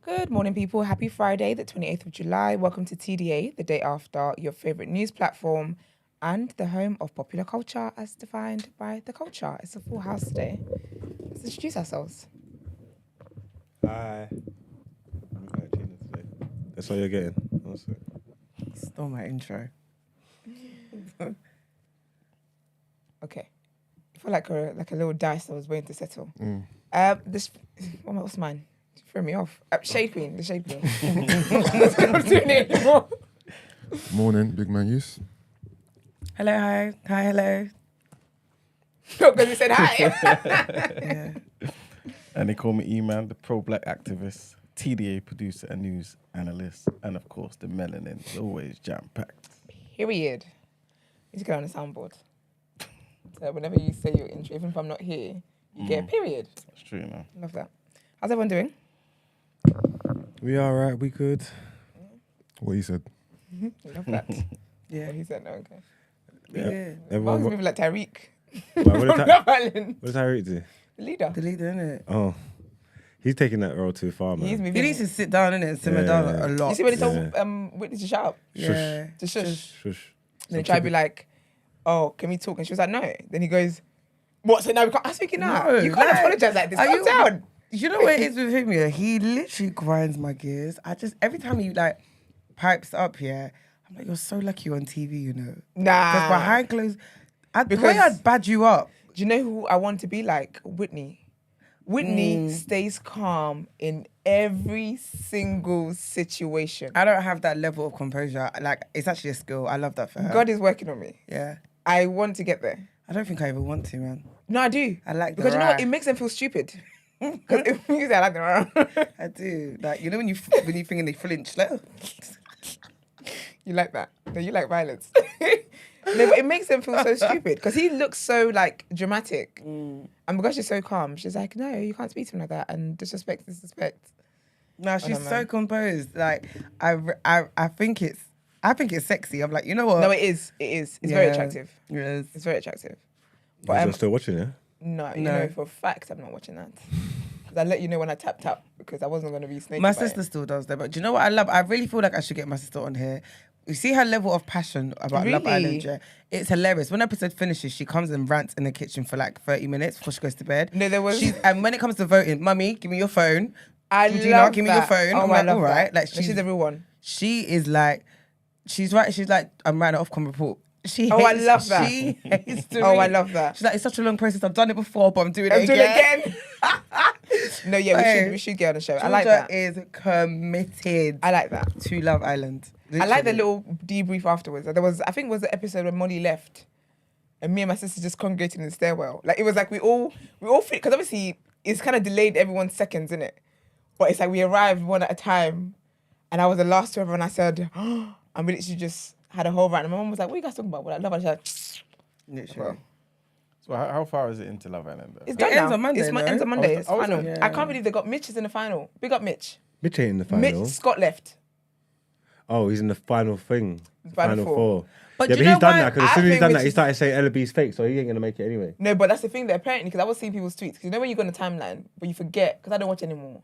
Good morning, people. Happy Friday, the 28th of July. Welcome to TDA, the day after, your favorite news platform and the home of popular culture as defined by the culture. It's a full house today. Let's introduce ourselves. Hi. That's all you're getting. Honestly. Stole my intro. Okay. I feel like a little dice that was waiting to settle. What's mine? You threw me off. Shade Queen, the Shade Queen. I'm doing it anymore. Morning, big man use. Hello, hi. Hi, hello. Because we said hi. Yeah. And they call me E-Man, the pro-black activist, TDA producer and news analyst, and of course the melanin is always jam-packed. Period. You just go on the soundboard. So whenever you say your intro, even if I'm not here, you get a period. That's true, you know. Love that. How's everyone doing? We all right. We good. What you said. Love that. Yeah. He said no, okay. Yeah. Why Everyone. was moving like Tariq? What From did Love Island. Tyreek do? The leader. The leader, innit? Oh, he's taking that role too far, man. He's moving. He needs to sit down, innit? Simmer Yeah. down a lot. You see when he told Yeah. Whitney to shut up? Yeah. To shush. Shush. And he tried to be like, oh, can we talk? And she was like, no. Then he goes, what? So now we can't. I'm speaking now. No, You can't like, apologize like this. are Calm you- down. You know what it is with him, yeah? He literally grinds my gears. Every time he, pipes up, yeah, I'm like, you're so lucky you're on TV, you know? Nah. Because behind closed... the Because- way I'd bad you up. Do you know who I want to be like? Whitney. Whitney stays calm in every single situation. I don't have that level of composure. Like, it's actually a skill. I love that for her. God is working on me. Yeah. I want to get there. I don't think I ever want to, man. No, I do. I like the because you know what? ride. It makes them feel stupid. Because if you say I like the I do. Like, you know when you think they flinch? Like, you like that. No, you like violence. No, but it makes them feel so stupid because he looks so like dramatic, and because she's so calm, she's like, "No, you can't speak to him like that," and disrespect. no, she's know, so man. composed. Like, I think it's sexy. I'm like, you know what? No, it is. It's very attractive. Yes. It's very attractive. But But you're still watching, yeah? no, you No. know for a fact I'm not watching that. Because I let you know when I tapped up because I wasn't going to be snaky. My about it. sister still does that. But do you know what I love? I really feel like I should get my sister on here. You see her level of passion about Love Really? Island, yeah? It's hilarious. When episode finishes, she comes and rants in the kitchen for like 30 minutes before she goes to bed. No, there was. And when it comes to voting, Mummy, give me your phone. I Georgina, love give me your that. phone. Oh, I'm I like, love all right. that. Like, she's everyone. She is like, she's right. She's like, I'm writing an Ofcom report. She Oh, I hates- love that. She hates to Oh, I read. love that. She's like, it's such a long process. I've done it before, but I'm doing I'm it doing again. it again. No, yeah, Hey, we should get on the show. I like Georgia that. is committed I like that. to Love Island. I like the Literally. little debrief afterwards. There was, I think, it was the episode when Molly left, and me and my sister just congregated in the stairwell. Like it was like we all because obviously it's kind of delayed everyone's seconds, isn't it? But it's like we arrived one at a time, and I was the last to everyone. I said, and we literally just had a whole rant. And my mum was like, "What are you guys talking about?" Well, I love it. She's like, Literally. So how far is it into Love Island? Though? it's It done ends now. on Monday, It's no? ends on Monday. It's Oh, final. yeah. I can't believe they got Mitch is in the final. Big up Mitch. Mitch ain't in the final. Mitch Scott left. Oh, he's in the final thing. The Final final four. four. But Yeah, do but you he's know done why- that because as I soon as he's think done Mitch that, he is- started saying LB's fake, so he ain't gonna make it anyway. No, but that's the thing that apparently, because I was seeing people's tweets, because you know when you go on the timeline, but you forget, because I don't watch anymore.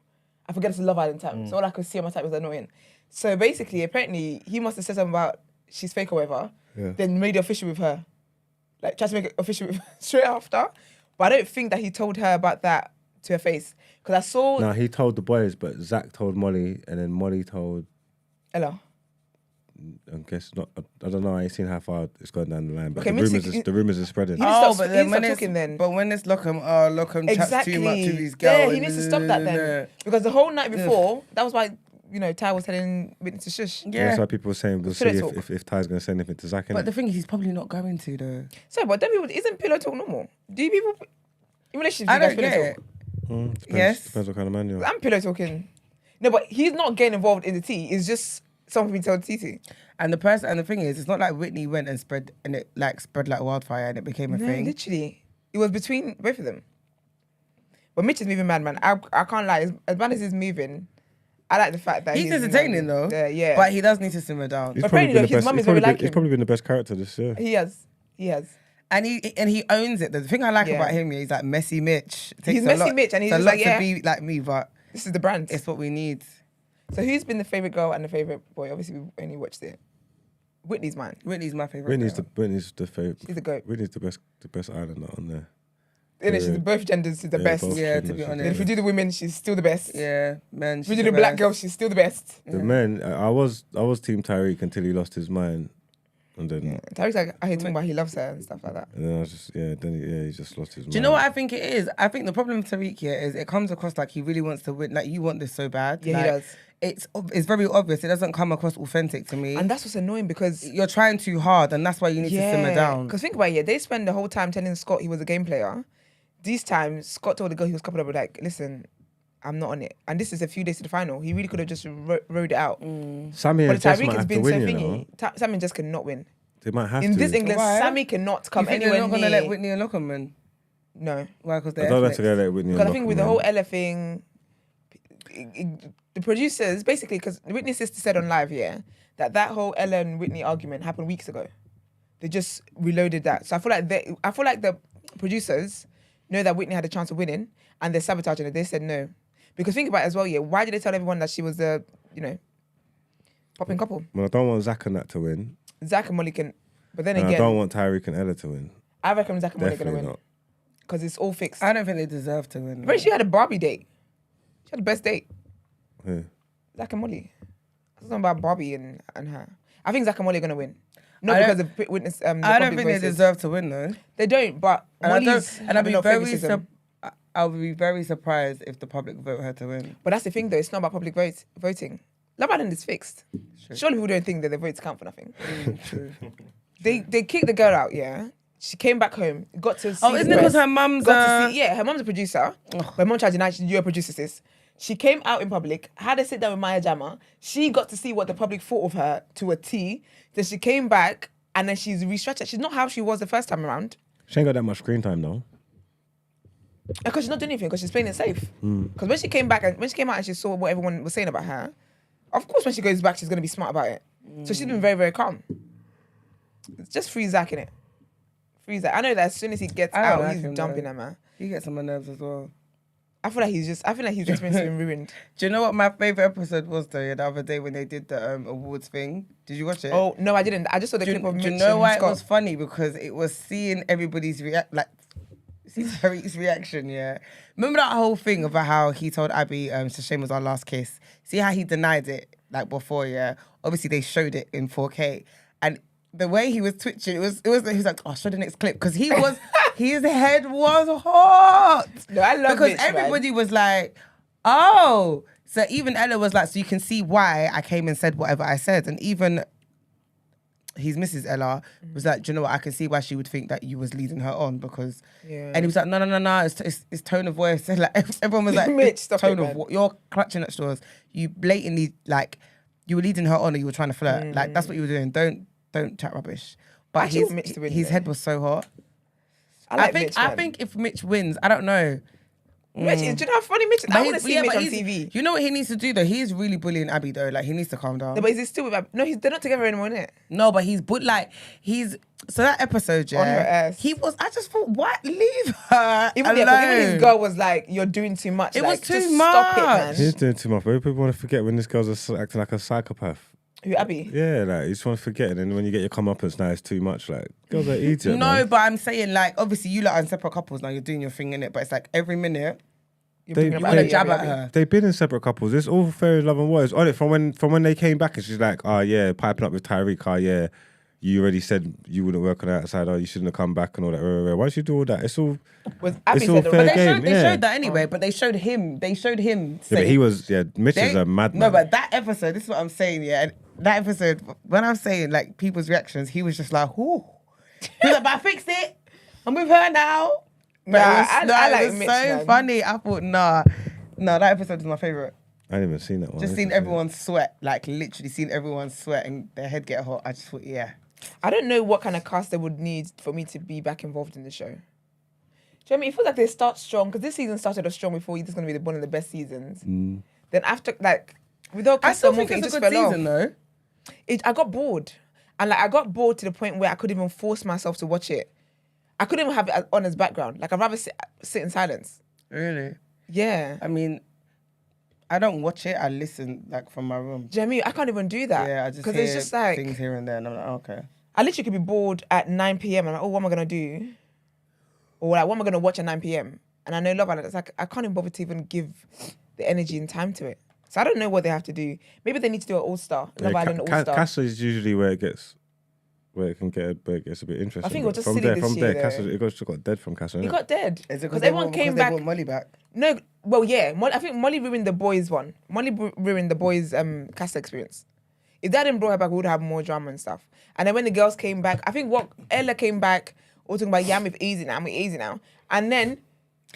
I forget it's a Love Island time. So all I could see on my time was annoying. So basically, apparently, he must have said something about she's fake or whatever, Yeah. then made it official with her. Like, tried to make it official with her straight after. But I don't think that he told her about that to her face. Because I saw No, he told the boys, but Zach told Molly, and then Molly told. Ella. I guess not. I don't know. I ain't seen how far it's gone down the line, but Okay, the rumors are spreading. He needs to stop- but he then needs to when stop it's talking then. But when it's Lockham, Lockham chats too much to his girl. Yeah, he needs to stop that then. Because the whole night before, that was why, Ty was telling Whitney to shush. Yeah. Yeah. That's why people were saying we'll see Pillow if Ty's gonna say anything to Zach. But the innit? thing is, he's probably not going to though. So, but then people, isn't pillow talk normal? Do you people, in relationships, I you guys don't pillow get talk? it. Depends, Yes. Depends what kind of man you are. I'm pillow talking. No, but he's not getting involved in the tea. It's just something being told to Titi. And the thing is, it's not like Whitney went and spread like wildfire and it became a No, thing. literally. It was between both of them. But Mitch is moving mad, man. I can't lie. As mad as he's moving, I like the fact that He's entertaining though. Yeah. But he does need to simmer down. He's Apparently, probably been though, the his best- mum he's is very probably like been- He's him. probably been the best character this year. He has. And he owns it. The thing I like Yeah. about him, he's like messy Mitch. It takes He's a messy lot- Mitch and he's it's a just lot like, yeah. to be like me, but This is the brand. it's what we need. So who's been the favorite girl and the favorite boy? Obviously, we only watched it. Whitney's mine. Whitney's my favorite. Whitney's the favorite. She's the goat. Whitney's the best islander on there. Yeah, she's both genders. She's the best. both Yeah, to genders, be she's honest. And if we do the women, she's still the best. Yeah, man. If we do the black girl, she's still the best. The men, I was Team Tyreek until he lost his mind, and then Yeah. Tariq's like, I hear talking about he loves her and stuff like that. and then I was just he just lost his mind. Do you know what I think it is? I think the problem with Tariq here is it comes across like he really wants to win. Like you want this so bad. Yeah, like, he does. It's very obvious. It doesn't come across authentic to me. And that's what's annoying because You're trying too hard, and that's why you need to simmer down. Because think about it, they spend the whole time telling Scott he was a game player. These times, Scott told the girl he was coupled up with like, listen, I'm not on it. And this is a few days to the final. He really could have just rode it out. Sammy But and Jess Tariq might has have to been so win, you know. thingy. Sammy and Jess cannot win. They might have In to. this England, Why? Sammy cannot come You think anywhere they're not near. gonna let Whitney and Lockerman? No. Why? Because I they're don't know ethnics. to go let Whitney. Because I and think with the Lachlan whole win. Ella thing, the producers, basically, because Whitney's sister said on live, that whole Ella and Whitney argument happened weeks ago. They just reloaded that. So I feel like the producers know that Whitney had a chance of winning and they're sabotaging it. They said no. Because think about it as well, why did they tell everyone that she was the, popping couple? Well, I don't want Zach and that to win. Zach and Molly can, but then And I again, don't want Tyreek and Ella to win. I reckon Zach and Molly are going to Definitely win. not. Because it's all fixed. I don't think they deserve to win. But she had a Barbie date. She had the best date. Yeah. Zach and Molly. It's not about Barbie and her. I think Zach and Molly are going to win. Not I because don't- of witness. I don't public think they voices. deserve to win though. They don't, but And I Molly's don't. And I'd be having very. favoritism. I'll be very surprised if the public vote her to win. But that's the thing, though. It's not about public voting. Love Island is fixed. Surely people don't think that their votes count for nothing. True. They kicked the girl out. Yeah, she came back home, got to see. Oh, isn't it because her mum's? Got to see, her mum's a producer. My mum tried to deny you're a producer, sis. She came out in public, had a sit down with Maya Jama. She got to see what the public thought of her to a T. Then she came back and then she's restructured. She's not how she was the first time around. She ain't got that much screen time though. Because she's not doing anything, because she's playing it safe. Because when she came out and she saw what everyone was saying about her, of course when she goes back, she's going to be smart about it. So she's been very, very calm. It's just free Zach, innit? Free Zach. I know that as soon as he gets I don't out, like he's him, jumping though. at man. He gets on my nerves as well. I feel like his experience has been ruined. Do you know what my favorite episode was though? The other day when they did the awards thing. Did you watch it? Oh, no, I didn't. I just saw the do, clip of do Mitch you know and why Scott. it was funny? Because it was seeing everybody's see Tariq's reaction, yeah. Remember that whole thing about how he told Abby, Shane was our last kiss. See how he denied it like before, yeah. Obviously they showed it in 4K, and the way he was twitching, he was like, oh, show the next clip because he was his head was hot. No, I love because Mitch, man. everybody was like, oh. So even Ella was like, so you can see why I came and said whatever I said, and even his Mrs. Ella was like, do you know what? I can see why she would think that you was leading her on because, Yeah. and he was like, no, it's tone of voice. Like everyone was like, Mitch, stop tone it, of man. you're clutching at straws. You blatantly like, you were leading her on, or you were trying to flirt. Like that's what you were doing. Don't chat rubbish. But Actually, want Mitch to win, his though. head was so hot. I like think Mitch, man. I think if Mitch wins, I don't know. Mitch, do you know how funny Mitch is? I want to see Mitch on TV. You know what he needs to do though? He's really bullying Abby though. Like he needs to calm down. No, but is he still with Ab- No, they're not together anymore, innit? No, but so that episode, yeah. On her ass. He was. I just thought, what? Leave her Even alone. his girl was like, you're doing too much. It like, was too just Stop it, much. man. He's doing too much. But people want to forget when this girl's acting like a psychopath. Who, Abby? Yeah, like you just want to forget, and then when you get your comeuppance, now it's too much. Like girls are eating. No, man. but I'm saying like, obviously you lot are in separate couples now. You're doing your thing in it, but it's like every minute You're They- bringing up you you want Abby, to jab Abby, at Abby. her. They've been in separate couples. It's all fair in love and war. It's on it from when they came back, and she's like, oh yeah, piping up with Tyreek. Oh yeah, you already said you wouldn't work on the outside. Oh, you shouldn't have come back and all that. Why don't you do all that? It's all. Was Abby It's all said the fair right- game. They yeah. showed that anyway, but they showed him. Yeah, Yeah, saying- but he was. Yeah, Mitch is They- a madman. No, but that episode, this is what I'm saying, yeah. And that episode, when I'm saying like people's reactions, he was just like, whoo. He was like, but I fixed it. I'm with her now. But Nah, it was, I like it was Mitch, so man. funny. I thought, nah, that episode is my favorite. I didn't even seen that one. Just seeing everyone sweat, like literally seeing everyone sweat and their head get hot. I just thought, yeah. I don't know what kind of cast they would need for me to be back involved in the show. Do you know what I mean? It feels like they start strong, because this season started off strong before. This is going to be one of the best seasons. Then after, like, without I still Crystal think Morgan, it it's a just good fell season off. though. I got bored. And like I got bored to the point where I couldn't even force myself to watch it. I couldn't even have it on as background. Like I'd rather sit in silence. Really? Yeah. I mean, I don't watch it. I listen like from my room. Do you know what I mean? I can't even do that. Yeah, I just because hear it's just like things here and there, and I'm like, okay. I literally could be bored at 9 p.m. and I'm like, oh, what am I gonna do? Or like, what am I gonna watch at 9 p.m. And I know Love Island. It's like I can't even bother to even give the energy and time to it. So I don't know what they have to do. Maybe they need to do an All-Star, Love Island All-Star. Castle is usually where it gets a bit interesting. I think it was But just silly this year, Castle, though. it got dead from Castle. He innit? got dead Is it because everyone came back. They want Molly back. No, well, yeah. I think Molly ruined the boys' one. Molly ruined the boys' Castle experience. If that didn't brought her back, we would have more drama and stuff. And then when the girls came back, I think Ella came back, all talking about, yeah, I'm easy now. And then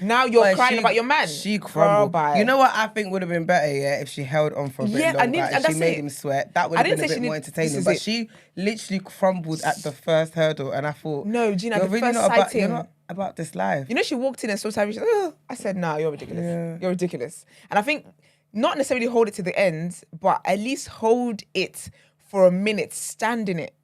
now you're crying about your man. She crumbled. Bye. You know what I think would have been better, yeah, if she held on for a bit Yeah, longer and and that's she made it. him sweat. That would have been a bit more this entertaining. is But it. she literally crumbled at the first hurdle, and I thought, No, Gina, you're the really first not about, sighting. you're not about this life. You know, she walked in and saw Tyrese. Oh, I said, nah, you're ridiculous. Yeah. You're ridiculous. And I think not necessarily hold it to the end, but at least hold it for a minute, stand in it.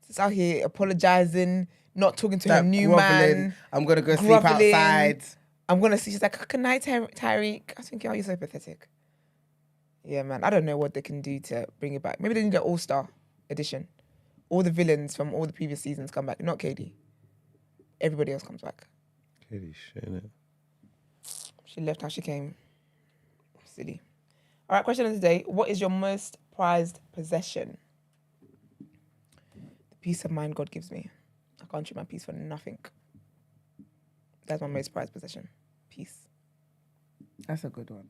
She's out here apologizing, not talking to her That new groveling, man. I'm gonna go sleep groveling. outside. I'm gonna see. She's like, good night, Tyreek. I was thinking, oh, you're so pathetic. Yeah, man. I don't know what they can do to bring it back. Maybe they need an All-Star edition. All the villains from all the previous seasons come back. Not Katie. Everybody else comes back. Katie shit, innit? She left how she came. Silly. All right, question of the day. What is your most prized possession? The peace of mind God gives me. I can't trade my peace for nothing. That's my most prized possession. Peace. That's a good one.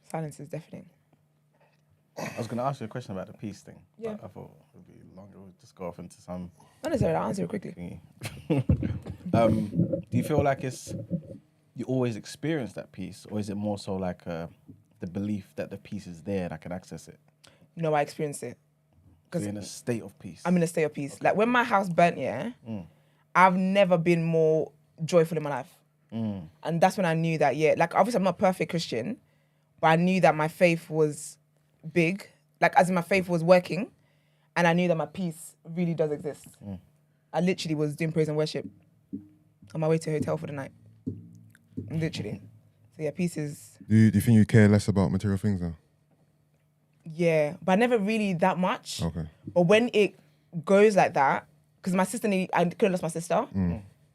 Silence is deafening. I was going to ask you a question about the peace thing. Yeah. But I thought it would be longer. We'll just go off into some Not necessarily. I'll answer it quickly. thingy. Do you feel like you always experience that peace, or is it more so like the belief that the peace is there and I can access it? No, I experienced it. So you're in a state of peace. I'm in a state of peace. Like when my house burnt, I've never been more joyful in my life. And that's when I knew that, like obviously I'm not a perfect Christian, but I knew that my faith was big. Like as in my faith was working, and I knew that my peace really does exist. I literally was doing praise and worship on my way to a hotel for the night. Literally. So yeah, peace is... Do you think you care less about material things now? Yeah, but never really that much. Okay. But when it goes like that, because my sister, I could have lost my sister.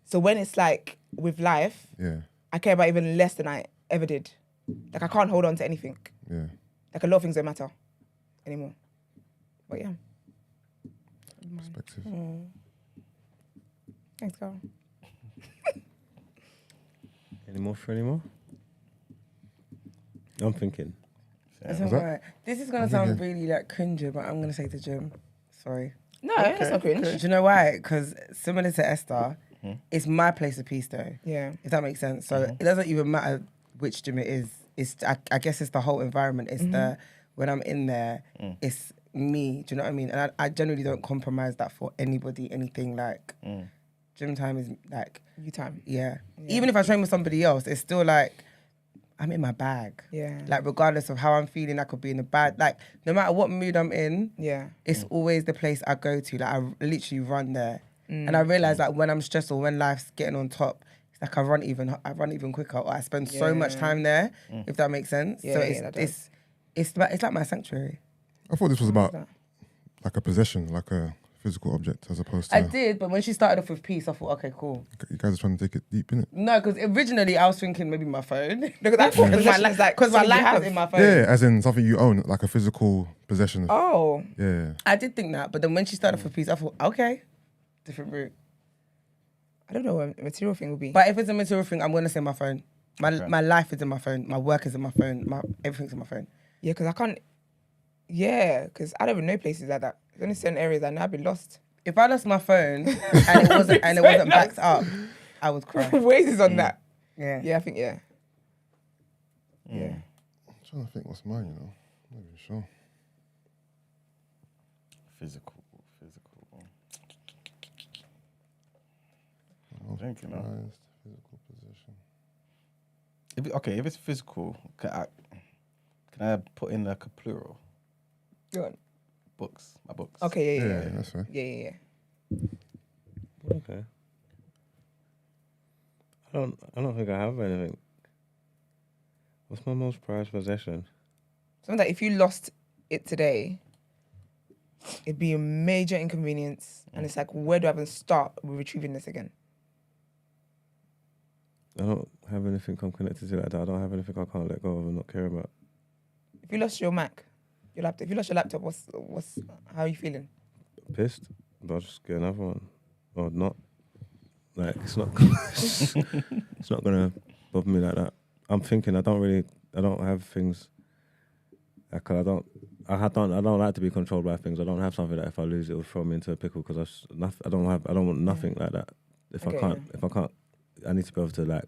So when it's like with life, Yeah. I care about even less than I ever did. Like I can't hold on to anything. Yeah. Like a lot of things don't matter anymore. But yeah. Perspective. Thanks, Carl. Any more? I'm thinking. It's Was that- alright. This is gonna sound really like cringy, but I'm gonna say to Jim, sorry. No, that's not cringe. Do you know why? Because similar to Esther, it's my place of peace though. Yeah. If that makes sense. So it doesn't even matter which gym it is. It's I guess it's the whole environment. It's the when I'm in there, it's me. Do you know what I mean? And I generally don't compromise that for anybody, anything like gym time is like You time. yeah. Even if I train with somebody else, it's still like I'm in my bag. Yeah. Like regardless of how I'm feeling, I could be in a bad like no matter what mood I'm in, Yeah. it's always the place I go to. Like I literally run there. And I realize that when I'm stressed or when life's getting on top, it's like I run even quicker or I spend so much time there, if that makes sense. Yeah, so yeah, that does. it's like my sanctuary. I thought this was about that? like a possession, like a physical object, as opposed to. I did, but when she started off with peace, I thought, okay, cool. You guys are trying to take it deep, innit? No, because originally I was thinking maybe my phone. Because I thought Because possession is like my something you life have. was in my phone. Yeah, as in something you own, like a physical possession. Oh. Yeah. I did think that, but then when she started off with peace, I thought, okay, different route. I don't know what a material thing would be. But if it's a material thing, I'm gonna say my phone. My life is in my phone. My work is in my phone. Everything's in my phone. Yeah, because I can't. Yeah, because I don't even know places like that. There's only certain areas I know I'd be lost. If I lost my phone and it wasn't backed up, I would cry. Waze is on that. Yeah. Yeah, I think yeah. Yeah. I'm trying to think what's mine, you know. I'm not even sure. Physical. Most Thinking, huh? prized physical possession. If it's physical, can I put in like a plural? Go on. Books, my books. Okay, yeah. Yeah, that's right. Yeah. Okay. I don't think I have anything. What's my most prized possession? Something that if you lost it today, it'd be a major inconvenience. And it's like, where do I even start with retrieving this again? I don't have anything I'm connected to like that. I don't have anything I can't let go of and not care about. If you lost your Mac, your laptop, if you lost your laptop, how are you feeling? Pissed, but I'll just get another one. Or not. Like, it's not it's not gonna bother me like that. I'm thinking I don't have things like I don't like to be controlled by things. I don't have something that if I lose it will throw me into a pickle because I don't want nothing like that. If I can't I need to be able to like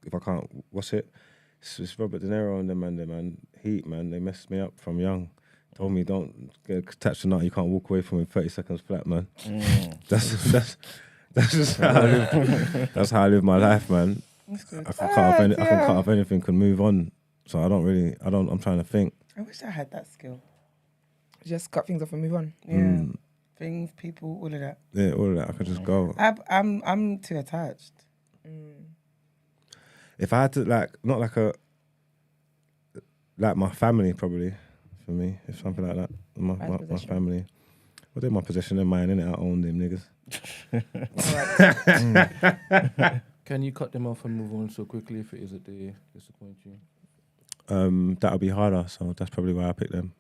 if I can't it's Robert De Niro and them man Heat man, they messed me up from young. Told me don't get attached to nothing, you can't walk away from it 30 seconds flat, man. That's just how I live. That's how I live my life, man. I can cut off anything, can move on. So I'm trying to think. I wish I had that skill. Just cut things off and move on. Yeah. Things, people, all of that. Yeah, all of that. I could just go. I'm too attached. If I had to not like my family probably, for me, if something like that. My family. Well, they're my possession, they're mine, innit? I own them niggas. Can you cut them off and move on so quickly if it is that they disappoint you? That'll be harder, so that's probably why I picked them.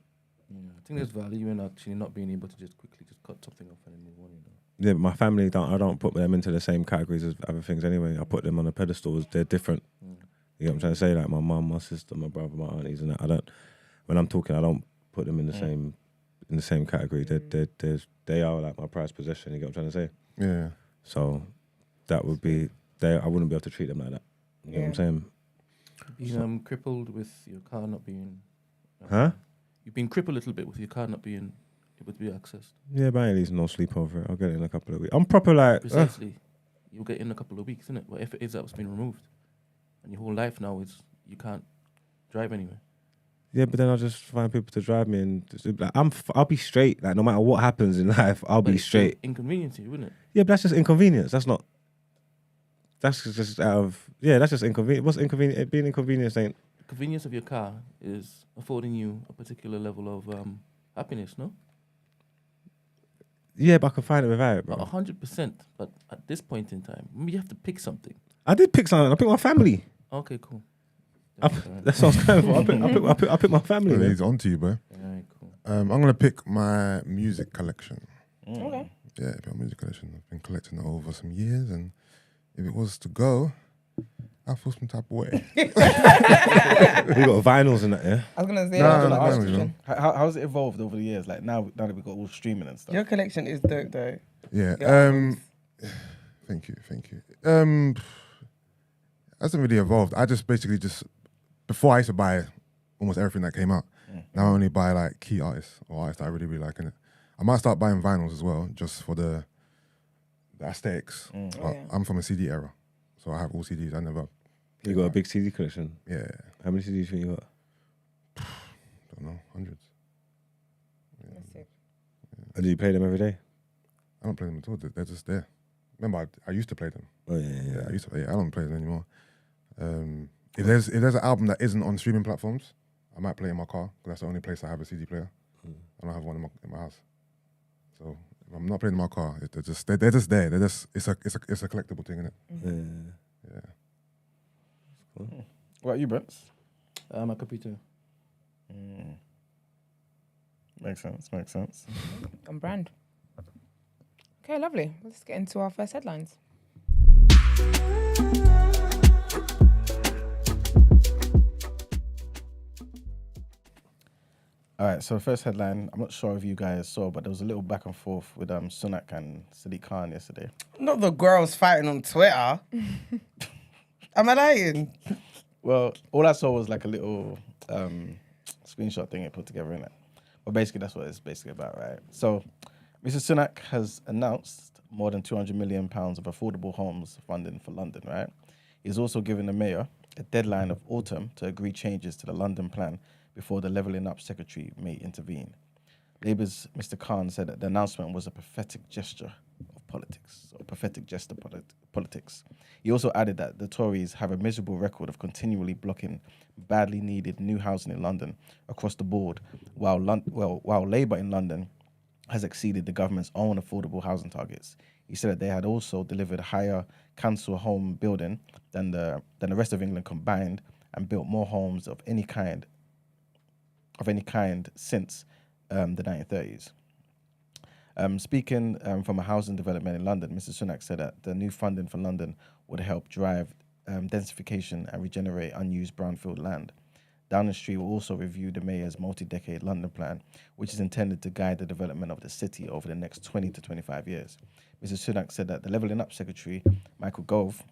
Yeah, I think there's value in actually not being able to just quickly just cut something off and then move on, you know. Yeah, but my family I don't put them into the same categories as other things anyway. I put them on a pedestal as they're different. You know what I'm trying to say? Like my mum, my sister, my brother, my aunties and that. When I'm talking, I don't put them in the same category. They are like my prized possession, you get what I'm trying to say? Yeah. So that would be I wouldn't be able to treat them like that. You know what I'm saying? Being crippled with your car not being Huh? You've been crippled a little bit with your car not being able to be accessed. Yeah, but I ain't losing no sleep over it. I'll get it in a couple of weeks. I'm proper like Precisely. You'll get it in a couple of weeks, innit? But if it is that was been removed and your whole life now is you can't drive anywhere. Yeah, but then I'll just find people to drive me and like, I'll be straight. Like no matter what happens in life, I'll be straight. Inconvenience you, wouldn't it? Yeah, but that's just inconvenience. That's just out of that's just inconvenient. What's inconvenient? Being inconvenienced ain't. The convenience of your car is affording you a particular level of happiness, no? Yeah, but I can find it without it, bro. 100%. But at this point in time, you have to pick something. I did pick something. I picked my family. Okay, cool. That's what I was going for. I picked my family. Well, he's on to you, bro. Alright, cool. I'm gonna pick my music collection. Okay. Yeah, my music collection. I've been collecting it over some years, and if it was to go, I feel some type of way. You got vinyls and that, yeah? I was gonna say No. How's it evolved over the years? Like now that we've got all streaming and stuff. Your collection is dope, though. Yeah. Yeah. Thank you. Hasn't really evolved. I just basically before I used to buy almost everything that came out. Now I only buy like key artists or artists that I really, really like in it. I might start buying vinyls as well, just for the aesthetics. But I'm from a CD era, so I have all CDs. I never. You got a big CD collection? Yeah. How many CDs do you think you got? Don't know, hundreds. And do you play them every day? I don't play them at all. They're just there. Remember, I used to play them. Oh yeah. I used to play. I don't play them anymore. If there's an album that isn't on streaming platforms, I might play it in my car because that's the only place I have a CD player. I don't have one in my house. So if I'm not playing in my car, they're just there. It's a collectible thing, innit? Yeah. Cool. What about you, Brent? My computer. Makes sense. On brand. Okay, lovely. Let's get into our first headlines. All right, so first headline, I'm not sure if you guys saw, but there was a little back and forth with Sunak and Sadiq Khan yesterday. Not the girls fighting on Twitter. Am I lying? Well, all I saw was like a little screenshot thing it put together in it. But basically, that's what it's basically about, right? So, Mr. Sunak has announced more than £200 million of affordable homes funding for London, right? He's also given the mayor a deadline of autumn to agree changes to the London plan before the Levelling Up Secretary may intervene. Labour's Mr. Khan said that the announcement was a pathetic gesture of politics, or pathetic gesture politics. He also added that the Tories have a miserable record of continually blocking badly needed new housing in London across the board, while Labour in London has exceeded the government's own affordable housing targets. He said that they had also delivered higher council home building than the rest of England combined, and built more homes of any kind since the 1930s. Speaking from a housing development in London, Mr. Sunak said that the new funding for London would help drive densification and regenerate unused brownfield land. Downing Street will also review the mayor's multi-decade London plan, which is intended to guide the development of the city over the next 20 to 25 years. Mr. Sunak said that the Levelling Up Secretary, Michael Gove,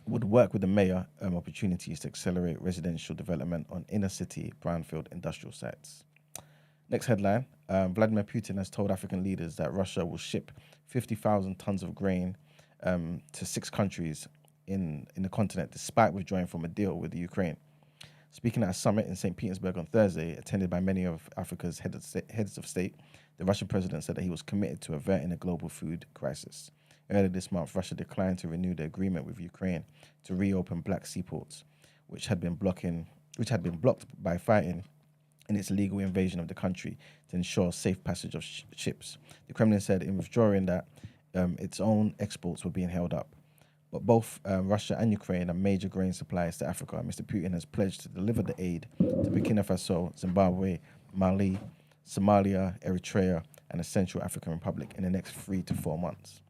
would work with the mayor opportunities to accelerate residential development on inner city brownfield industrial sites. Next headline, Vladimir Putin has told African leaders that Russia will ship 50,000 tons of grain to 6 countries in the continent, despite withdrawing from a deal with the Ukraine. Speaking at a summit in St. Petersburg on Thursday, attended by many of Africa's heads of state, the Russian president said that he was committed to averting a global food crisis. Earlier this month, Russia declined to renew the agreement with Ukraine to reopen Black Sea ports, which had been blocked by fighting in its illegal invasion of the country to ensure safe passage of ships. The Kremlin said in withdrawing that its own exports were being held up. But both Russia and Ukraine are major grain suppliers to Africa. Mr. Putin has pledged to deliver the aid to Burkina Faso, Zimbabwe, Mali, Somalia, Eritrea, and the Central African Republic in the next 3 to 4 months.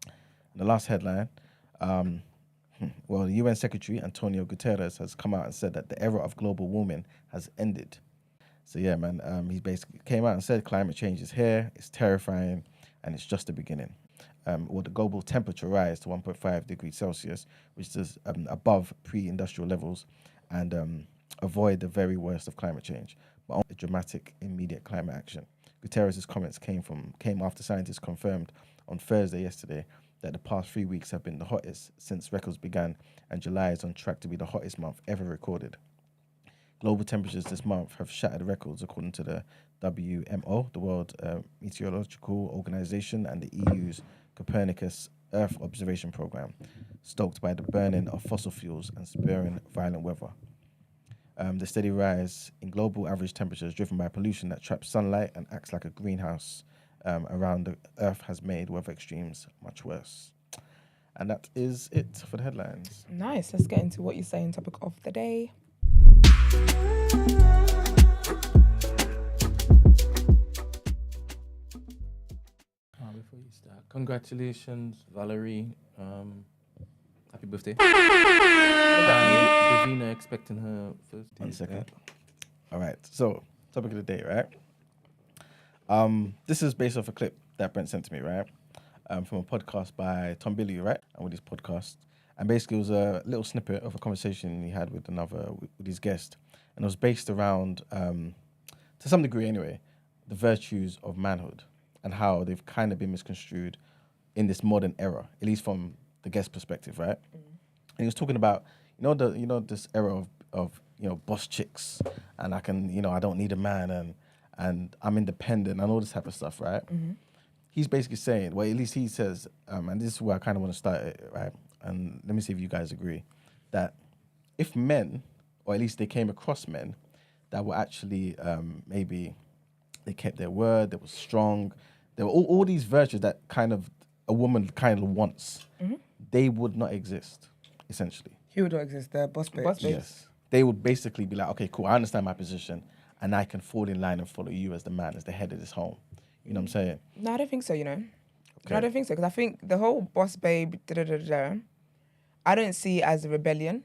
And the last headline, the UN Secretary Antonio Guterres has come out and said that the era of global warming has ended. So yeah, man, he basically came out and said climate change is here, it's terrifying, and it's just the beginning. Will the global temperature rise to 1.5 degrees Celsius, which is above pre-industrial levels, and avoid the very worst of climate change, but only dramatic, immediate climate action. Guterres' comments came after scientists confirmed on Thursday yesterday that the past 3 weeks have been the hottest since records began, and July is on track to be the hottest month ever recorded. Global temperatures this month have shattered records according to the WMO, the World Meteorological Organization, and the EU's Copernicus Earth Observation Program, stoked by the burning of fossil fuels and spurring violent weather. The steady rise in global average temperatures driven by pollution that traps sunlight and acts like a greenhouse around the Earth has made weather extremes much worse. And that is it for the headlines. Nice. Let's get into what you're saying. Topic of the day. Before you start, congratulations, Valerie. Happy birthday. Davina expecting her first. 1 second. All right. So, topic of the day, right? This is based off a clip that Brent sent to me, right? From a podcast by Tom Billy, right? And with his podcast. And basically, it was a little snippet of a conversation he had with his guest. And it was based around, to some degree anyway, the virtues of manhood and how they've kind of been misconstrued in this modern era, at least from the guest perspective, right? Mm. And he was talking about, this era of boss chicks, and I don't need a man, and I'm independent and all this type of stuff, right? Mm-hmm. He's basically saying, well, at least he says, and this is where I kind of want to start it, right? And let me see if you guys agree, that if men, or at least they came across men that were actually maybe they kept their word, they were strong, there were all these virtues that kind of a woman kind of wants, mm-hmm. they would not exist, essentially. Who would not exist? The boss bitch. Yes. They would basically be like, okay, cool, I understand my position, and I can fall in line and follow you as the man, as the head of this home. You know what I'm saying? No, I don't think so, Okay. No, I don't think so, because I think the whole boss babe, I don't see it as a rebellion.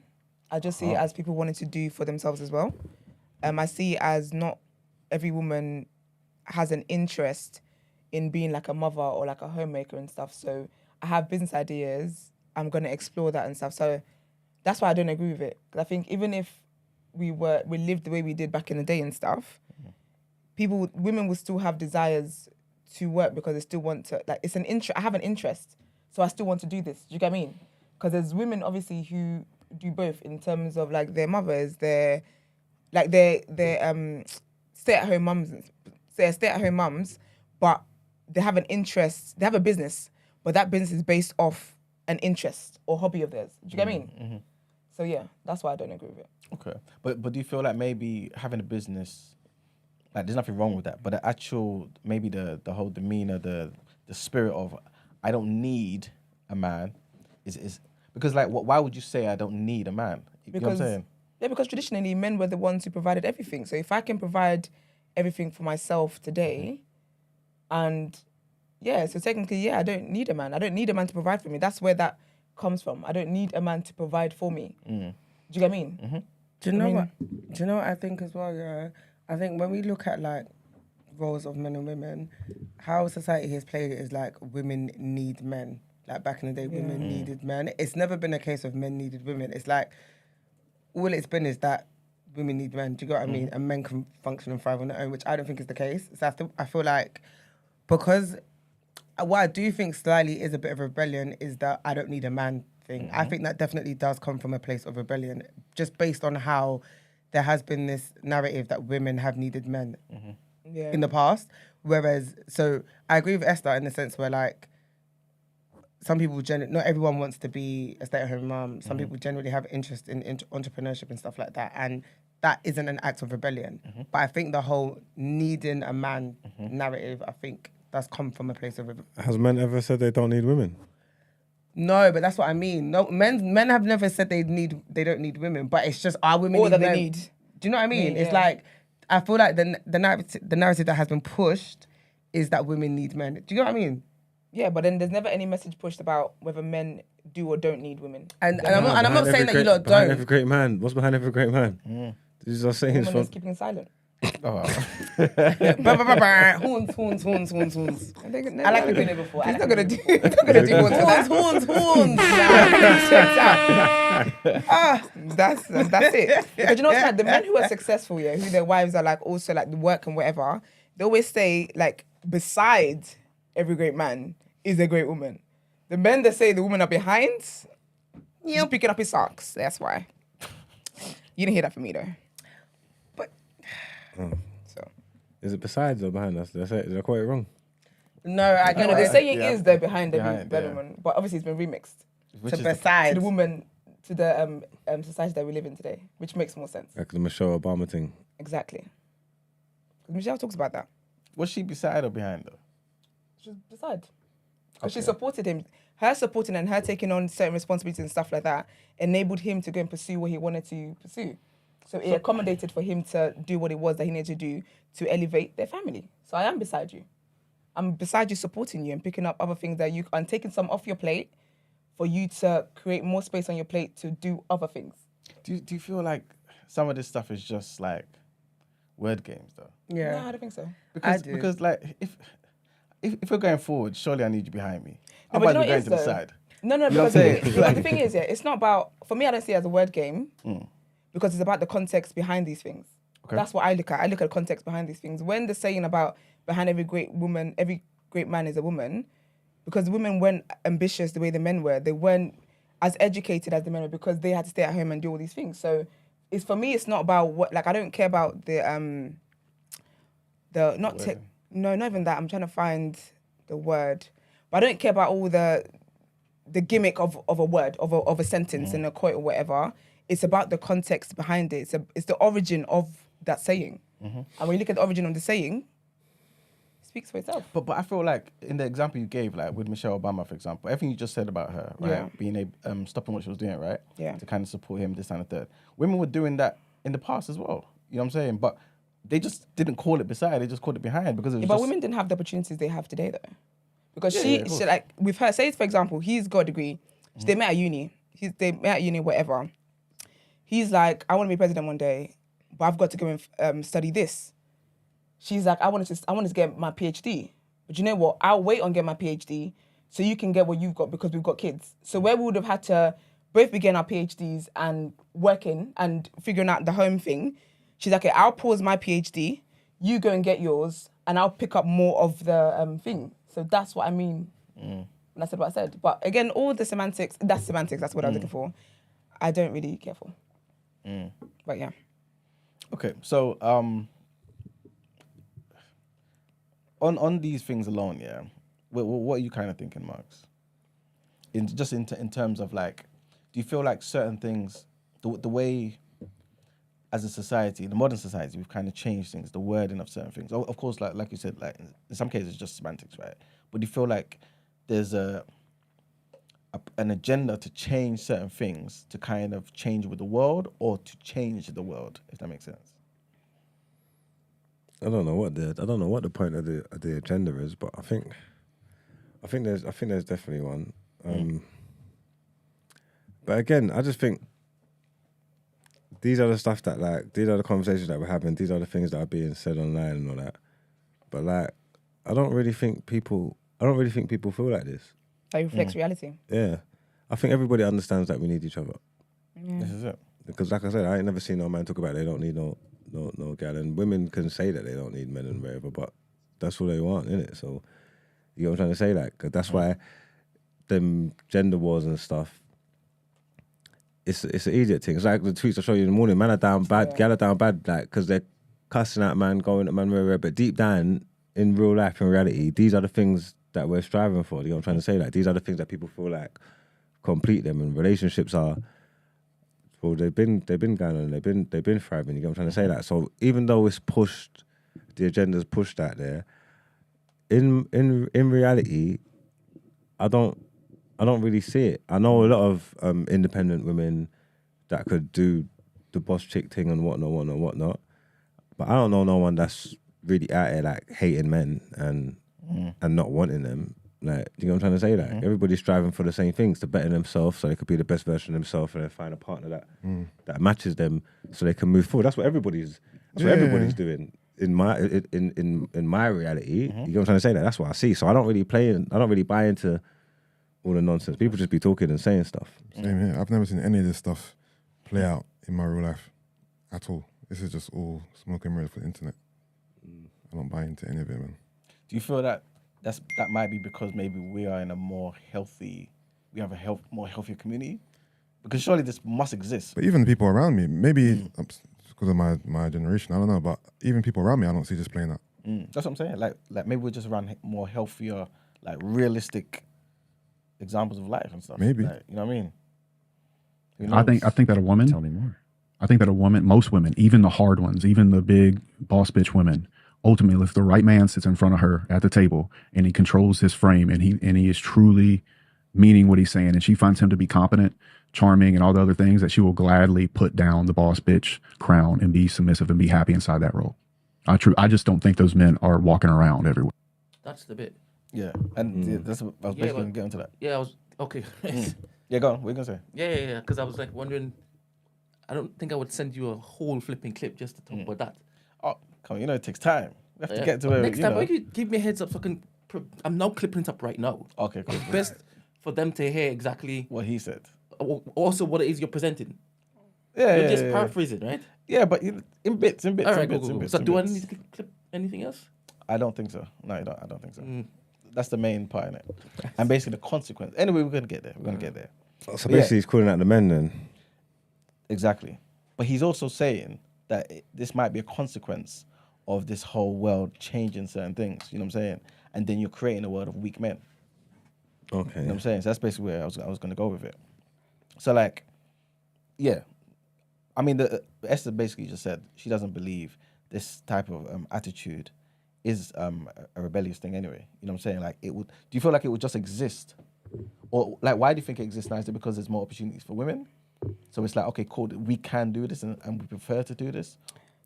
I just see it as people wanting to do for themselves as well. I see it as not every woman has an interest in being like a mother or like a homemaker and stuff. So I have business ideas. I'm going to explore that and stuff. So that's why I don't agree with it. Because I think even if we lived the way we did back in the day and stuff, women will still have desires to work because they still want to, like, it's an interest. I have an interest, so I still want to do this. Do you get what I mean? Because there's women obviously who do both in terms of like their mothers, their stay-at-home mums, but they have an interest. They have a business, but that business is based off an interest or hobby of theirs. Do you get what I mean? Mm-hmm. So yeah, that's why I don't agree with it. Okay, but do you feel like maybe having a business, like there's nothing wrong with that, but the actual maybe the whole demeanor, the spirit of I don't need a man is because like why would you say I don't need a man? You know what I'm saying? Yeah, because traditionally men were the ones who provided everything. So if I can provide everything for myself today, and yeah, so technically, yeah, I don't need a man. I don't need a man to provide for me. That's where that comes from. I don't need a man to provide for me. Do you get what I mean? Mm-hmm. Do you know what? Do you know what I think as well? Yeah, I think when we look at like roles of men and women, how society has played it is like women need men. Like back in the day, women needed men. It's never been a case of men needed women. It's like all it's been is that women need men. Do you get what I mean? And men can function and thrive on their own, which I don't think is the case. So I feel like because what I do think slightly is a bit of rebellion is that I don't need a man thing. I think that definitely does come from a place of rebellion, just based on how there has been this narrative that women have needed men in the past. Whereas, so I agree with Esther in the sense where like some people, not everyone wants to be a stay-at-home mom. Some people generally have interest in entrepreneurship and stuff like that. And that isn't an act of rebellion. But I think the whole needing a man narrative, I think that's come from a place of rebellion. Has men ever said they don't need women? No, but that's what I mean. No, men have never said they don't need women, but it's just our women Or need that men. they need. Do you know what I mean? Yeah. It's like I feel like the narrative that has been pushed is that women need men. Do you know what I mean? Yeah, but then there's never any message pushed about whether men do or don't need women. And I'm not saying that you lot Behind don't. every great man. What's behind every great man? This is what I'm saying. Women is keeping silent. Horns. I like the doing it before. He's not gonna do. He's not gonna do Horns. That's it. Because you know what's like the men who are successful, yeah, who their wives are like also like the work and whatever, they always say like beside every great man is a great woman. The men that say the women are behind, he's picking up his socks. That's why. You didn't hear that from me though. So Is it besides or behind us? Did I quite it wrong? No, I no, get the it. saying is they're behind every Behind, better yeah. woman, but obviously it's been remixed Which To is beside. to the woman, to the society that we live in today, which makes more sense. Like the Michelle Obama thing. Exactly. Michelle talks about that. was she beside or behind though? She's beside. Because she supported him. Her supporting and her taking on certain responsibilities and stuff like that enabled him to go and pursue what he wanted to pursue. So it accommodated for him to do what it was that he needed to do to elevate their family. So I am beside you. I'm beside you, supporting you and picking up other things that you and taking some off your plate for you to create more space on your plate to do other things. Do you feel like some of this stuff is just like word games though? Yeah. No, I don't think so. Because I do. because like if we're going forward, surely I need you behind me. No, but Otherwise you know we're what going it to the is, though? side. No, You know what because I'm saying? because the thing is, yeah, it's not about, for me, I don't see it as a word game because it's about the context behind these things. Okay. That's what I look at. I look at the context behind these things. When the saying about behind every great woman, every great man is a woman, because the women weren't ambitious the way the men were. They weren't as educated as the men were because they had to stay at home and do all these things. So it's, for me, it's not about what, like, I don't care about not even that. I'm trying to find the word. But I don't care about all the gimmick of a word, of a sentence and a quote or whatever. It's about the context behind it. It's the origin of that saying. And when you look at the origin of the saying, it speaks for itself. But I feel like in the example you gave, like with Michelle Obama, for example, everything you just said about her, right, Yeah. being stopping what she was doing, right, Yeah. to kind of support him, this and the third. Women were doing that in the past as well. You know what I'm saying? But they just didn't call it beside; they just called it behind because it was Yeah, but just. women didn't have the opportunities they have today, though. Because Yeah, she of course. like, with her, say, for example, he's got a degree. They met at uni. They met at uni, whatever. He's like, I want to be president one day, but I've got to go and study this. She's like, I wanted to get my PhD. But you know what? I'll wait on getting my PhD so you can get what you've got because we've got kids. So where we would have had to both be getting our PhDs and working and figuring out the home thing, she's like, okay, I'll pause my PhD, you go and get yours, and I'll pick up more of the thing. So that's what I mean when I said what I said. But again, all the semantics, that's what I was looking for. I don't really care for. But yeah. Okay, so on these things alone, yeah, what are you kind of thinking, Marks? in terms of like, do you feel like certain things, the way as a society, in the modern society, we've kind of changed things, the wording of certain things. Of course, like you said, like in some cases it's just semantics, right? But do you feel like there's an agenda to change certain things to kind of change with the world, or to change the world, if that makes sense? I don't know what the point of the agenda is, but I think there's definitely one. But again, I just think these are the stuff that, like, these are the conversations that we're having. These are the things that are being said online and all that. But like, I don't really think people feel like this. That reflects reality. Yeah, I think everybody understands that we need each other. This is it. Because like I said, I ain't never seen no man talk about they don't need no gal, and women can say that they don't need men and whatever, but that's what they want, innit? So you know what I'm trying to say? Like, 'cause that's why them gender wars and stuff. It's an idiot thing. It's like the tweets I show you in the morning. Man are down bad, gal are down bad, like, because they're cussing at man, going at man, whatever. But deep down, in real life, in reality, these are the things that we're striving for. You know what I'm trying to say? Like, these are the things that people feel like complete them, and relationships are. Well, they've been going on. They've been thriving. You know what I'm trying to say? That. So even though it's pushed, the agenda's pushed out there. In reality, I don't really see it. I know a lot of independent women that could do the boss chick thing and whatnot. But I don't know no one that's really out here like hating men and not wanting them. Like, you know what I'm trying to say? Like, everybody's striving for the same things, to better themselves so they could be the best version of themselves, and then find a partner that matches them so they can move forward. That's what everybody's doing. In my reality, you know what I'm trying to say? That's what I see. So I don't really buy into all the nonsense. People just be talking and saying stuff. Same here. I've never seen any of this stuff play out in my real life at all. This is just all smoke and mirrors for the internet. I don't buy into any of it, man. Do you feel that that might be because maybe we are in a more healthier community? Because surely this must exist. But even the people around me, maybe it's because of my generation, I don't know, but even people around me, I don't see this playing out. That's what I'm saying. Like maybe we're just around more healthier, like realistic examples of life and stuff. Maybe. Like, you know what I mean? I think that a woman. Tell me more. I think that most women, even the hard ones, even the big boss bitch women, ultimately, if the right man sits in front of her at the table and he controls his frame and he is truly meaning what he's saying, and she finds him to be competent, charming, and all the other things, that she will gladly put down the boss bitch crown and be submissive and be happy inside that role. I just don't think those men are walking around everywhere. That's the bit. Yeah, and that's what I was basically going to get into that. Yeah, I was okay. Yeah, go on. What are you going to say? Yeah. Because I was like wondering. I don't think I would send you a whole flipping clip just to talk about that. Oh, come on, it takes time. We have to get to where next time. Why don't you give me a heads up so I can? I'm now clipping it up right now. Okay, cool. It's best for them to hear exactly what he said. Also, what it is you're presenting. Yeah, You're just paraphrasing, right? Yeah, but in bits. All right, in bits. So do I need to clip anything else? I don't think so. No, I don't think so. That's the main part in it. And basically the consequence. Anyway, we're going to get there. So basically, he's calling out the men then. Exactly. But he's also saying that this might be a consequence of this whole world changing certain things. You know what I'm saying? And then you're creating a world of weak men. Okay. You know what I'm saying? So that's basically where I was going to go with it. So like, yeah. I mean, Esther basically just said she doesn't believe this type of attitude is a rebellious thing anyway. You know what I'm saying? Like, do you feel like it would just exist? Or like, why do you think it exists now? Is it because there's more opportunities for women? So it's like, okay, cool, we can do this and we prefer to do this?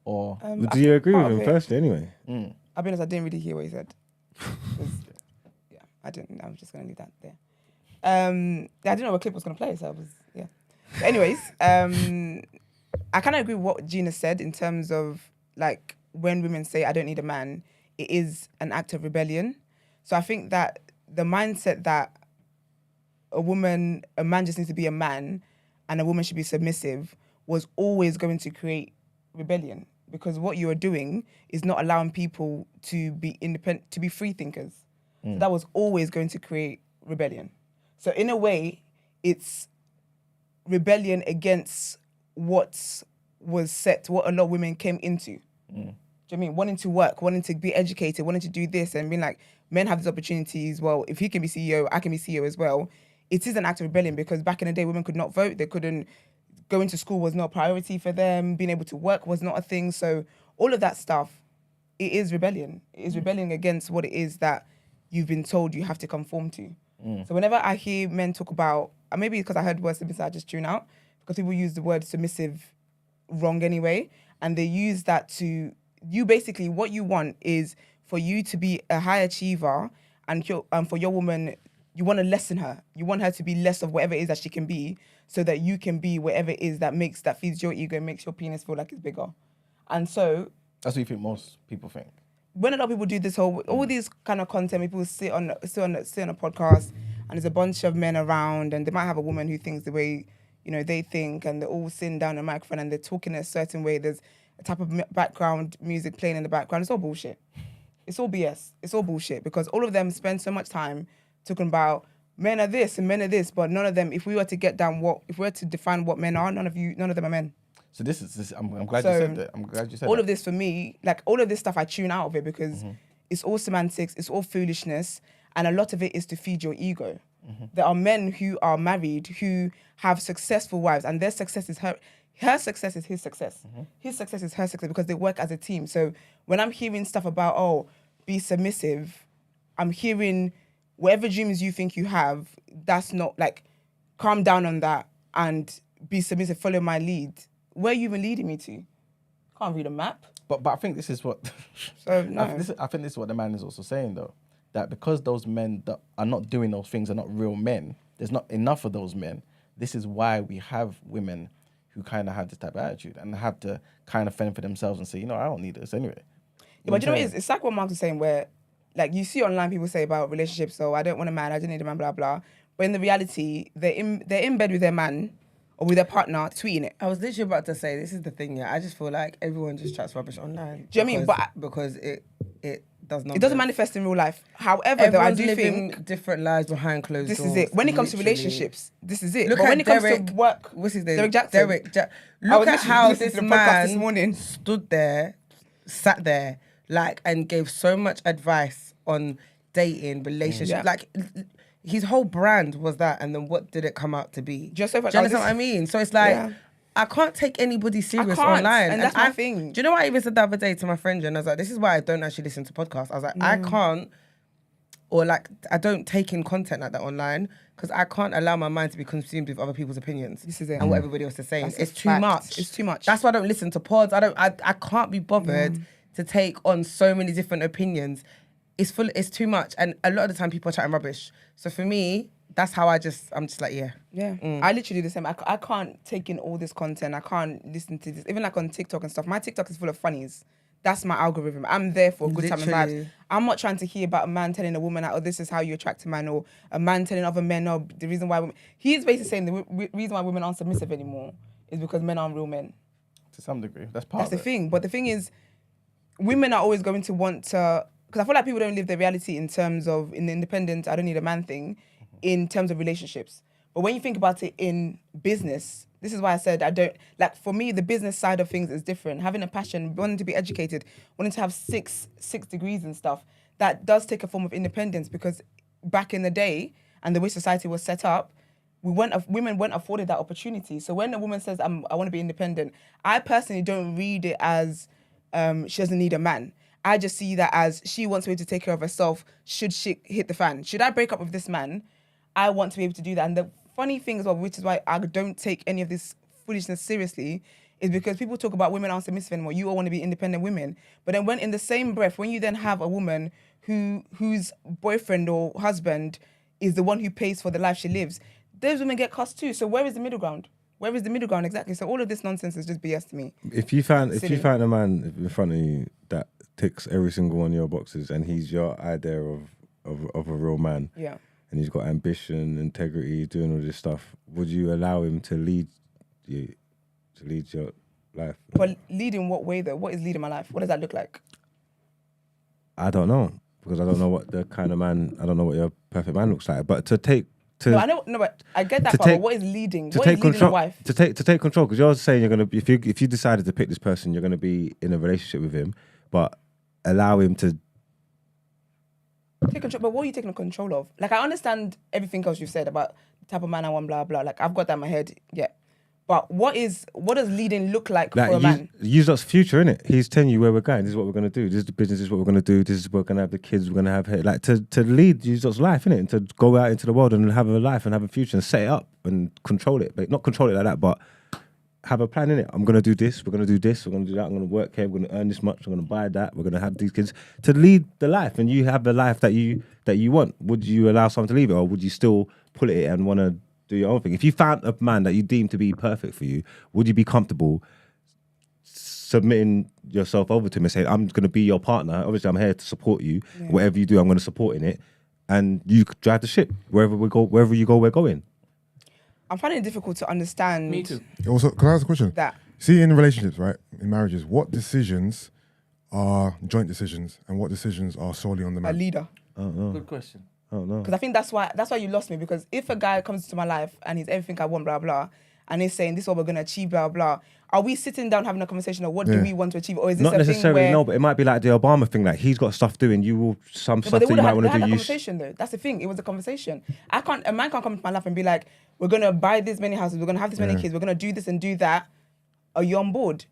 Or do you agree with him firstly anyway? I'll be honest, I didn't really hear what he said. Yeah, I didn't. I was just going to leave that there. I didn't know what clip was going to play, so I was, yeah. But anyways, I kind of agree with what Gina said in terms of, like, when women say, I don't need a man, it is an act of rebellion. So I think that the mindset that a man just needs to be a man and a woman should be submissive was always going to create rebellion, because what you are doing is not allowing people to be independent, to be free thinkers. So that was always going to create rebellion. So in a way, it's rebellion against what was set, what a lot of women came into. Do you know what I mean? Wanting to work, wanting to be educated, wanting to do this, and being like, men have these opportunities. Well, if he can be CEO, I can be CEO as well. it is an act of rebellion because back in the day, women could not vote. They couldn't, going to school was not a priority for them. Being able to work was not a thing. So all of that stuff, it is rebellion. It is rebelling against what it is that you've been told you have to conform to. So whenever I hear men talk about, and maybe because I heard word submissive, I just tune out because people use the word submissive wrong anyway. And they use that to, you basically, what you want is for you to be a high achiever and for your woman, you want to lessen her. You want her to be less of whatever it is that she can be so that you can be whatever it is that feeds your ego and makes your penis feel like it's bigger. And so... That's what you think most people think. When a lot of people do this all these kind of content, people sit on a podcast and there's a bunch of men around and they might have a woman who thinks the way, they think and they're all sitting down a microphone and they're talking a certain way. There's a type of background music playing in the background. It's all bullshit. It's all BS. It's all bullshit because all of them spend so much time talking about men are this and men are this, but none of them, if we were to define what men are, none of them are men. So this is I'm glad you said that. I'm glad you said all that. of this for me, like all of this stuff, I tune out of it because it's all semantics, it's all foolishness, and a lot of it is to feed your ego. There are men who are married who have successful wives, and their success is her success is his success. His success is her success because they work as a team. So when I'm hearing stuff about, be submissive, I'm hearing whatever dreams you think you have, that's not like, calm down on that and be submissive, follow my lead. Where are you even leading me to? Can't read a map. But I think this is what... So, no. I think this is what the man is also saying, though. That because those men that are not doing those things are not real men, there's not enough of those men. This is why we have women who kind of have this type of attitude and have to kind of fend for themselves and say, I don't need this anyway. Yeah, but you know what it is? It's like what Mark was saying where, like, you see online people say about relationships, so I don't want a man, I don't need a man, blah, blah. But in the reality, they're in bed with their man or with their partner tweeting it. I was literally about to say, this is the thing, yeah. I just feel like everyone just chats rubbish online. Do you know what I mean? Because it does not. It doesn't manifest in real life. However, though, I do think different lives behind closed doors. This is it. When it comes to relationships, this is it. Look but at when it comes to work, what's his name? Derek Jackson. Look at how this podcast man this morning stood there, sat there, and gave so much advice on dating, relationships. Yeah. His whole brand was that, and then what did it come out to be? Just so do you understand what I mean? So it's like, Yeah. I can't take anybody serious I can't, online. and that's my thing. Do you know what I even said the other day to my friend? And I was like, this is why I don't actually listen to podcasts. I was like, I can't, or I don't take in content like that online because I can't allow my mind to be consumed with other people's opinions. This is it. And what everybody else is saying. That's It's a too fact. much. It's too much. That's why I don't listen to pods. I can't be bothered to take on so many different opinions. It's too much. And a lot of the time people are chatting rubbish. So for me, that's how I'm just like, yeah. Yeah. I literally do the same. I can't take in all this content. I can't listen to this. Even like on TikTok and stuff. My TikTok is full of funnies. That's my algorithm. I'm there for good time and Literally. vibes. I'm not trying to hear about a man telling a woman, this is how you attract a man, or a man telling other men, the reason why women... He's basically saying the reason why women aren't submissive anymore is because men aren't real men. To some degree. That's part of That's it. the thing. But the thing is, women are always going to want to... Because I feel like people don't live their reality in terms of, in the independent, I don't need a man thing, in terms of relationships. But when you think about it in business, this is why I said I don't... Like, for me, the business side of things is different. Having a passion, wanting to be educated, wanting to have six degrees and stuff, that does take a form of independence because back in the day, and the way society was set up, women weren't afforded that opportunity. So when a woman says, I want to be independent, I personally don't read it as she doesn't need a man. I just see that as she wants to be able to take care of herself should shit hit the fan. Should I break up with this man, I want to be able to do that. And the funny thing as well, which is why I don't take any of this foolishness seriously, is because people talk about women aren't submissive anymore. You all want to be independent women. But then when in the same breath, when you then have a woman whose boyfriend or husband is the one who pays for the life she lives, those women get cussed too. So where is the middle ground? Where is the middle ground exactly? So all of this nonsense is just BS to me. If you find Silly. a man in front of you that ticks every single one of your boxes and he's your idea of a real man, Yeah. and he's got ambition, integrity, doing all this stuff, would you allow him to lead you, to lead your life? But lead in what way though? What is leading my life? What does that look like? I don't know, because I don't know what the kind of man, I don't know what your perfect man looks like. But but I get that part, but what is leading? What is leading control, a wife? to take control, because you're saying you're gonna be, if you decided to pick this person, you're gonna be in a relationship with him, but allow him to Take control, but what are you taking control of? Like, I understand everything else you've said about type of man I want, blah, blah. Like, I've got that in my head, yeah. But what does leading look like for a man? Use that's future, innit? He's telling you where we're going. This is what we're going to do. This is the business. This is what we're going to do. This is what we're going to have the kids. We're going to have here. Like, to lead use that's life, innit? And to go out into the world and have a life and have a future and set it up and control it. But not control it like that, but have a plan, innit? I'm going to do this. We're going to do this. We're going to do that. I'm going to work here. We're going to earn this much. I'm going to buy that. We're going to have these kids. To lead the life, and you have the life that you want. Would you allow someone to leave it, or would you still pull it and want to do your own thing? If you found a man that you deem to be perfect for you, would you be comfortable submitting yourself over to him and saying, I'm going to be your partner, obviously I'm here to support you, whatever you do I'm going to support in it, and you drive the ship wherever you go we're going? I'm finding it difficult to understand. Me too. Also, can I ask a question? That. See, in relationships, right, in marriages, what decisions are joint decisions and what decisions are solely on the A man? leader. Good question. Oh no. Because I think that's why you lost me. Because if a guy comes into my life and he's everything I want, blah, blah, and he's saying this is what we're going to achieve, blah, blah, are we sitting down having a conversation of what do we want to achieve? Or is this Not a necessarily, thing where... no, but it might be like the Obama thing, like he's got stuff doing, you will, some stuff that you might want to do. They had a conversation though. That's the thing. It was a conversation. A man can't come into my life and be like, we're going to buy this many houses, we're going to have this many kids, we're going to do this and do that. Are you on board?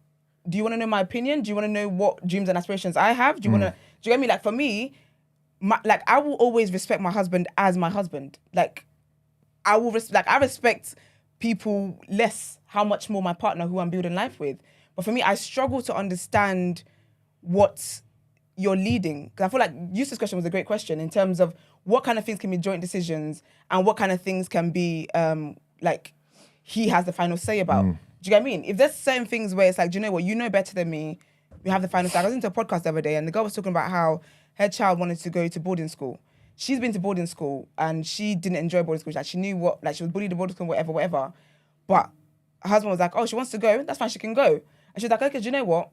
Do you want to know my opinion? Do you want to know what dreams and aspirations I have? Do you want to... Do you get me? Like, for me... I will always respect my husband as my husband. Like, I respect people less how much more my partner who I'm building life with. But for me, I struggle to understand what you're leading. Because I feel like Yusuf's question was a great question in terms of what kind of things can be joint decisions and what kind of things can be like he has the final say about. Do you get what I mean? If there's certain things where it's like, do you know what, you know better than me, you have the final say. I was into a podcast the other day and the girl was talking about how her child wanted to go to boarding school. She's been to boarding school and she didn't enjoy boarding school. Like, she knew what, like, she was bullied at boarding school, whatever. But her husband was like, oh, she wants to go? That's fine, she can go. And she was like, okay, do you know what?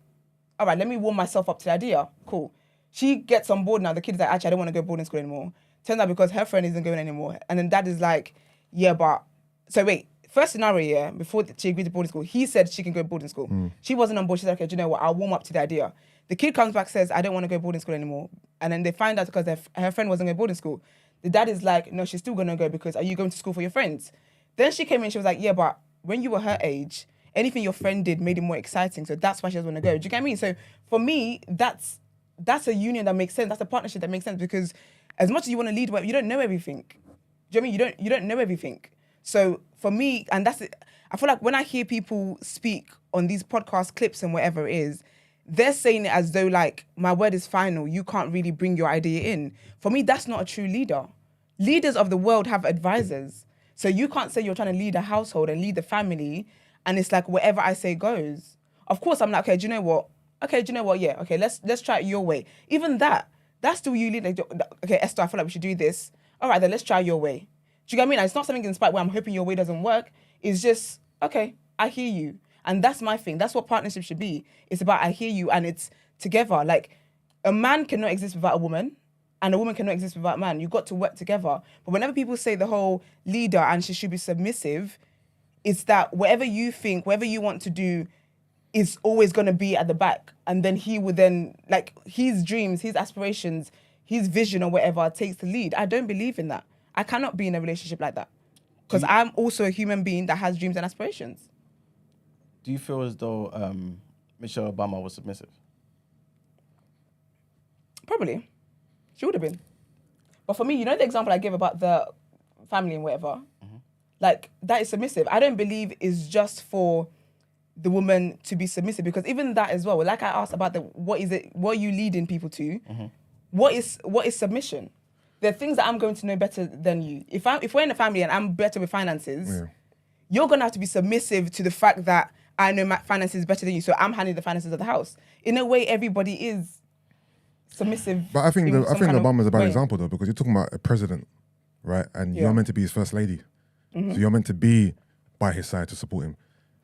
All right, let me warm myself up to the idea. Cool. She gets on board now. The kid is like, actually, I don't want to go boarding school anymore. Turns out because her friend isn't going anymore. And then dad is like, yeah, but... So wait, first scenario, before she agreed to boarding school, he said she can go boarding school. She wasn't on board. She said, okay, do you know what? I'll warm up to the idea. The kid comes back, says, I don't want to go boarding school anymore. And then they find out because her friend wasn't going boarding school. The dad is like, no, she's still going to go because are you going to school for your friends? Then she came in, she was like, yeah, but when you were her age, anything your friend did made it more exciting. So that's why she doesn't want to go. Do you get what I mean? So for me, that's a union that makes sense. That's a partnership that makes sense because as much as you want to lead, you don't know everything. Do you know what I mean? You don't know everything. So for me, and that's it. I feel like when I hear people speak on these podcast clips and whatever it is, they're saying it as though like, my word is final. You can't really bring your idea in. For me, that's not a true leader. Leaders of the world have advisors. So you can't say you're trying to lead a household and lead the family and it's like whatever I say goes. Of course, I'm like, okay, do you know what? Okay, do you know what? Yeah, okay, let's try it your way. Even that's still you lead. Like, okay, Esther, I feel like we should do this. All right, then let's try your way. Do you get what I mean? It's not something inspired where I'm hoping your way doesn't work. It's just, okay, I hear you. And that's my thing. That's what partnership should be. It's about I hear you and it's together. Like, a man cannot exist without a woman and a woman cannot exist without a man. You've got to work together. But whenever people say the whole leader and she should be submissive, it's that whatever you think, whatever you want to do is always going to be at the back. And then he would then, like, his dreams, his aspirations, his vision or whatever takes the lead. I don't believe in that. I cannot be in a relationship like that. Because I'm also a human being that has dreams and aspirations. Do you feel as though Michelle Obama was submissive? Probably. She would have been. But for me, you know the example I gave about the family and whatever? Like, that is submissive. I don't believe it's just for the woman to be submissive because even that as well, like I asked about what are you leading people to? What is submission? There are things that I'm going to know better than you. If we're in a family and I'm better with finances, you're going to have to be submissive to the fact that I know my finances better than you, so I'm handling the finances of the house. In a way, everybody is submissive. But I think Obama's a bad example though, because you're talking about a president, right? And you're meant to be his first lady. So you're meant to be by his side to support him.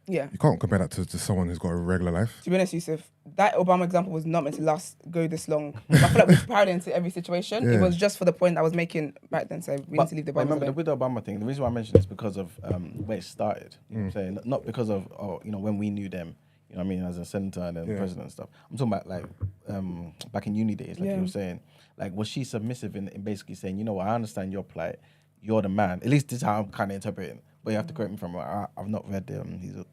Yeah. You can't compare that to someone who's got a regular life. To be honest, Yusuf, that Obama example was not meant to go this long. I feel like we've compared it into every situation. Yeah. It was just for the point I was making right then, so we need to leave the Obama Remember, alone. with the Obama thing, the reason why I mentioned it is because of where it started. You know what I'm saying? Not because of, when we knew them, you know what I mean, as a senator and then president and stuff. I'm talking about, like, back in uni days, like you were saying. Like, was she submissive in basically saying, you know what, I understand your plight. you're the man. At least this is how I'm kind of interpreting. But you have to correct me from I've not read his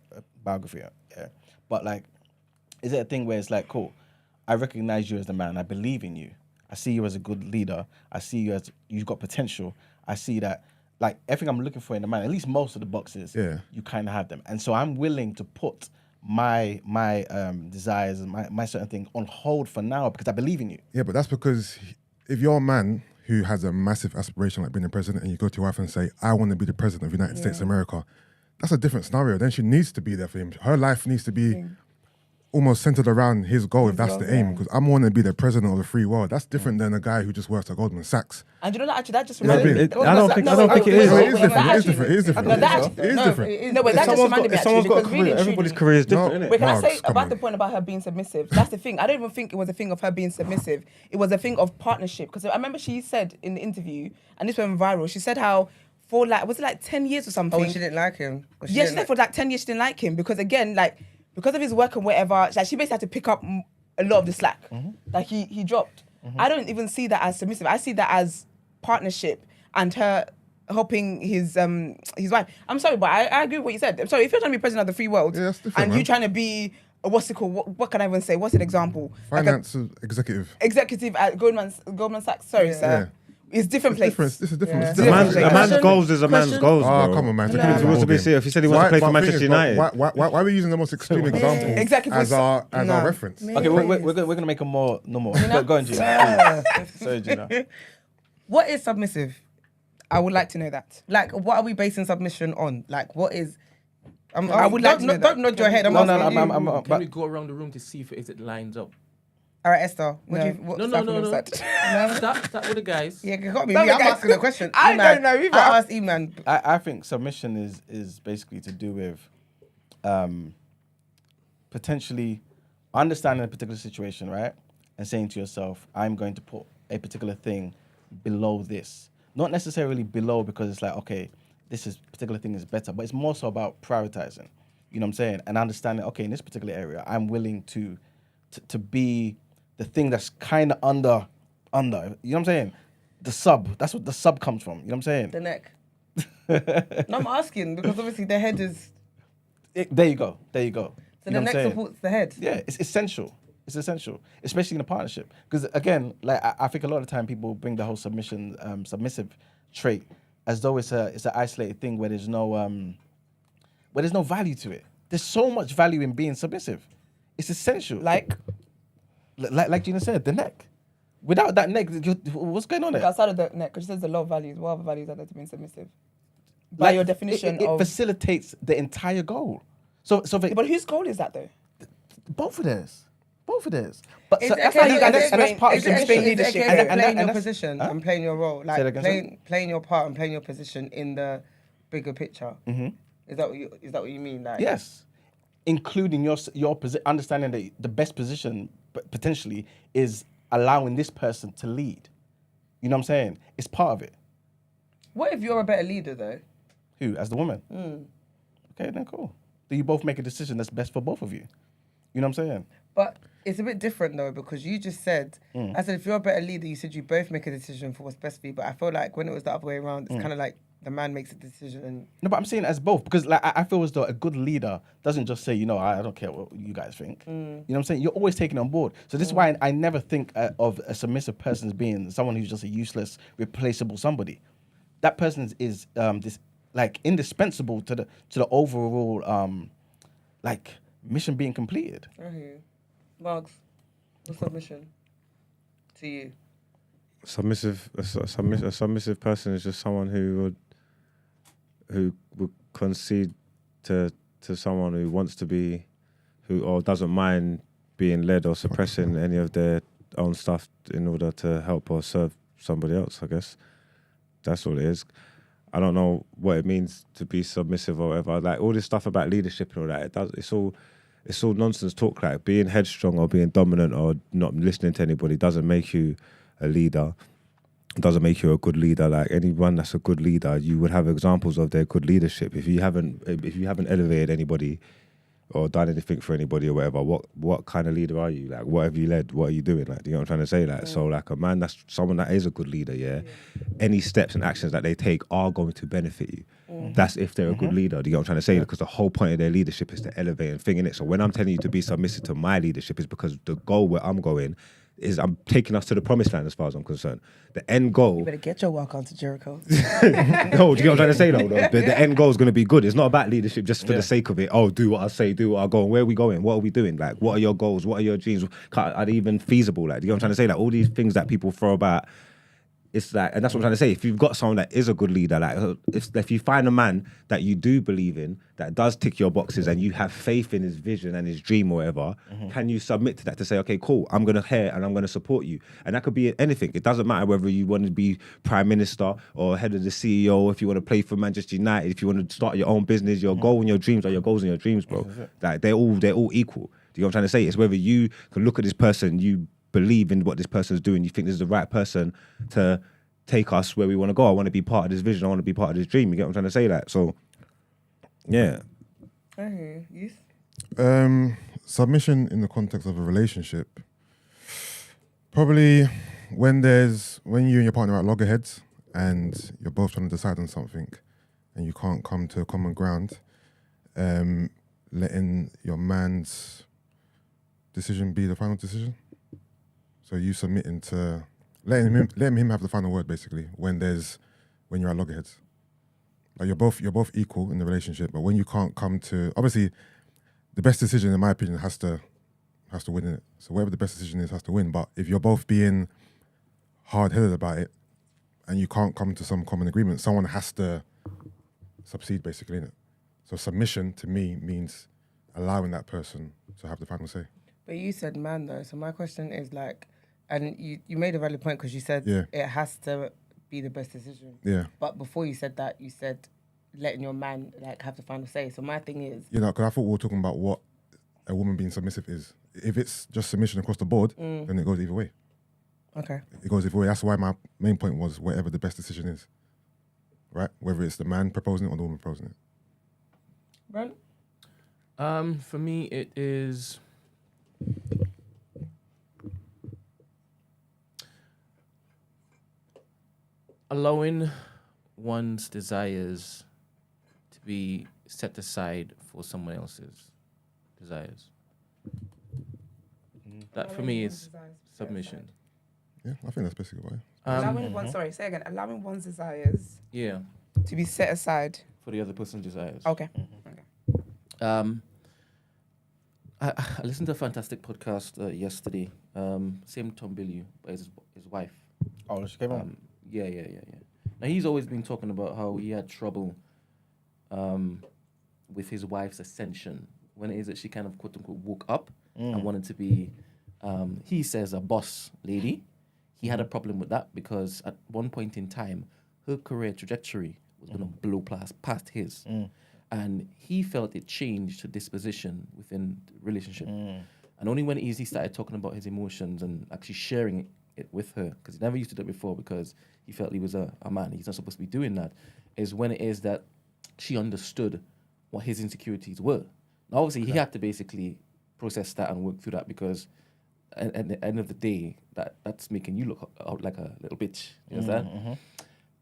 biography. Yeah, but like, is it a thing where it's like, cool, I recognize you as the man. I believe in you. I see you as a good leader. I see you as you've got potential. I see that like everything I'm looking for in a man, at least most of the boxes, you kind of have them. And so I'm willing to put my desires and my certain things on hold for now because I believe in you. Yeah, but that's because if you're a man who has a massive aspiration like being the president and you go to your wife and say, I want to be the president of the United States of America, that's a different scenario. Then she needs to be there for him. Her life needs to be almost centered around his goal if that's the aim. Because I'm want to be the president of the free world. That's different than a guy who just works at Goldman Sachs. And you know that actually that just I don't think it is. It is different. It is different. It is different. No, that It is different. No, but that just reminded me If someone's actually got a because career, really, everybody's truly- career is different, innit? Wait, can I say Marks, come about on. the point about her being submissive? That's the thing. I don't even think it was a thing of her being submissive. It was a thing of partnership. Because I remember she said in the interview, and this went viral, she said how for like, was it like 10 years or something? Oh, she didn't like him. Yeah, she said for like 10 years she didn't like him because again, like, because of his work and whatever, like, she basically had to pick up a lot of the slack that he dropped. I don't even see that as submissive. I see that as partnership and her helping his wife. I'm sorry, but I agree with what you said. I'm sorry, if you're trying to be president of the free world that's different, and man. you trying to be, what's it called? What can I even say? What's an example? Finance executive. Executive at Goldman Sachs. Sorry, sir. It's different place. This is different. Yeah. It's A different. man's goals is a man's goals, Oh, bro. come on, man. If he wants to be serious, if he said he wants to play for Manchester United. Why are we using the most extreme example Exactly. as our reference? Okay, we're going to make them more normal. Go on, Gina. Sorry, Gina. What is submissive? I would like to know that. Like, what are we basing submission on? Like, what is? I would like to know that. Don't nod your head. I'm No, asking you. I'm Can we go around the room to see if it lines up? All right, Esther. What No. do you? What, No. Start with the guys. Yeah, you got me. No, I'm guys, asking a question. I E-man. don't know either. I asked E-man. I think submission is basically to do with potentially understanding a particular situation, right? And saying to yourself, I'm going to put a particular thing below this. Not necessarily below because it's like, okay, this particular thing is better, but it's more so about prioritizing. You know what I'm saying? And understanding, okay, in this particular area, I'm willing to be the thing that's kind of under. You know what I'm saying? The sub. That's what the sub comes from. You know what I'm saying? The neck. No, I'm asking because obviously the head is. There you go. So You the know what I'm neck saying? supports the head. Yeah, it's essential. It's essential, especially in a partnership. Because again, like I think a lot of the time people bring the whole submissive trait as though it's an isolated thing where there's no value to it. There's so much value in being submissive. It's essential. Like Gina said, the neck. Without that neck, what's going on there? outside of the neck, because she says a lot of values. What other values are there to being submissive? By your definition it of. facilitates the entire goal. So But whose goal is that though? both of theirs. But It's that's how you okay, guys and explain- that's part of it's explain okay, leadership. it's okay And playing your that's- position huh? and playing your role, Say like that again, sorry? playing your part and playing your position in the bigger picture. Mm-hmm. Is that what you mean? Like, Yes, including your understanding that the best position potentially is allowing this person to lead. You know what I'm saying? It's part of it. What if you're a better leader though? Who, as the woman? Okay, then cool. Do you both make a decision that's best for both of you? You know what I'm saying? But it's a bit different though because you just said, I said if you're a better leader, you said you both make a decision for what's best for you. But I feel like when it was the other way around, it's kind of like the man makes a decision and No, but I'm saying as both because like I feel as though a good leader doesn't just say, I don't care what you guys think. You know what I'm saying? You're always taking it on board. So this is why I never think of a submissive person as being someone who's just a useless, replaceable somebody. That person is this like indispensable to the overall like mission being completed. I hear you. Marks, what's submission to you? A submissive person is just someone who would concede to someone who wants to be, or doesn't mind being led or suppressing any of their own stuff in order to help or serve somebody else. I guess that's all it is. I don't know what it means to be submissive or whatever. Like all this stuff about leadership and all that, it's all nonsense talk. Like being headstrong or being dominant or not listening to anybody doesn't make you a leader. It doesn't make you a good leader. Like anyone that's a good leader, you would have examples of their good leadership. If you haven't elevated anybody or done anything for anybody or whatever, what kind of leader are you? Like, what have you led? What are you doing? Like, do you know what I'm trying to say? Like, so like a man that's someone that is a good leader, yeah. Any steps and actions that they take are going to benefit you. That's if they're a good leader. Do you know what I'm trying to say? Because the whole point of their leadership is to elevate and thing in it. So when I'm telling you to be submissive to my leadership, is because the goal where I'm going is I'm taking us to the promised land as far as I'm concerned. The end goal. You better get your walk onto Jericho. No, do you get what I'm trying to say though? The end goal is going to be good. It's not about leadership just for the sake of it. Oh, do what I say, do what I go. Where are we going? What are we doing? Like, what are your goals? What are your dreams? Are they even feasible? Like, do you know what I'm trying to say? Like, all these things that people throw about. It's like, and that's what I'm trying to say. If you've got someone that is a good leader, like if you find a man that you do believe in, that does tick your boxes, and you have faith in his vision and his dream or whatever, can you submit to that to say, okay, cool, I'm gonna hear and I'm gonna support you, and that could be anything. It doesn't matter whether you want to be prime minister or head of the CEO, if you want to play for Manchester United, if you want to start your own business, your goal and your dreams are your goals and your dreams, bro. Like they're all equal. Do you know what I'm trying to say? It's whether you can look at this person, you believe in what this person's doing, you think this is the right person to take us where we want to go. I want to be part of this vision. I want to be part of this dream. You get what I'm trying to say? Like, so, yeah. Okay, yes. Submission in the context of a relationship. Probably when you and your partner are at loggerheads and you're both trying to decide on something and you can't come to a common ground, letting your man's decision be the final decision. So you submitting to letting him have the final word, basically, when you're at loggerheads. Like you're both equal in the relationship, but when you can't come to, obviously, the best decision, in my opinion, has to win in it. So whatever the best decision is has to win. But if you're both being hard-headed about it and you can't come to some common agreement, someone has to succeed, basically, in it. So submission to me means allowing that person to have the final say. But you said man though, so my question is like, and you made a valid point because you said it has to be the best decision. Yeah. But before you said that, you said letting your man like have the final say. So my thing is, because I thought we were talking about what a woman being submissive is. If it's just submission across the board, then it goes either way. okay, It goes either way. That's why my main point was whatever the best decision is, right? Whether it's the man proposing it or the woman proposing it. Brent? For me, it is allowing one's desires to be set aside for someone else's desires. That for me is submission. Yeah, I think that's basically why. Allowing allowing one's desires Yeah, to be set aside. for the other person's desires. Okay. I listened to a fantastic podcast yesterday. Same Tom Billy, but his wife. Oh, she came on. Yeah. Now he's always been talking about how he had trouble with his wife's ascension when it is that she kind of quote unquote woke up and wanted to be, he says, a boss lady. He had a problem with that because at one point in time, her career trajectory was going to blow past his. And he felt it changed her disposition within the relationship. And only when he started talking about his emotions and actually sharing it with her, because he never used to do it before because he felt he was a man. He's not supposed to be doing that, is when it is that she understood what his insecurities were. Now, obviously, he had to basically process that and work through that because at the end of the day, that's making you look out like a little bitch. You understand?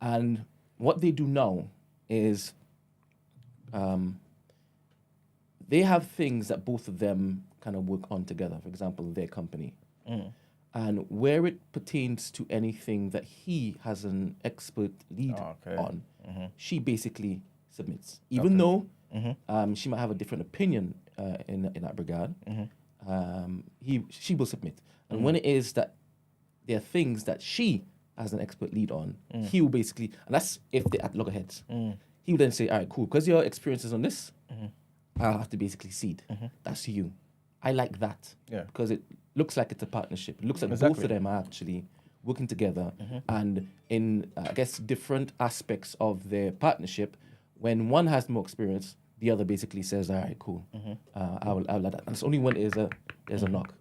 And what they do now is they have things that both of them kind of work on together. For example, their company. And where it pertains to anything that he has an expert lead on, she basically submits. Even though she might have a different opinion in that regard, she will submit. And when it is that there are things that she has an expert lead on, he will basically, and that's if they're at loggerheads, he will then say, all right, cool, because your experience is on this, I'll have to basically cede. That's you. I like that. Yeah. Because it looks like it's a partnership. It looks like both of them are actually working together. And in, I guess, different aspects of their partnership, when one has more experience, the other basically says, all right, cool. I'll let that. And it's only when there's a knock.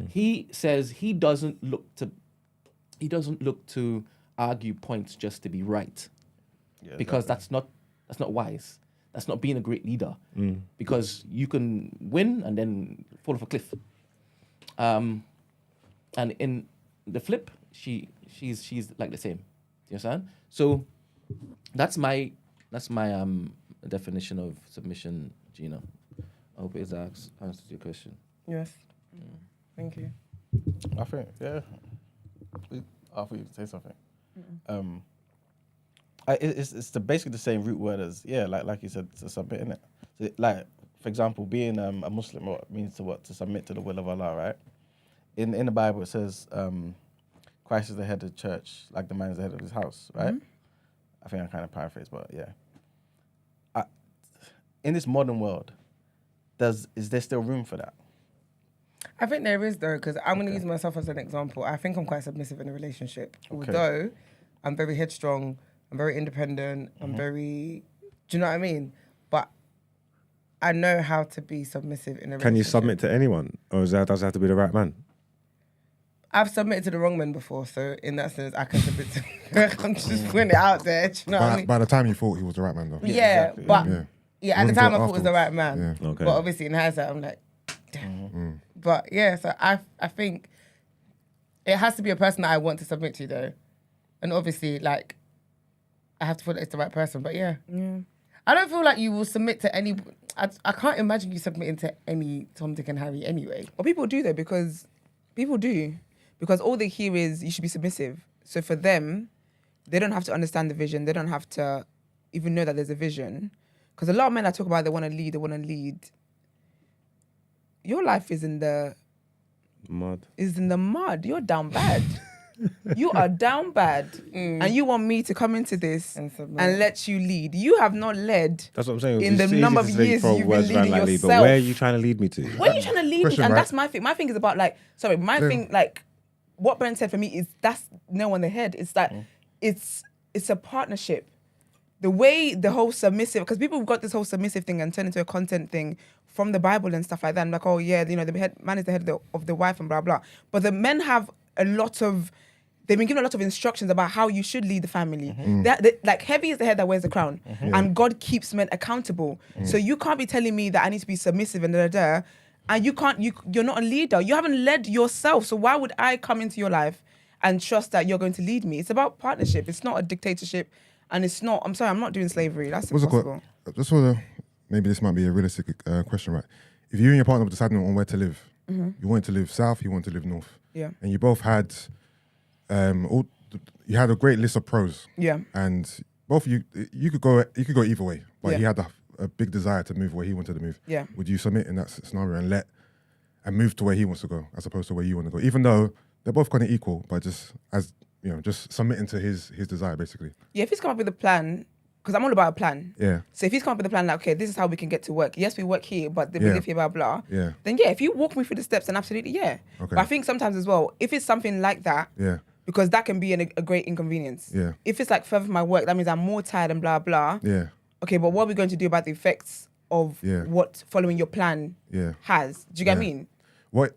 He says he doesn't look to argue points just to be right. Yeah, because that's not wise. That's not being a great leader, because you can win and then fall off a cliff. And in the flip, she's like the same. Do you understand? So that's my definition of submission, Gina. I hope it answers your question. Yes. Thank you. I think, yeah. I thought you'd say something. It's basically the same root word as, like you said, to submit, innit? So, like, for example, being a Muslim, what means to submit to the will of Allah, right? In the Bible, it says Christ is the head of the church, like the man is the head of his house, right? I think I kind of paraphrase, but yeah. In this modern world, is there still room for that? I think there is, though, because I'm going to use myself as an example. I think I'm quite submissive in a relationship. Although I'm very headstrong, I'm very independent, I'm very... Do you know what I mean? But I know how to be submissive in a relationship. Can you submit to anyone? Or does it have to be the right man? I've submitted to the wrong men before, so in that sense, I can submit to... I'm just putting it out there, do you know what I mean? By the time you thought he was the right man, though. Yeah, exactly. but... Yeah. Yeah, at the time I thought it was the right man. Yeah. Okay. But obviously in hindsight, I'm like, damn. But yeah, so I think it has to be a person that I want to submit to, though. And obviously, like, I have to feel that it's the right person. But yeah. I don't feel like you will submit to any... I can't imagine you submitting to any Tom, Dick and Harry anyway. Well, people do though, because people do. Because all they hear is you should be submissive. So for them, they don't have to understand the vision. They don't have to even know that there's a vision. Because a lot of men that talk about they want to lead. Your life is in the Mud. You're down bad. You are down bad. And you want me to come into this and let you lead. You have not led. That's what I'm saying. In the It's easy number to of say years throw you've words been around leading like yourself. But where are you trying to lead me to? Where are you trying to lead me? Question, And right? that's my thing. My thing is about like, sorry, my thing, like, what Brent said for me is that's no on the head. It's that it's a partnership. The way the whole submissive, because people have got this whole submissive thing and turned into a content thing from the Bible and stuff like that. And like, oh yeah, you know, man is the head of the wife and blah, blah. But the men have they've been given a lot of instructions about how you should lead the family. Like heavy is the head that wears the crown. And God keeps men accountable. So you can't be telling me that I need to be submissive and da-da-da. And you're not a leader. You haven't led yourself. So why would I come into your life and trust that you're going to lead me? It's about partnership. It's not a dictatorship. And it's not, I'm sorry, I'm not doing slavery. That's impossible. Just for maybe this might be a realistic question, right? If you and your partner were deciding on where to live, you wanted to live south, you wanted to live north. Yeah. And you both had, you had a great list of pros. Yeah. And both of you could go either way, but he had a big desire to move where he wanted to move. Yeah. Would you submit in that scenario and move to where he wants to go as opposed to where you want to go? Even though they're both kind of equal, but just just submitting to his desire, basically. Yeah, if he's come up with a plan, because I'm all about a plan. Yeah. So if he's come up with a plan, like, okay, this is how we can get to work. Yes, we work here, but we live here, blah, blah. Yeah. Then yeah, if you walk me through the steps, then absolutely, yeah. Okay. But I think sometimes as well, if it's something like that, because that can be a great inconvenience. Yeah. If it's like further from my work, that means I'm more tired and blah, blah. Yeah. Okay, but what are we going to do about the effects of what following your plan has? Do you get what I mean?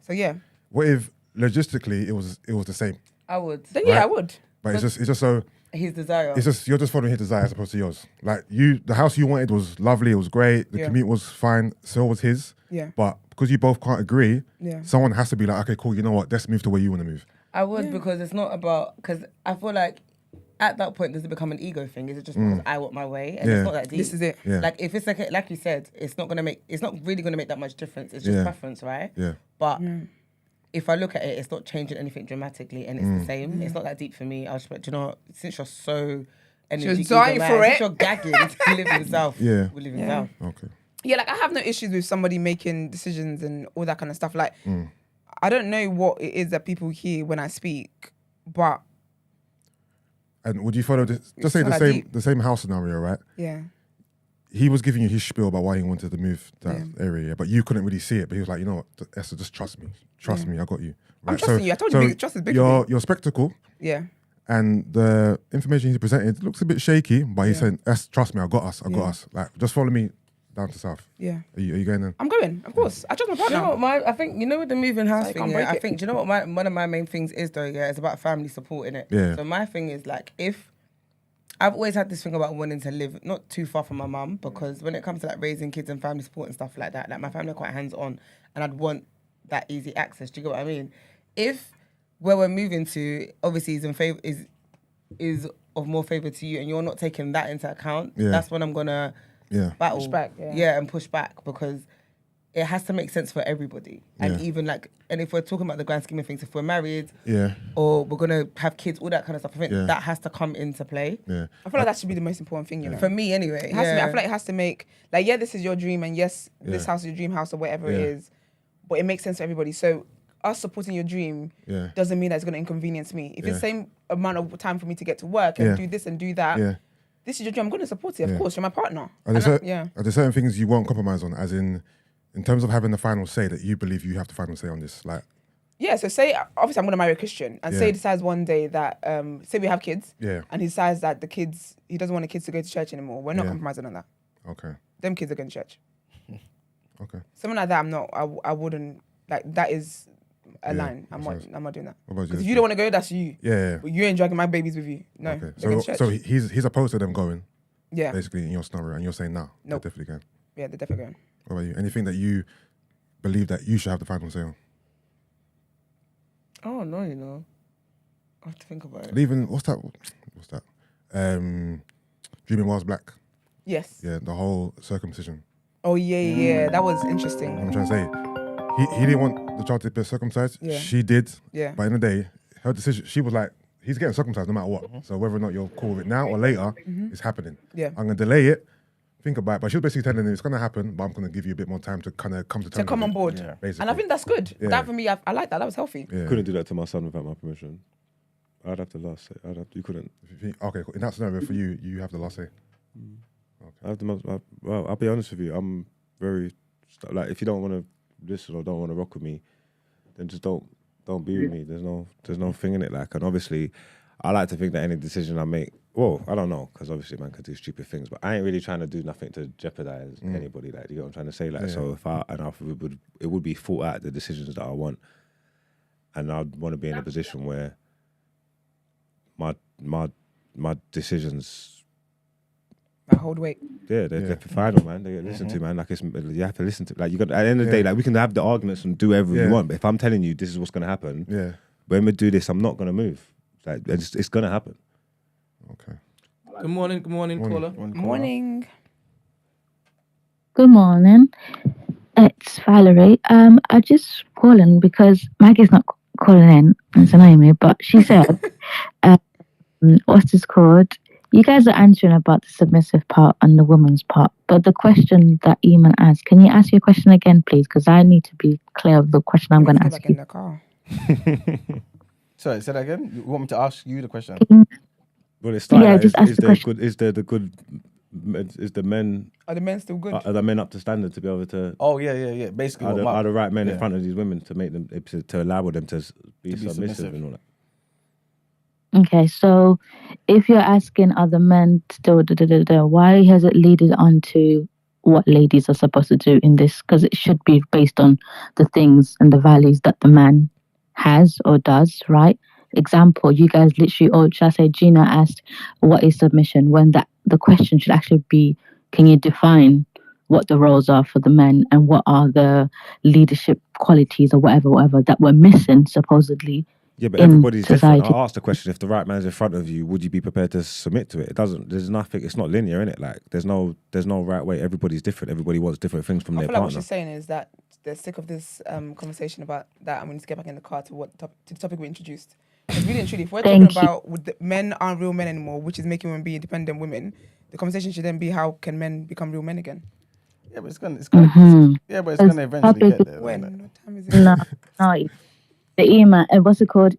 So yeah. What if logistically it was the same? I would. Then yeah, I would. But it's just so His desire. it's just you're just following his desire as opposed to yours. Like the house you wanted was lovely, it was great, the commute was fine, so was his. Yeah. But because you both can't agree, someone has to be like, okay, cool, you know what? Let's move to where you want to move. I would because it's not about, because I feel like at that point, does it become an ego thing? Is it just because I want my way? And it's not that deep. This is it. Yeah. Like if it's like you said, it's not really gonna make that much difference. It's just preference, right? Yeah. But if I look at it, it's not changing anything dramatically and it's the same. It's not that deep for me. I was like, do you know what? Since you're so energetic, dying for it. since you're gagging to live in the South, Yeah. we live in the South. Okay. Yeah, like I have no issues with somebody making decisions and all that kind of stuff. Like, I don't know what it is that people hear when I speak, but And would you follow this? Just say not that deep. the same house scenario, right? yeah. He was giving you his spiel about why he wanted to move to that area, but you couldn't really see it. But he was like, you know what, Esther, just trust me. Trust me, I got you. I'm trusting you. I told you, trust is big for me. Your spectacle Yeah. and the information he presented looks a bit shaky, but he said, trust me, I got us. I got us. Like, just follow me down to south. Yeah. Are you going then? I'm going, of course. I trust my Do you partner. know what I think, with the moving house you thing, can't break I it. think, do you know what one of my main things is though, it's about family support, innit? Yeah. So my thing is like, if I've always had this thing about wanting to live not too far from my mum, because when it comes to like raising kids and family support and stuff like that, like my family are quite hands on, and I'd want that easy access. Do you get what I mean? If where we're moving to obviously is in favor is of more favor to you, and you're not taking that into account, that's when I'm gonna battle, Push back, and push back, because it has to make sense for everybody. And even like, and if we're talking about the grand scheme of things, if we're married, or we're gonna have kids, all that kind of stuff, I think that has to come into play. I feel like that should be the most important thing, you know. For me, anyway. It has to be, I feel like it has to make, like, this is your dream, and yes, this house is your dream house or whatever it is, but it makes sense for everybody. So us supporting your dream doesn't mean that it's gonna inconvenience me. If it's the same amount of time for me to get to work and do this and do that, this is your dream, I'm gonna support it, of course, you're my partner. Are there certain things you won't compromise on, as in terms of having the final say, that you believe you have the final say on this? Like, so say, obviously I'm going to marry a Christian, and say he decides one day that, say we have kids, and he decides that he doesn't want the kids to go to church anymore. We're not compromising on that. Okay. Them kids are going to church. Okay. Something like that, I wouldn't, like, that is a line. I'm not doing that. Because if you don't want to go, that's you. But you ain't dragging my babies with you. No. Okay. So he's opposed to them going, Yeah. basically, in your scenario, and you're saying, no, they Nope. definitely can. Yeah, they're definitely going. What about you? Anything that you believe that you should have the final say on? Oh no, you know, I have to think about it. Even what's that? Dreaming Whilst Black. Yes. Yeah, the whole circumcision. Oh, yeah. That was interesting. I'm trying to say, he didn't want the child to be circumcised. Yeah. She did. Yeah. But in the day, her decision, she was like, he's getting circumcised no matter what. So whether or not you're cool with it now or later, it's happening. Yeah. I'm gonna delay it. Think about it. But she was basically telling him it's gonna happen, but I'm gonna give you a bit more time to kind of come to terms. To come with on it, board. Yeah. basically. And I think that's good. Yeah. That for me, I like that. That was healthy. Yeah. Couldn't do that to my son without my permission. I'd have the last say. You couldn't. Okay, cool. In that scenario, for you, you have the last say. I have the most. Well, I'll be honest with you. I'm very like, if you don't want to listen or don't want to rock with me, then just don't be with me. There's no thing in it. Like, and obviously, I like to think that any decision I make, well, I don't know, because obviously man could do stupid things, but I ain't really trying to do nothing to jeopardize anybody. Like, you know what I'm trying to say? Like, so if it would be thought out the decisions that I want, and I'd want to be in a position where my decisions, I hold weight. they're final, man. They get listened to, man. Like, you have to listen to. Like, you got at the end of the day, like, we can have the arguments and do whatever we want, but if I'm telling you this is what's gonna happen, when we do this, I'm not gonna move. Like, it's gonna happen. Okay. Good morning, caller. Morning. Good morning. It's Valerie. I just calling because Maggie's not calling in. It's annoying me, but she said, what's this called? You guys are answering about the submissive part and the woman's part, but the question that Eamon asked, can you ask your question again, please? Because I need to be clear of the question I'm going to ask back you. in the car. Sorry, say that again. You want me to ask you the question? Well, it's like, just ask the question. is the men? Are the men still good? Are the men up to standard to be able to? Oh yeah. Basically, Are the right men in front of these women to make them to allow them to be submissive and all that? Okay, so if you're asking are the men still why has it led on to what ladies are supposed to do in this? Because it should be based on the things and the values that the man has or does, right? Example, you guys literally, or should I say Gina asked, what is submission? When the question should actually be, can you define what the roles are for the men and what are the leadership qualities or whatever that we're missing supposedly? Yeah, but everybody's society. different. I asked the question: if the right man's in front of you, would you be prepared to submit to it? It doesn't. There's nothing. It's not linear, in it. Like, there's no right way. Everybody's different. Everybody wants different things from I their feel like what partner. she's saying is that they're sick of this conversation about that, and we need to get back in the car to to the topic we introduced. Because really and truly, if we're talking about men aren't real men anymore, which is making women be independent women, the conversation should then be how can men become real men again? Yeah, but it's gonna eventually get there. When? Isn't it? What time is it? No. The email, what's it called?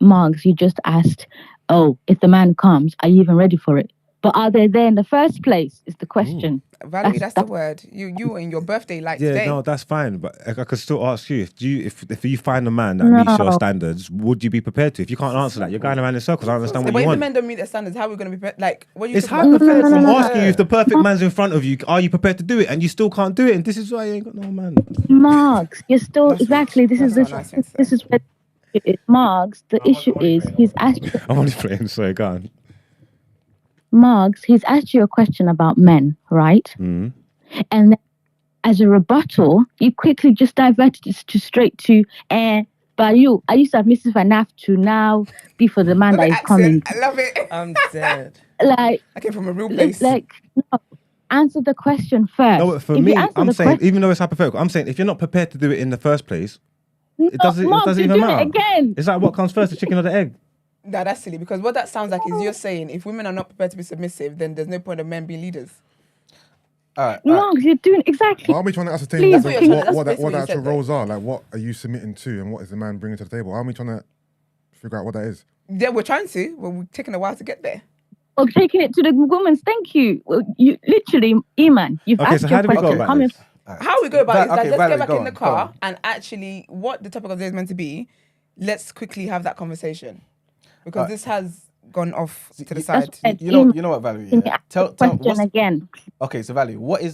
Marks, you just asked, if the man comes, are you even ready for it? But are they there in the first place is the question. Valerie, that's the word. You in your birthday like Yeah, today. no, that's fine. But I could still ask you if you find a man that meets your standards, would you be prepared to? If you can't answer that, you're going around in circles. I understand what but you if want. the men don't meet their standards, how are we going to be like? What are you It's talking about? hypothetical. I'm asking you if the perfect man's in front of you, are you prepared to do it? And you still can't do it, and this is why you ain't got no man. Marks, you're still exactly. This is not a nice thing to this is where it is. Marks, the issue is he's asked. I'm only playing, so go on. Margs, he's asked you a question about men, right? Mm. And then as a rebuttal, you quickly just diverted it to straight to, but I used to have Mrs. Vanaf to now be for the man Love that the is accent. coming. I love it. I'm dead. Like, I came from a real place. no, answer the question first. No, but for If you me, answer I'm the saying, question, even though it's hypothetical, I'm saying if you're not prepared to do it in the first place, no, it doesn't Mark, you're even doing matter. it again. It's like what comes first, the chicken or the egg? Nah, that's silly because what that sounds like is you're saying if women are not prepared to be submissive, then there's no point of men being leaders. All right. Mark, you're doing exactly. But aren't we trying to ascertain Please, what, please. what, what, That's what the basically actual what you said, roles are? Like, what are you submitting to, and what is the man bringing to the table? Aren't we trying to figure out what that is? Yeah, we're trying to, but we're taking a while to get there. Well, taking it to the woman's. Thank you. Well, you literally, Iman, you've Okay, asked so your how do we go question. about Come in. this? How we go about it is that let's Valerie, get back go in the on, go car on. and actually what the topic of the day is meant to be, let's quickly have that conversation. Because this has gone off to the side. That's You know what, Valerie? Can you Yeah. ask Tell the question what's, again. okay, so Valerie, what do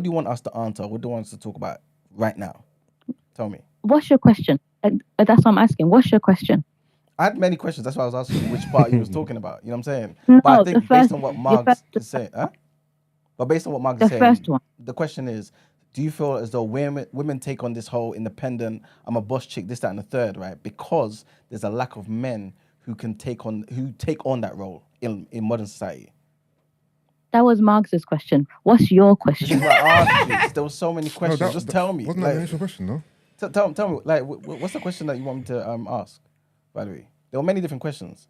you want us to answer? What do you want us to talk about right now? Tell me. What's your question? That's what I'm asking. What's your question? I had many questions. That's why I was asking which part you was talking about. You know what I'm saying? No, But I the think first- based on what the Margs first- is saying, huh? But based on what Margs The is saying, first one. the question is, do you feel as though women take on this whole independent, I'm a boss chick, this, that, and the third, right? Because there's a lack of men who take on that role in modern society. That was Marx's question. What's your This is question? what I asked you. There were so many questions. No, Just tell me. Wasn't that the Like, initial question, though? tell me, like, what's the question that you want me to ask, Valerie? There were many different questions.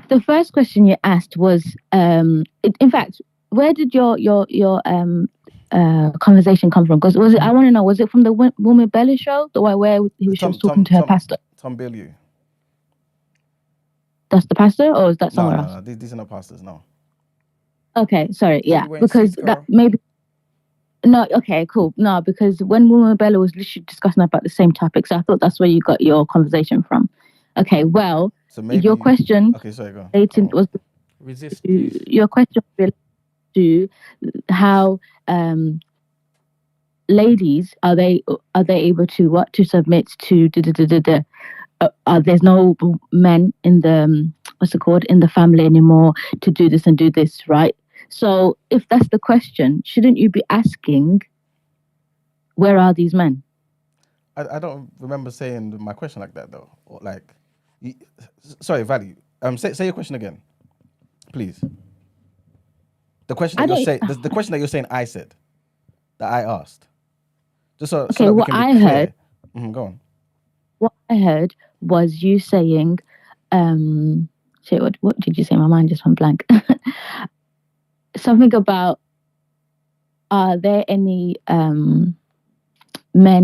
The first question you asked was, in fact, where did your conversation come from? Because I want to know, was it from the Woman Belly show, the one where she was talking to her pastor? Tom Billieu. That's the pastor, or is that somewhere No, else? no, these are not pastors, no. Okay, sorry, yeah, Probably wearing because suits, that girl. maybe. No, okay, cool. No, because when Woman Bella was literally discussing about the same topic, so I thought that's where you got your conversation from. Okay, well, So maybe your question Okay, sorry, go on. related was Resist, please. your question related to how ladies are they able to submit to there's no men in the what's it called in the family anymore to do this and do this, right? So if that's the question, shouldn't you be asking, where are these men? I don't remember saying my question like that though. Or like, sorry, Valley. Say your question again, please. The question that you're saying. The question that you're saying. I said that I asked. Just so that we what can be I clear. heard. Go on. What I heard was you saying, what did you say? My mind just went blank. Something about, are there any men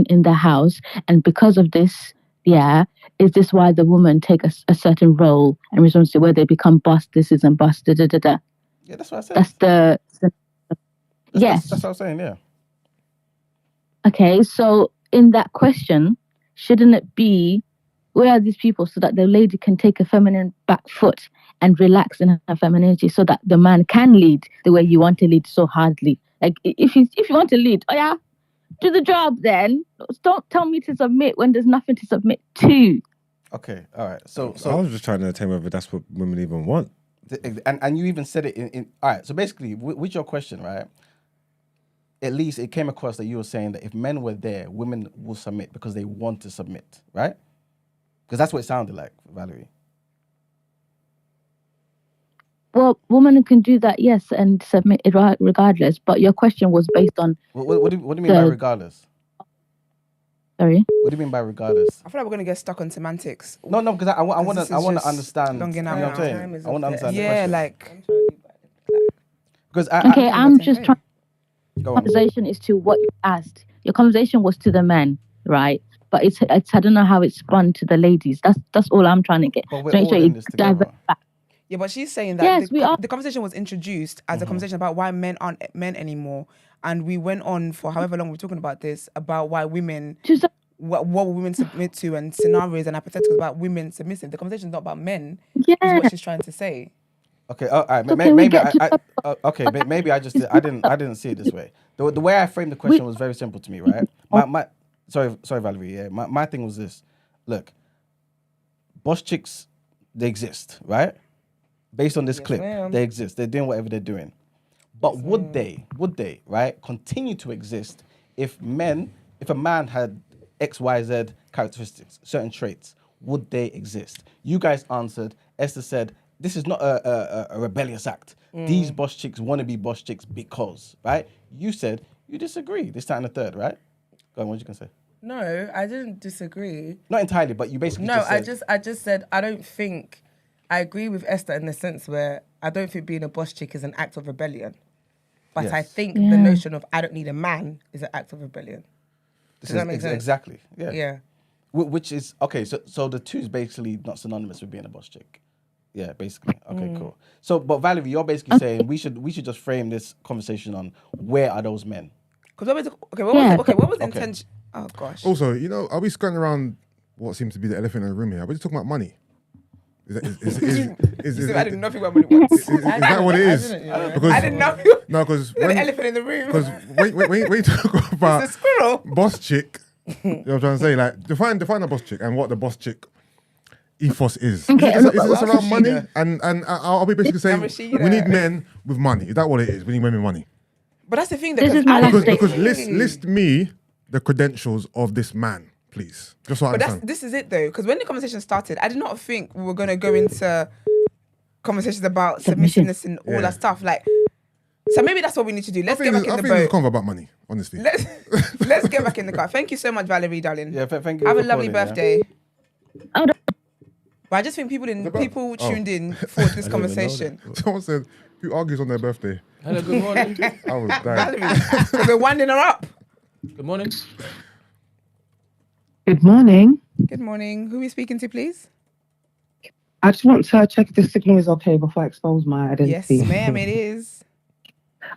in the house? And because of this, is this why the women take a certain role and responsibility where they become boss, this isn't boss, da da da da? Yeah, that's what I said. Yes. That's what I'm saying, yeah. Okay, so in that question, shouldn't it be, where are these people, so that the lady can take a feminine back foot and relax in her femininity so that the man can lead the way you want to lead so hardly? Like, if you want to lead, do the job then. Don't tell me to submit when there's nothing to submit to. Okay, all right. So I was just trying to tell whether that's what women even want. And you even said it in all right. So basically, with your question, right? At least it came across that you were saying that if men were there, women will submit because they want to submit, right? Because that's what it sounded like, Valerie. Well, women can do that, yes, and submit it regardless. But your question was based on. What do you mean by regardless? Sorry. What do you mean by regardless? I feel like we're gonna get stuck on semantics. No, because I want this to is just understand. long You know enough what I'm now. saying? I want to understand the Yeah, question. like Because I'm just trying. Go on. Conversation is to what you asked. Your conversation was to the men, right? But it's I don't know how it's spun to the ladies. That's all I'm trying to get. But we're Make all sure in you this together. yeah, but she's saying that Yes, we are. the conversation was introduced as a conversation about why men aren't men anymore, and we went on for however long we're talking about this about why women. What will women submit to and scenarios and hypotheticals about women submitting. The conversation is not about men. Yeah. Is what she's trying to say. Okay. All right. So can we Maybe get to okay. Maybe I just I didn't see it this way. The way I framed the question was very simple to me, right? My sorry Valerie. Yeah. My thing was this. Look, boss chicks, they exist, right? based on this Yes, clip, ma'am. they exist. They're doing whatever they're doing. But would they, right, continue to exist if a man had X, Y, Z characteristics, certain traits, would they exist? You guys answered. Esther said, this is not a rebellious act. These boss chicks want to be boss chicks because, right? You said you disagree. This time and the third, right? Go on, what you can say? No, I didn't disagree. Not entirely, but you basically No, just said... I just said I don't think I agree with Esther in the sense where I don't think being a boss chick is an act of rebellion. But I Yes. think the notion of I don't need a man is an act of rebellion. Does that make sense? Exactly. Yeah. Yeah. Which is okay. So the two is basically not synonymous with being a boss chick. Yeah, basically. Okay, cool. So, but Valerie, you're basically saying we should just frame this conversation on where are those men? Because what was the intention? Oh gosh. Also, you know, are we screwing around what seems to be the elephant in the room here? Are we just talking about money? Is I didn't know if you were money once. Is that what it is? Because I didn't know. no, because The elephant in the room. because when you talk about It's a squirrel. boss chick, you know what I'm trying to say? Like define a boss chick and what the boss chick ethos is. Okay, Is this around money? And I'll be basically saying Rashida. we need men with money. Is that what it is? We need women with money. But that's the thing. This is my last Because statement. list me the credentials of this man, please. Just so I But understand. this is it though, because when the conversation started, I did not think we were going to go into conversations about Submission. submissiveness and all that stuff. Like, so maybe that's what we need to do. Let's get back in I the think it's a boat. convo about money, honestly. Let's get back in the car. Thank you so much, Valerie, darling. Yeah, thank you. Have a for lovely calling, yeah. birthday. Oh, no. But I just think people tuned in for this conversation. Someone said, who argues on their birthday? Hello, good morning. I was dying. Valerie, we're winding her up. Good morning. Good morning. Good morning. Who are we speaking to, please? I just want to check if the signal is okay before I expose my Yes, identity. ma'am, it is.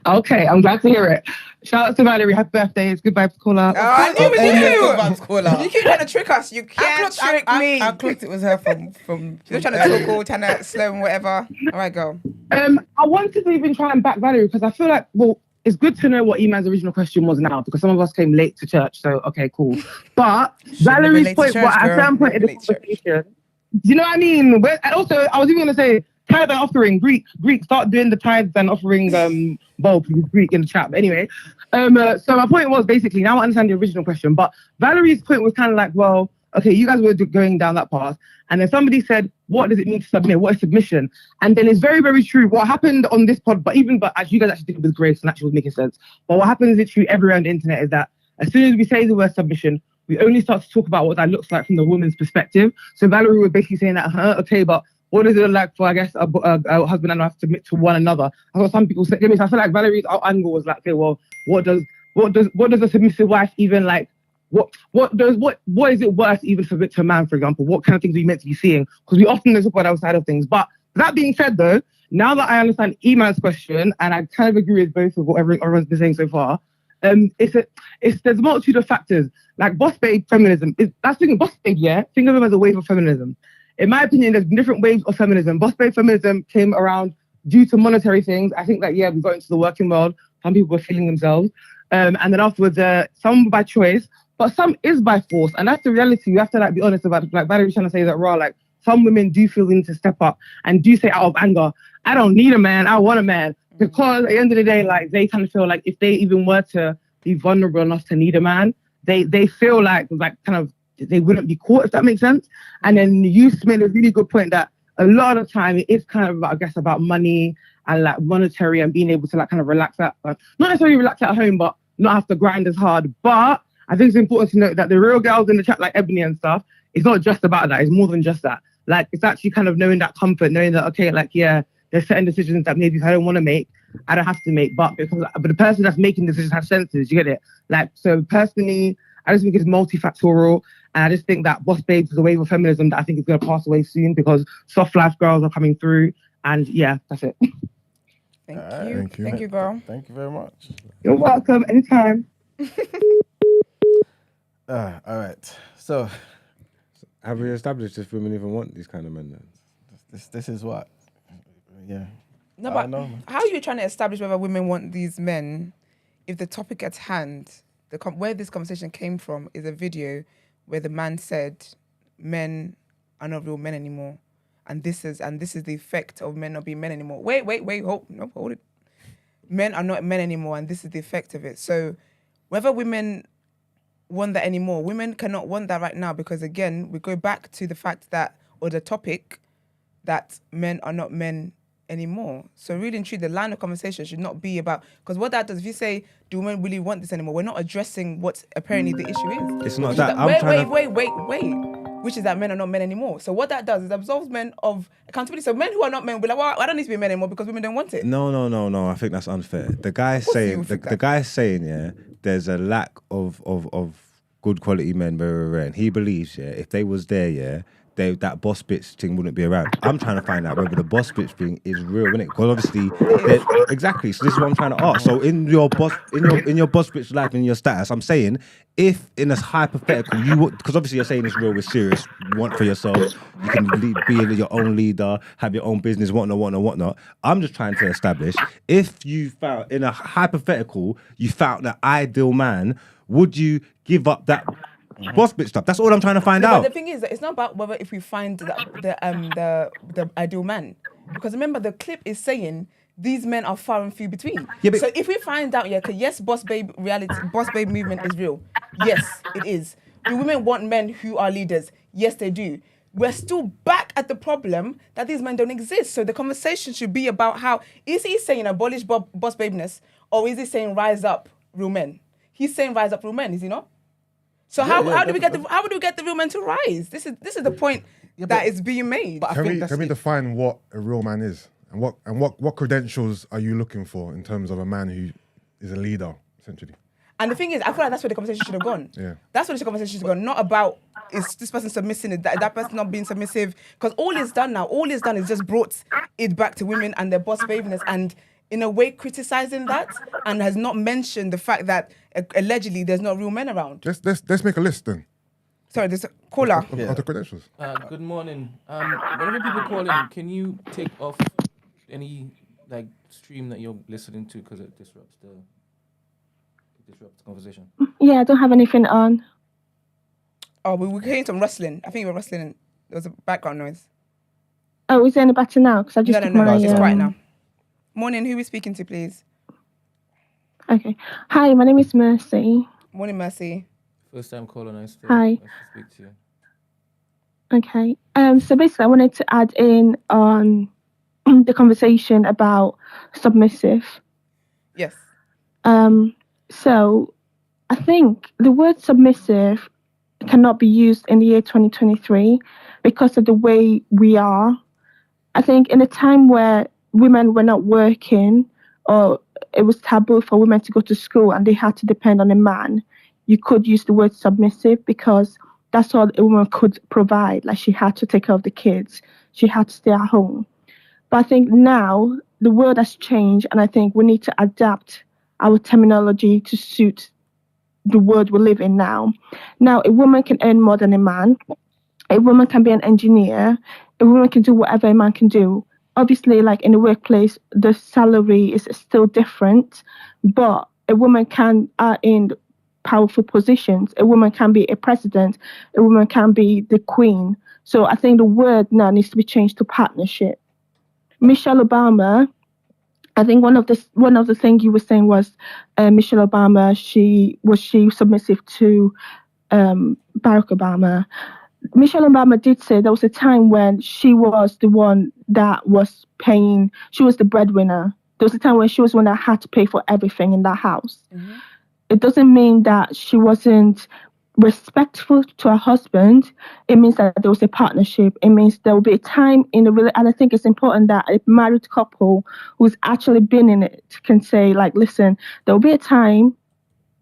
Okay, I'm glad to hear it. Shout out to Valerie. Happy birthday. It's good vibes to call up. Oh, I knew it was you. You You keep trying to trick us. You can't trick me. I clocked it was her from You're trying to talk all trying to slow and whatever. All right, go. I wanted to even try and back Valerie because I feel like, well, it's good to know what Iman's original question was now because some of us came late to church. So, okay, cool. But Valerie's late to point, church, well, at girl. some point in the Late to church. conversation, do you know what I mean? And also, I was even going to say, tithe and offering, Greek, start doing the tithes and offering bowl, please, Greek in the chat. But anyway, so my point was basically, now I understand the original question, but Valerie's point was kind of like, well, okay, you guys were going down that path. And then somebody said, what does it mean to submit? What is submission? And then it's very, very true. What happened on this pod, but as you guys actually did it with grace and actually was making sense. But what happens literally everywhere on the internet is that as soon as we say the word submission, we only start to talk about what that looks like from the woman's perspective. So Valerie was basically saying that, okay, but what is it like for, I guess, a husband and wife to submit to one another? That's what some people say. So I feel like Valerie's angle was like, okay, well, what does a submissive wife even like? What is it worth even submit to a man, for example? What kind of things are you meant to be seeing? Because we often talk about outside of things. But that being said, though, now that I understand Iman's question, and I kind of agree with both of what everyone's been saying so far, there's a multitude of factors. Like boss babe feminism. That's thinking boss babe, yeah? Think of them as a wave of feminism. In my opinion, there's different waves of feminism. Boss babe feminism came around due to monetary things. I think that, yeah, we got into the working world. Some people were feeling themselves. And then afterwards, some by choice, but some is by force. And that's the reality. You have to be honest about it. Like Valerie's trying to say that raw, like some women do feel the need to step up and do say out of anger, I don't need a man, I want a man. Because at the end of the day, like they kind of feel like if they even were to be vulnerable enough to need a man, they feel like kind of they wouldn't be caught, if that makes sense. And then you made a really good point that a lot of the time it is kind of, I guess, about money and like monetary and being able to like kind of relax at, not necessarily relax at home, but not have to grind as hard. But I think it's important to note that the real girls in the chat, like Ebony and stuff, it's not just about that. It's more than just that. Like, it's actually kind of knowing that comfort, knowing that, okay, like, yeah, there's certain decisions that maybe if I don't want to make, I don't have to make. But the person that's making decisions has senses, you get it? Like, so personally, I just think it's multifactorial. And I just think that boss babes is a wave of feminism that I think is going to pass away soon because soft life girls are coming through. And yeah, that's it. Thank you, girl. Thank you very much. You're welcome. Anytime. All right. So have we established if women even want these kind of men then? this is what? Yeah. No, I but don't know, man. how are you trying to establish whether women want these men if the topic at hand, where this conversation came from, is a video where the man said men are not real men anymore. and this is the effect of men not being men anymore. Wait, hold it. Men are not men anymore, and this is the effect of it. So whether women want that anymore, women cannot want that right now, because again, we go back to the fact that, or the topic, that men are not men anymore. So really and truly, the line of conversation should not be about, because what that does, if you say, do women really want this anymore, we're not addressing what apparently the issue is. It's not Which that. is wait. Which is that men are not men anymore. So what that does is absolves men of accountability. So men who are not men will be like, well, I don't need to be men anymore because women don't want it. No. I think that's unfair. The guy's saying, the guy's saying, yeah, there's a lack of good quality men, and he believes, yeah, if they was there, yeah, that boss bitch thing wouldn't be around. I'm trying to find out whether the boss bitch thing is real, innit? Because obviously, exactly. So this is what I'm trying to ask. So in your boss bitch life, in your status, I'm saying, if in a hypothetical, you would, because obviously you're saying it's real, it's serious, you want for yourself, you can be your own leader, have your own business, whatnot. I'm just trying to establish, if you found, in a hypothetical, you found that ideal man, would you give up that boss bitch stuff? That's all I'm trying to find out. But the thing is that it's not about whether if we find the ideal man, because remember the clip is saying these men are far and few between. Yeah, so if we find out, yes, boss babe movement is real. Yes, it is. Do women want men who are leaders? Yes, they do. We're still back at the problem that these men don't exist. So the conversation should be about how, is he saying abolish boss babeness, or is he saying rise up real men? He's saying rise up real men, is he not? So how do we get the real men to rise? This is the point that is being made. But can we define what a real man is, and what credentials are you looking for in terms of a man who is a leader, essentially? And the thing is, I feel like that's where the conversation should have gone. Yeah. That's where the conversation should have gone. Not about, is this person submissive, is that person not being submissive? Because all it's done is just brought it back to women and their boss babeness, and in a way criticizing that, and has not mentioned the fact that allegedly there's no real men around. Let's make a list then. Sorry, there's a caller. Of the credentials. Good morning. Whenever people call in, can you take off any stream that you're listening to, because it disrupts the conversation? Yeah, I don't have anything on. Oh, we hearing some rustling. I think you were rustling and there was a background noise. Oh, is there any better now? Because I just No, it's quiet now. Morning, who are we speaking to, please? Okay. Hi, my name is Mercy. Morning, Mercy. First time caller, nice to speak to you. Okay. So basically, I wanted to add in on the conversation about submissive. Yes. So I think the word submissive cannot be used in the year 2023 because of the way we are. I think in a time where women were not working, or it was taboo for women to go to school and they had to depend on a man, you could use the word submissive because that's all a woman could provide. Like, she had to take care of the kids. She had to stay at home. But I think now the world has changed, and I think we need to adapt our terminology to suit the world we live in now. Now, a woman can earn more than a man. A woman can be an engineer. A woman can do whatever a man can do. Obviously, like in the workplace, the salary is still different, but a woman can in powerful positions. A woman can be a president. A woman can be the queen. So I think the word now needs to be changed to partnership. Michelle Obama, I think one of the things you were saying was Michelle Obama, she submissive to Barack Obama. Michelle Obama did say there was a time when she was the one that was paying, she was the breadwinner. There was a time when she was the one that had to pay for everything in that house. Mm-hmm. It doesn't mean that she wasn't respectful to her husband. It means that there was a partnership. It means there will be a time in the relationship, and I think it's important that a married couple who's actually been in it can say, like, listen, there will be a time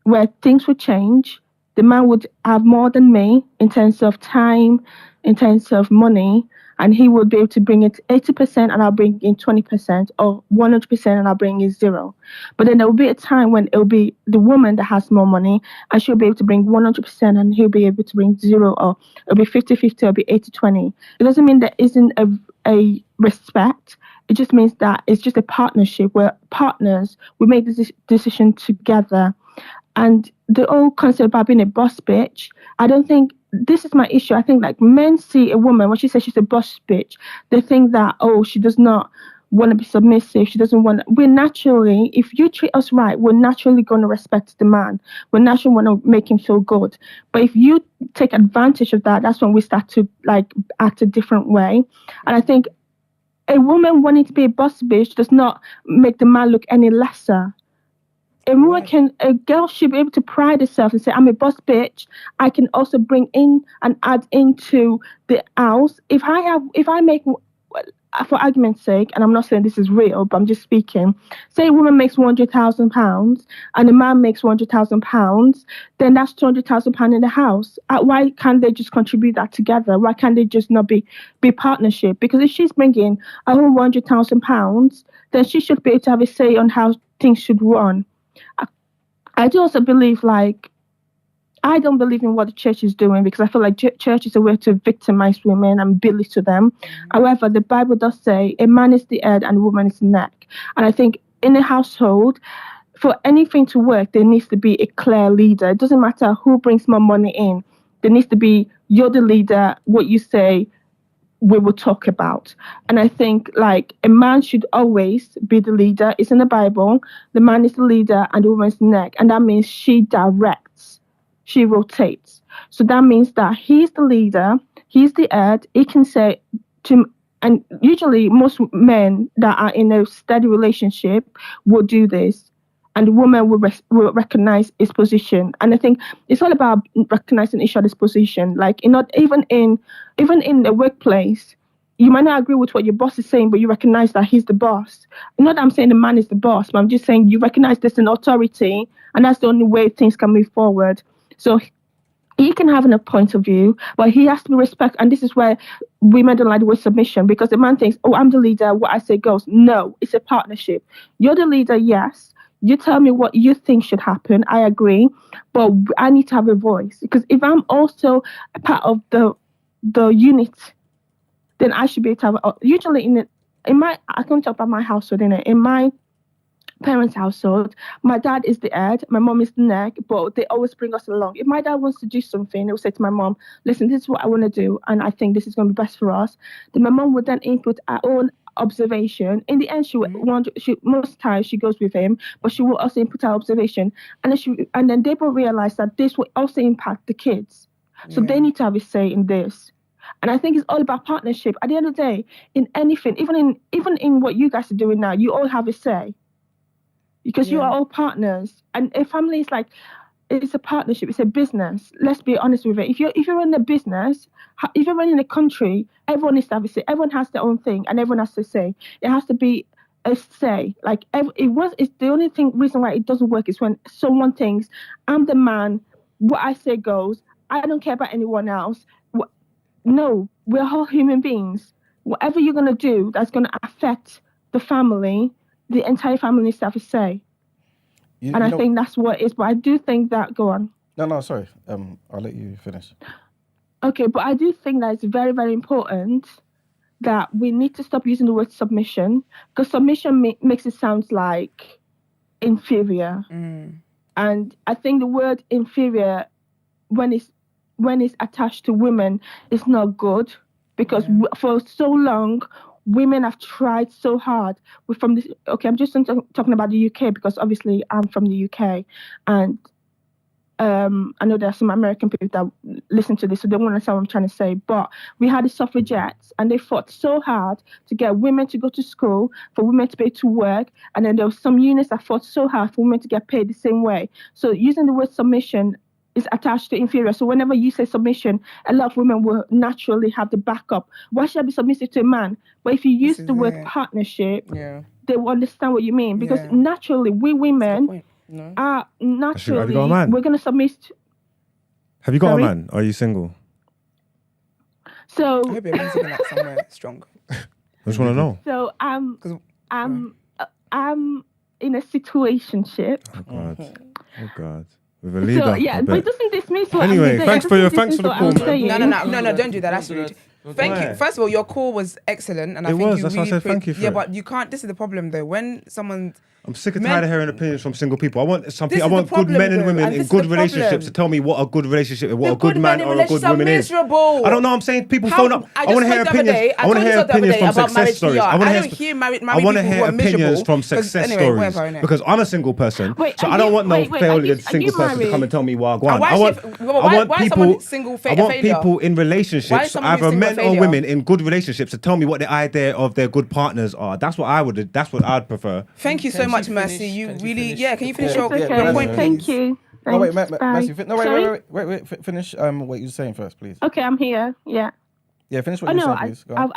where things will change. The man would have more than me in terms of time, in terms of money, and he would be able to bring it 80% and I'll bring in 20%, or 100% and I'll bring in 0. But then there will be a time when it'll be the woman that has more money and she'll be able to bring 100% and he'll be able to bring 0, or it'll be 50-50, it'll be 80-20. It doesn't mean there isn't a respect. It just means that it's just a partnership where partners, we make this decision together. And the whole concept about being a boss bitch, I don't think this is my issue. I think like men see a woman when she says she's a boss bitch, they think that she does not want to be submissive. She doesn't want. We're naturally, if you treat us right, we're naturally going to respect the man. We're naturally want to make him feel good. But if you take advantage of that, that's when we start to like act a different way. And I think a woman wanting to be a boss bitch does not make the man look any lesser. A girl should be able to pride herself and say, I'm a boss bitch. I can also bring in and add into the house. If I make, for argument's sake, and I'm not saying this is real, but I'm just speaking, say a woman makes £100,000 and a man makes £100,000, then that's £200,000 in the house. Why can't they just contribute that together? Why can't they just not be partnership? Because if she's bringing £100,000, then she should be able to have a say on how things should run. I do also believe, like, I don't believe in what the church is doing because I feel like church is a way to victimize women and belittle them. However, the Bible does say a man is the head and a woman is the neck. And I think in a household, for anything to work, there needs to be a clear leader. It doesn't matter who brings more money in. There needs to be, you're the leader, what you say, we will talk about. And I think like a man should always be the leader. It's in the Bible. The man is the leader and the woman is the neck. And that means she directs, she rotates. So that means that he's the leader, he's the head. He can say to, and usually most men that are in a steady relationship will do this. And the woman will recognize his position. And I think it's all about recognizing each other's position. Like, even in the workplace, you might not agree with what your boss is saying, but you recognize that he's the boss. Not that I'm saying the man is the boss, but I'm just saying you recognize there's an authority, and that's the only way things can move forward. So he can have a point of view, but he has to be respected. And this is where women don't like the word submission, because the man thinks, I'm the leader, what I say goes. No, it's a partnership. You're the leader, yes. You tell me what you think should happen. I agree, but I need to have a voice, because if I'm also a part of the unit, then I should be able to have. Usually I can talk about my household. In my parents' household, my dad is the head, my mom is the neck, but they always bring us along. If my dad wants to do something, he'll say to my mom, "Listen, this is what I want to do, and I think this is going to be best for us." Then my mom would then input our own observation. In the end, most times she goes with him, but she will also input her observation, and then they will realize that this will also impact the kids, so they need to have a say in this. And I think it's all about partnership. At the end of the day, in anything, even in what you guys are doing now, you all have a say, because you are all partners. And a family is like, it's a partnership, it's a business. Let's be honest with it. If you're in a business, if you're running a country, everyone needs to have a say. Everyone has their own thing, and everyone has to say. It has to be a say. Like it's the only reason why it doesn't work is when someone thinks, I'm the man, what I say goes. I don't care about anyone else. No, we're all human beings. Whatever you're gonna do that's gonna affect the family, the entire family needs to have a say. I think that's what it is. But I do think that, go on. No, sorry. I'll let you finish. Okay, but I do think that it's very, very important that we need to stop using the word submission, because submission makes it sound like inferior. And I think the word inferior, when it's attached to women, is not good, because for so long, women have tried so hard. I'm just talking about the UK, because obviously I'm from the UK, and I know there are some American people that listen to this, so they won't understand what I'm trying to say. But we had the suffragettes, and they fought so hard to get women to go to school, for women to be able to work, and then there were some units that fought so hard for women to get paid the same way. So using the word submission is attached to inferior. So whenever you say submission, a lot of women will naturally have the backup. Why should I be submissive to a man? But if you use the word partnership, they will understand what you mean. Because naturally, we women are naturally, we're going to submit. Have you got a man? Or are you single? So I hope you're singing that somewhere strong. I just want to know. So I'm in a situationship. Oh God. With a leader. So, but it doesn't dismiss what anyway, I'm thanks for the call, man. No, don't do that. That's rude. Thank you. First of all, your call was excellent, and I think you that's really why I said thank you for it. it. But you can't. This is the problem, though. When someone I'm sick and Men- tired of hearing opinions from single people. I want This I is want the good problem, men and though, women and in this is good the relationships problem. to tell me what a good relationship is, what The a good good man men in or a good relationships are woman is. miserable. I don't know. I'm saying people How- phone up. I I want to just hear heard the other opinions. day- I want to told hear you the other opinions day from about success marriage stories. PR. I want I to don't hear married I want to people who hear are opinions miserable, from 'cause success anyway, stories whatever, innit? because I'm a single person, Wait, so are I don't you- want no wait, are failure you single person to come married? and tell me what I And want. why I is want it- I why- want why is people. someone single I a want failure? people in Why is relationships, someone who's either single a men or failure? women in good relationships, to tell me what the idea of their good partners are. That's what I'd prefer. Thank you so Can much, she Mercy. finish? You Can she really, finish yeah. Can you the finish point? your, It's yeah, your okay. point, Thank please? you. No, wait, Thanks. Bye. Mercy. No, Sorry? wait. Finish what you were saying first, please. Okay, I'm here. Yeah. Yeah, finish what Oh you were no, saying, please. Go on.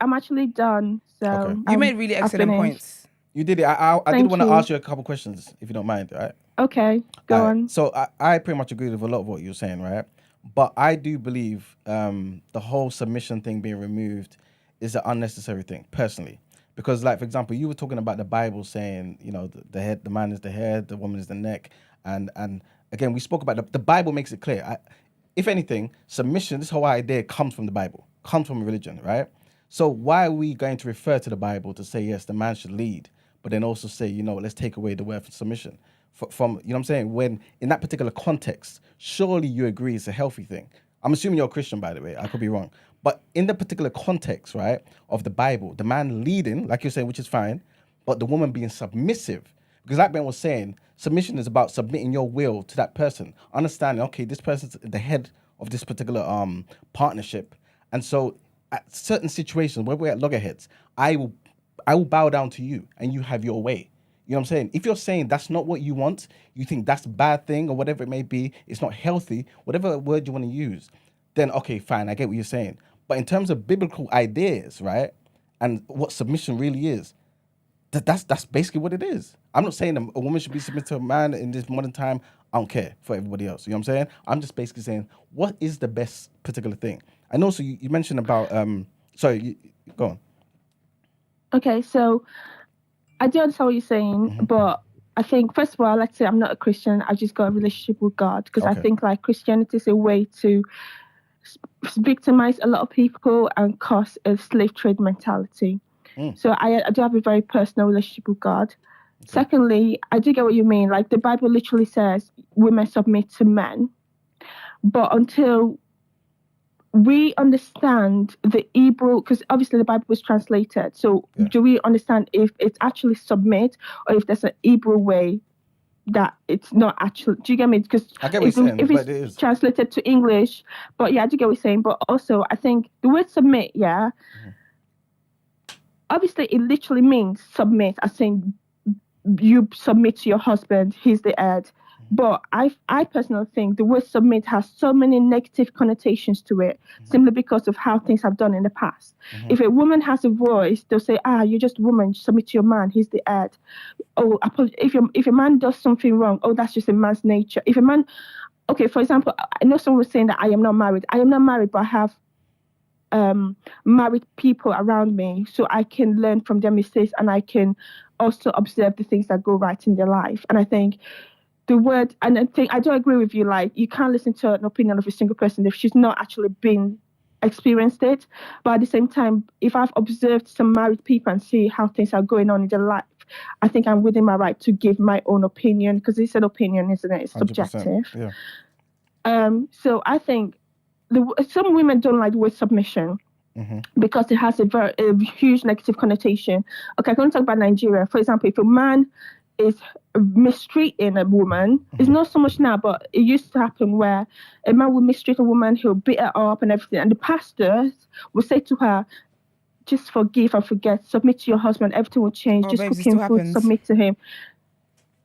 I'm actually done. So Okay. You made really I've excellent finished. points. You did it. I did Thank want to you. ask you a couple questions, if you don't mind, right? Okay, go Alright, on. So I pretty much agree with a lot of what you're saying, right? But I do believe the whole submission thing being removed is an unnecessary thing, personally. Because, like, for example, you were talking about the Bible saying, you know, the head, the man is the head, the woman is the neck, and again, we spoke about the Bible makes it clear. If anything, submission, this whole idea comes from the Bible, comes from religion, right? So why are we going to refer to the Bible to say, yes, the man should lead, but then also say, you know, let's take away the word for submission? From, you know what I'm saying? When in that particular context, surely you agree it's a healthy thing. I'm assuming you're a Christian, by the way. I could be wrong. But in the particular context, right, of the Bible, the man leading, like you're saying, which is fine, but the woman being submissive. Because like Ben was saying, submission is about submitting your will to that person. Understanding, okay, this person's the head of this particular partnership. And so at certain situations, where we're at loggerheads, I will bow down to you and you have your way. You know what I'm saying? If you're saying that's not what you want, you think that's a bad thing or whatever it may be, it's not healthy, whatever word you want to use, then okay, fine, I get what you're saying. But in terms of biblical ideas, right, and what submission really is, that's basically what it is. I'm not saying a woman should be submitted to a man in this modern time. I don't care for everybody else. You know what I'm saying? I'm just basically saying, what is the best particular thing? And also, you mentioned about, go on. Okay, so I do understand what you're saying, but I think, first of all, I like to say I'm not a Christian. I just got a relationship with God because I Okay. think like Christianity is a way to victimize a lot of people and cause a slave trade mentality. So I do have a very personal relationship with God. Okay. Secondly, I do get what you mean. Like the Bible literally says women submit to men. But until we understand the Hebrew, because obviously the Bible was translated. So do we understand if it's actually submit or if there's an Hebrew way that it's not actually, do you get me? Because I get what you're saying, if but it it's is translated to English, but yeah, I do get what you're saying. But also, I think the word submit, obviously it literally means submit, as saying you submit to your husband, he's the head. But I personally think the word submit has so many negative connotations to it, simply because of how things have done in the past. If a woman has a voice, they'll say, you're just a woman, submit to your man, he's the head. Oh, if a man does something wrong, that's just a man's nature. If a man, okay, for example, I know someone was saying that I am not married. I am not married, but I have married people around me, so I can learn from their mistakes and I can also observe the things that go right in their life. And I think the word, and I think I do agree with you, like you can't listen to an opinion of a single person if she's not actually been experienced it. But at the same time, if I've observed some married people and see how things are going on in their life, I think I'm within my right to give my own opinion, because it's an opinion, isn't it? It's subjective. Yeah. So I think some women don't like the word submission. Because it has a huge negative connotation. Okay, I'm going to talk about Nigeria. For example, if a man is mistreating a woman, it's not so much now, but it used to happen where a man would mistreat a woman, he'll beat her up and everything. And the pastors will say to her, just forgive and forget, submit to your husband, everything will change. Just cook him food, submit to him.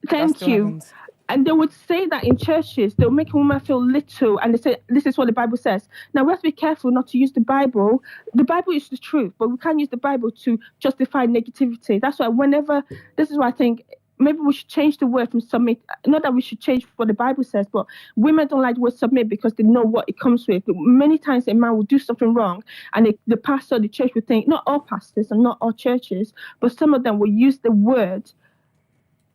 Thank you. Happens. And they would say that in churches, they'll make a woman feel little, and they say, this is what the Bible says. Now, we have to be careful not to use the Bible. The Bible is the truth, but we can't use the Bible to justify negativity. That's why this is why I think maybe we should change the word from submit. Not that we should change what the Bible says, but women don't like the word submit because they know what it comes with. Many times a man will do something wrong, and the pastor, the church will think, not all pastors and not all churches, but some of them will use the word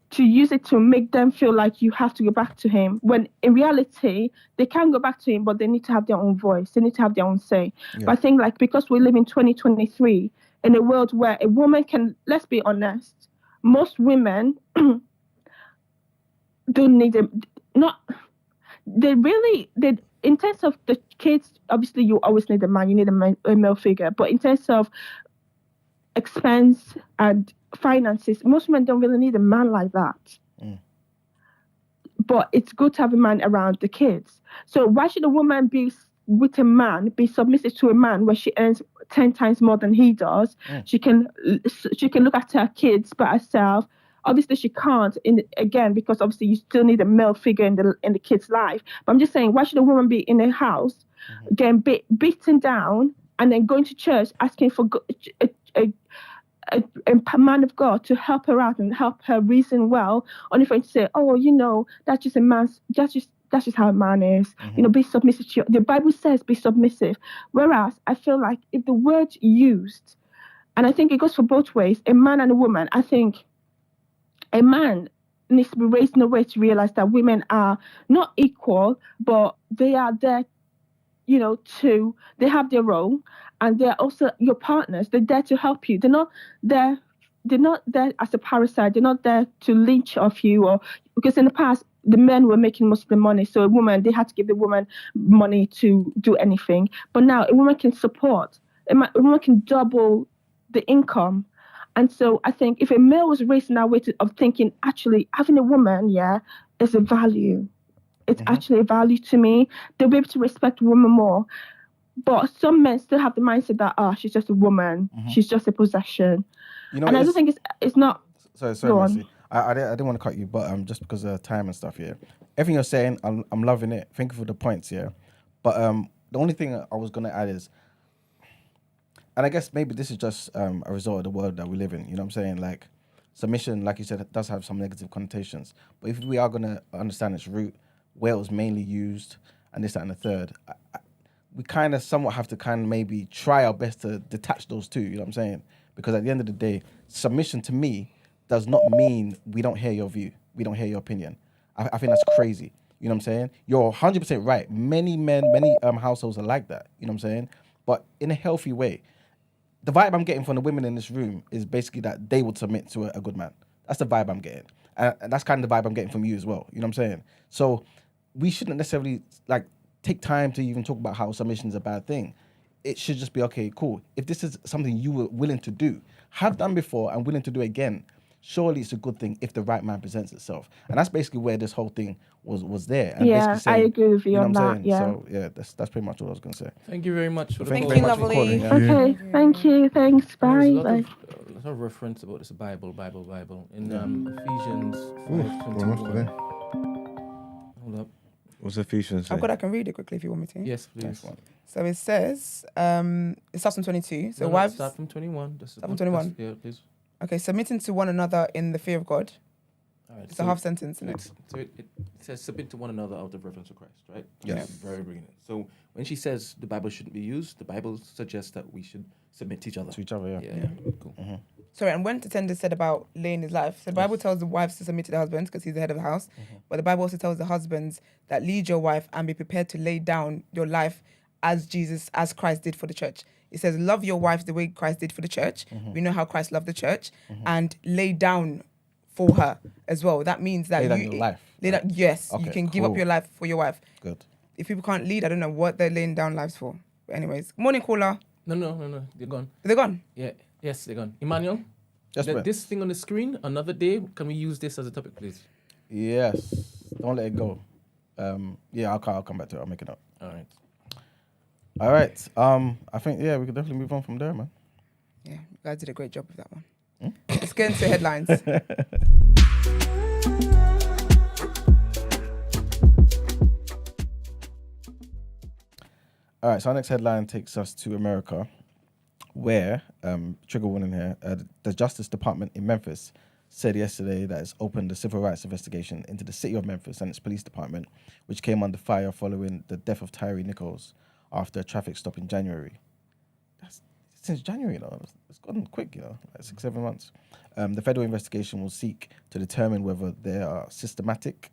to use it to make them feel like you have to go back to him, when in reality, they can go back to him, but they need to have their own voice. They need to have their own say. Yeah. But I think because we live in 2023, in a world where a woman can, let's be honest, most women don't need them. Not they really they. In terms of the kids, obviously you always need a man. You need a male figure. But in terms of expense and finances, most men don't really need a man like that. But it's good to have a man around the kids. So why should a woman be with a man, be submissive to a man where she earns 10 times more than he does? She can look after her kids by herself. Obviously she can't because obviously you still need a male figure in the kid's life. But I'm just saying, why should a woman be in a house getting beaten down and then going to church asking for a man of God to help her out and help her reason well, only for him to say, oh, that's just a man's, that's just how a man is. Be submissive to the Bible says be submissive. Whereas I feel like if the word used, and I think it goes for both ways, a man and a woman, I think a man needs to be raised in a way to realize that women are not equal, but they are there, they have their role, and they're also your partners. They're there to help you. They're not there as a parasite. They're not there to lynch off you, or because in the past the men were making most of the money, so they had to give the woman money to do anything. But now a woman can support. A woman can double the income. And so I think if a male was raised in that way of thinking, actually having a woman, is a value. It's actually a value to me. They'll be able to respect women more. But some men still have the mindset that, she's just a woman. She's just a possession. And I don't think it's not. Sorry, Mercy. I didn't want to cut you, but just because of time and stuff, everything you're saying, I'm loving it. Thank you for the points, But the only thing I was going to add is, and I guess maybe this is just a result of the world that we live in. You know what I'm saying? Like, submission, like you said, does have some negative connotations. But if we are going to understand its root, where it was mainly used, and this, that, and the third, we kind of somewhat have to kind of maybe try our best to detach those two. You know what I'm saying? Because at the end of the day, submission to me does not mean we don't hear your view. We don't hear your opinion. I think that's crazy. You know what I'm saying? You're 100% right. Many men, many households are like that. You know what I'm saying? But in a healthy way. The vibe I'm getting from the women in this room is basically that they would submit to a good man. That's the vibe I'm getting. And that's kind of the vibe I'm getting from you as well. You know what I'm saying? So we shouldn't necessarily take time to even talk about how submission is a bad thing. It should just be, okay, cool. If this is something you were willing to do, have done before and willing to do again, surely it's a good thing if the right man presents itself. And that's basically where this whole thing was there. And saying, I agree with you on that. Yeah. So that's pretty much what I was going to say. Thank you very much for the Thank call. you, lovely. Okay, thank you. Thanks. Bye. There's a Bye. lot of reference about this Bible. In Ephesians Almost 5:21. Hold up. What's Ephesians say? I've got. I can read it quickly if you want me to. Yes, please. So it says, it starts from 22. So No, wives. start from 21. Start from 21. Yeah, please. Okay, submitting to one another in the fear of God. All right. It's a half sentence, isn't it? So it says submit to one another out of reverence for Christ, right? Yeah. That's very brilliant. So when she says the Bible shouldn't be used, the Bible suggests that we should submit to each other. To each other, Yeah. Cool. Sorry, and when Tatenda said about laying his life, so the Bible tells the wives to submit to the husbands because he's the head of the house. But the Bible also tells the husbands that lead your wife and be prepared to lay down your life as Christ did for the church. It says, love your wife the way Christ did for the church. We know how Christ loved the church, and lay down for her as well. That means that lay down your life. Yes, Okay, you can give up your life for your wife. Good. If people can't lead, I don't know what they're laying down lives for. But anyways, morning caller. No. They're gone. They're gone. Yeah. Yes, they're gone. Emmanuel, Yes, ma'am. this thing on the screen, another day, can we use this as a topic, please? Yes. Don't let it go. I'll come back to it. I'll make it up. All right. All right. I think, we could definitely move on from there, man. Yeah, you guys did a great job with that one. Let's get into headlines. All right, so our next headline takes us to America, where, trigger warning here, the Justice Department in Memphis said yesterday that it's opened a civil rights investigation into the city of Memphis and its police department, which came under fire following the death of Tyree Nichols after a traffic stop in January. That's since January, it's gone quick, like 6-7 months. The federal investigation will seek to determine whether there are systemic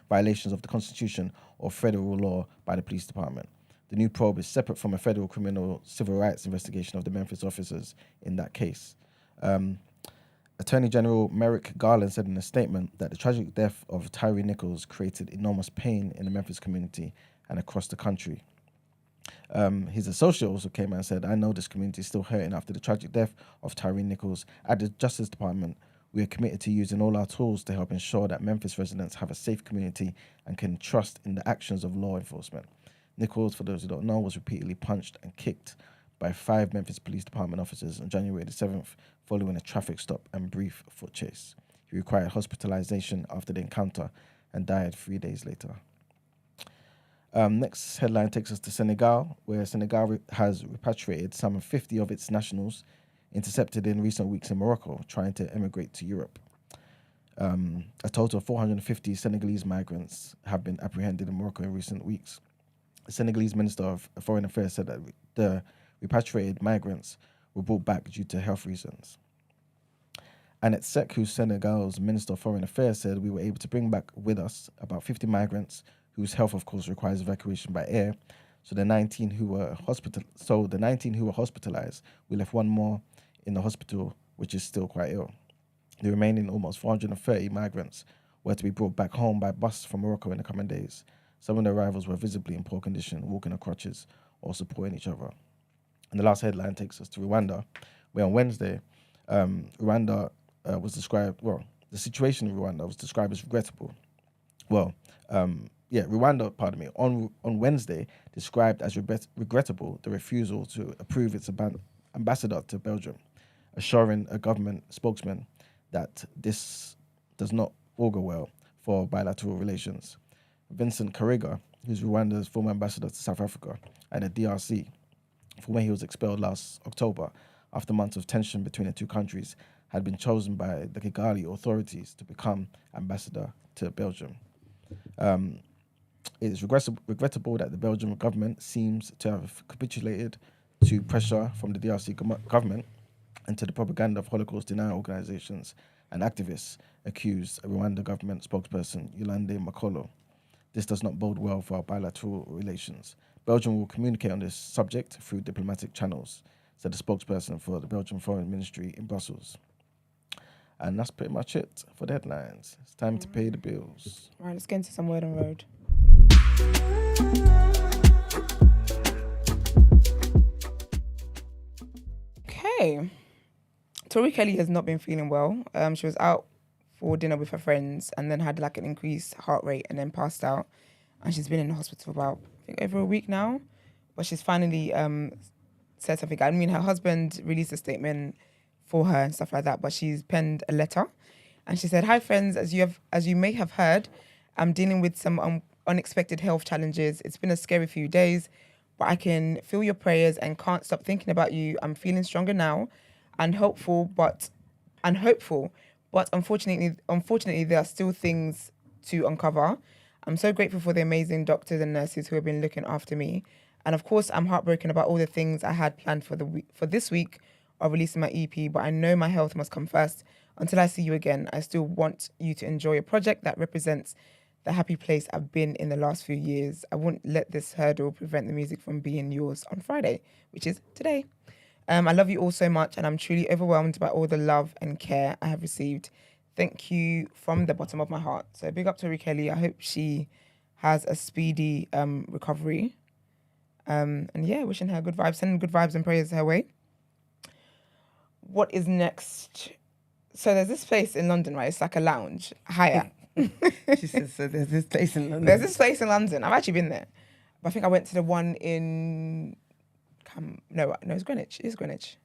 violations of the Constitution or federal law by the police department. The new probe is separate from a federal criminal civil rights investigation of the Memphis officers in that case. Attorney General Merrick Garland said in a statement that the tragic death of Tyre Nichols created enormous pain in the Memphis community and across the country. His associate also came out and said, I know this community is still hurting after the tragic death of Tyre Nichols. At the Justice Department, we are committed to using all our tools to help ensure that Memphis residents have a safe community and can trust in the actions of law enforcement. Nichols, for those who don't know, was repeatedly punched and kicked by 5 Memphis Police Department officers on January the 7th following a traffic stop and brief foot chase. He required hospitalization after the encounter and died 3 days later. Next headline takes us to Senegal, where Senegal has repatriated some 50 of its nationals intercepted in recent weeks in Morocco, trying to emigrate to Europe. A total of 450 Senegalese migrants have been apprehended in Morocco in recent weeks. The Senegalese Minister of Foreign Affairs said that the repatriated migrants were brought back due to health reasons. Hayatt Seck, who's Senegal's Minister of Foreign Affairs, said we were able to bring back with us about 50 migrants whose health, of course, requires evacuation by air. So the 19 who were hospitalized, we left one more in the hospital, which is still quite ill. The remaining almost 430 migrants were to be brought back home by bus from Morocco in the coming days. Some of the arrivals were visibly in poor condition, walking on crutches or supporting each other. And the last headline takes us to Rwanda, where on Wednesday, Rwanda was described, the situation in Rwanda was described as regrettable. Rwanda, on Wednesday described as regrettable the refusal to approve its ambassador to Belgium, assuring a government spokesman that this does not augur well for bilateral relations. Vincent Karega, who's Rwanda's former ambassador to South Africa and the DRC, from where he was expelled last October after months of tension between the two countries, had been chosen by the Kigali authorities to become ambassador to Belgium. It is regrettable that the Belgian government seems to have capitulated to pressure from the DRC government and to the propaganda of Holocaust denial organizations and activists, accused a Rwanda government spokesperson Yolande Makolo. This does not bode well for our bilateral relations. Belgium will communicate on this subject through diplomatic channels, said the spokesperson for the Belgian Foreign Ministry in Brussels. And that's pretty much it for the headlines. It's time to pay the bills. Right, let's get into some word on road. Okay. Tori Kelly has not been feeling well. She was out for dinner with her friends and then had like an increased heart rate and then passed out. And she's been in the hospital for about, I think, over a week now. But she's finally said something. I mean, her husband released a statement for her and stuff like that, but she's penned a letter. And she said, "Hi friends, as you may have heard, I'm dealing with some unexpected health challenges. It's been a scary few days, but I can feel your prayers and can't stop thinking about you. I'm feeling stronger now and hopeful, but unfortunately there are still things to uncover. I'm so grateful for the amazing doctors and nurses who have been looking after me. And of course, I'm heartbroken about all the things I had planned for this week of releasing my EP, but I know my health must come first. Until I see you again, I still want you to enjoy a project that represents the happy place I've been in the last few years. I won't let this hurdle prevent the music from being yours on Friday, which is today. I love you all so much, and I'm truly overwhelmed by all the love and care I have received. Thank you from the bottom of my heart." So big up to Tori Kelly. I hope she has a speedy recovery. And yeah, wishing her good vibes, sending good vibes and prayers her way. What is next? So there's this place in London, right? It's like a lounge, Hayatt. She says, so there's this place in London. There's this place in London. I've actually been there. But I think I went to the one in... No, it's Greenwich. It is Greenwich.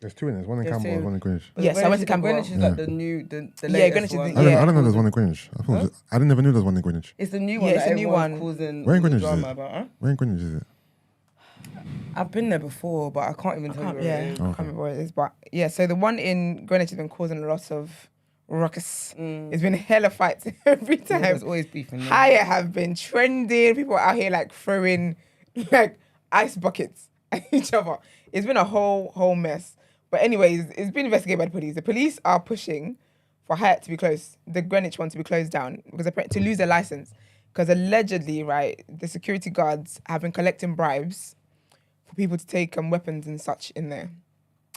There's two in there. There's one in There's Camberwell, two. one in Greenwich. Yes, I went to Camberwell. Greenwich is like the new, the latest Greenwich is one. the- I Yeah. didn't know there's one in Greenwich. I never knew there was one in Greenwich. It's the new Yeah, one it's that a new everyone's one. causing Where in all the Greenwich is drama it? about. Huh? Where in Greenwich is it? I've been there before, but I can't even tell you where it is. I can't remember what it is. But yeah, so the one in Greenwich has been causing a lot of ruckus. It's been hella fights every time. There's always beefing. Hayatt have been trending. People out here like throwing like ice buckets at each other. It's been a whole mess. But anyways, it's been investigated by the police. The police are pushing for Hayatt to be closed, the Greenwich one to be closed down, because to lose their license. Because allegedly, right, the security guards have been collecting bribes for people to take weapons and such in there.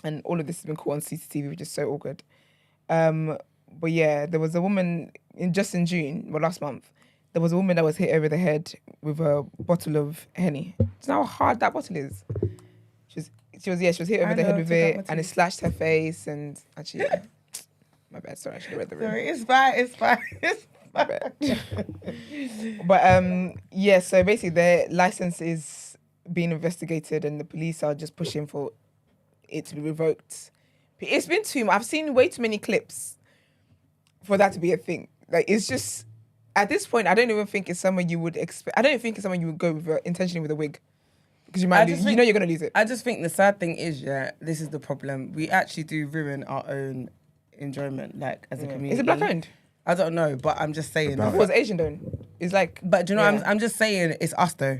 And all of this has been caught on CCTV, which is so awkward. But yeah, there was a woman just in June, well, last month. There was a woman that was hit over the head with a bottle of Henny. Do you know how hard that bottle is? She was hit over the head with it, and it slashed her face. And actually, yeah. My bad. Sorry, I should have read the room. Sorry, it's fine. My bad. But yeah. So basically, their license is being investigated, and the police are just pushing for it to be revoked. It's been too much. I've seen way too many clips for that to be a thing. Like, it's just, at this point, I don't even think it's someone you would expect. I don't even think it's someone you would go with intentionally with a wig. Because you might lose, you know you're going to lose it. I just think the sad thing is, this is the problem. We actually do ruin our own enjoyment, like, as a community. Is it black owned? I don't know, but I'm just saying. I thought it was Asian owned. It's like... But do you know what I'm just saying? It's us, though.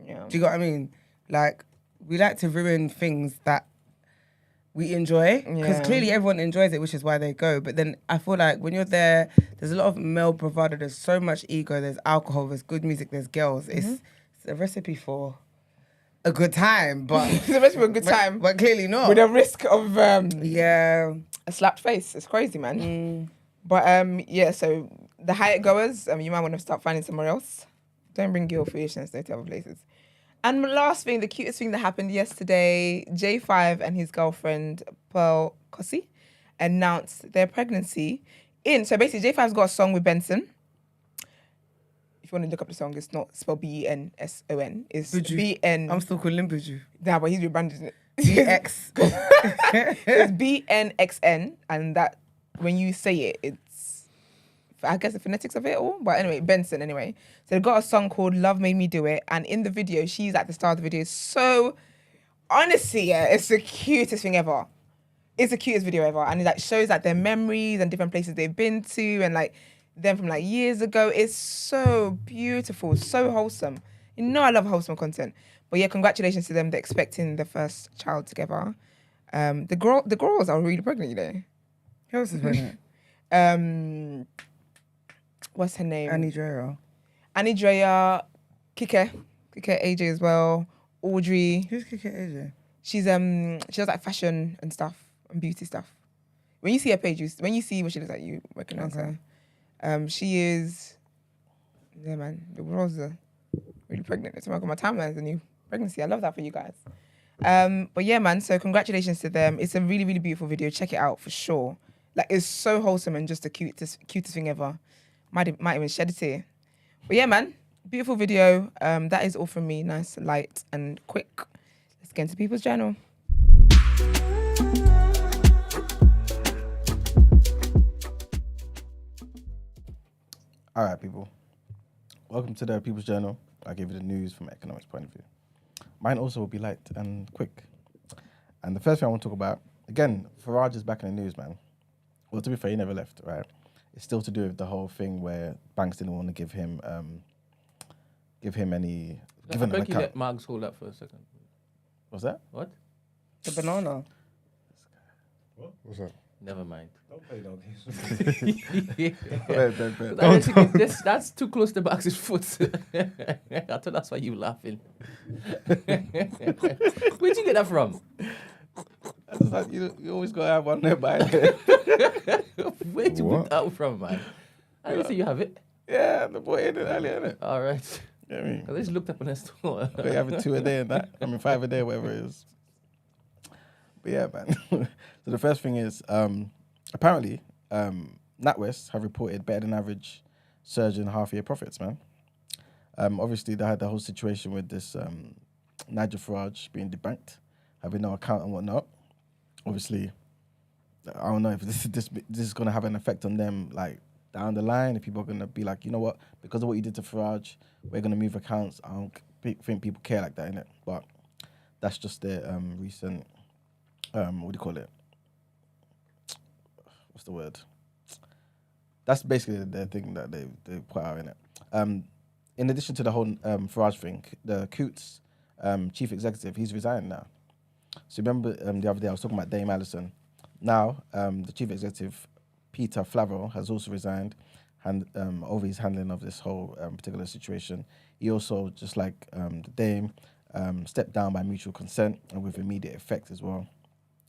Yeah. Do you get what I mean? Like, we like to ruin things that we enjoy, because clearly everyone enjoys it, which is why they go. But then I feel like when you're there, there's a lot of male bravado, there's so much ego, there's alcohol, there's good music, there's girls. It's a recipe for a good time, but it's a recipe for a good time, but clearly not. With a risk of a slapped face. It's crazy, man. But yeah, so the Hayatt goers, you might want to start finding somewhere else. Don't bring your foolishness to other places. And last thing, the cutest thing that happened yesterday, J5 and his girlfriend, Pearl Kosi, announced their pregnancy so basically J5's got a song with Benson. If you want to look up the song, it's not spelled BENSON. It's BN. I'm still calling Buju. Nah, but he's rebranded it. BX. It's BNXN, and that, when you say it, it's, I guess, the phonetics of it all. But anyway, Benson, anyway. So they've got a song called Love Made Me Do It. And in the video, she's at the start of the video. So, honestly, it's the cutest thing ever. It's the cutest video ever. And it like shows like their memories and different places they've been to and like them from like years ago. It's so beautiful, so wholesome. You know I love wholesome content. But yeah, congratulations to them. They're expecting the first child together. The girls are really pregnant, you know. Who else is pregnant? What's her name? Annie Drea, Kike AJ as well. Audrey. Who's Kike AJ? She does like fashion and stuff and beauty stuff. When you see her page, when you see what she looks like, you recognize her. She is, yeah, man. The girls are really pregnant. It's my timeline is a new pregnancy. I love that for you guys. But yeah, man. So congratulations to them. It's a really, really beautiful video. Check it out for sure. Like, it's so wholesome and just the cutest thing ever. Might even shed a tear. But yeah, man. Beautiful video. That is all from me. Nice, light, and quick. Let's get into People's Journal. All right, people. Welcome to the People's Journal. I give you the news from an economics point of view. Mine also will be light and quick. And the first thing I want to talk about, again, Farage is back in the news, man. Well, to be fair, he never left, right? It's still to do with the whole thing where banks didn't want to give him any... I think you let Margs hold that for a second. What's that? What? The banana. What? What's that? Never mind. Don't play doggies. That's too close to Margs' foot. I thought that's why you laughing. Where'd you get that from? Like you always gotta have one there by there. Where'd you get that from, man? I didn't say you have it. Yeah, the boy ate it earlier, innit? All right. You know what I mean? I just looked up on the store. They have it 2 a day and that. 5 a day, whatever it is. But yeah, man. So the first thing is, apparently, NatWest have reported better than average surge in half-year profits, man. Obviously, they had the whole situation with this Nigel Farage being debanked, having no account and whatnot. Obviously, I don't know if this is going to have an effect on them, like, down the line, if people are going to be like, you know what, because of what you did to Farage, we're going to move accounts. I don't think people care like that, innit? But that's just their recent, what do you call it? What's the word? That's basically the thing that they put out, innit? In addition to the whole Farage thing, the Coots chief executive, he's resigned now. So remember the other day I was talking about Dame Allison. Now, the chief executive, Peter Flavell, has also resigned over his handling of this whole particular situation. He also, just like the Dame, stepped down by mutual consent and with immediate effect as well.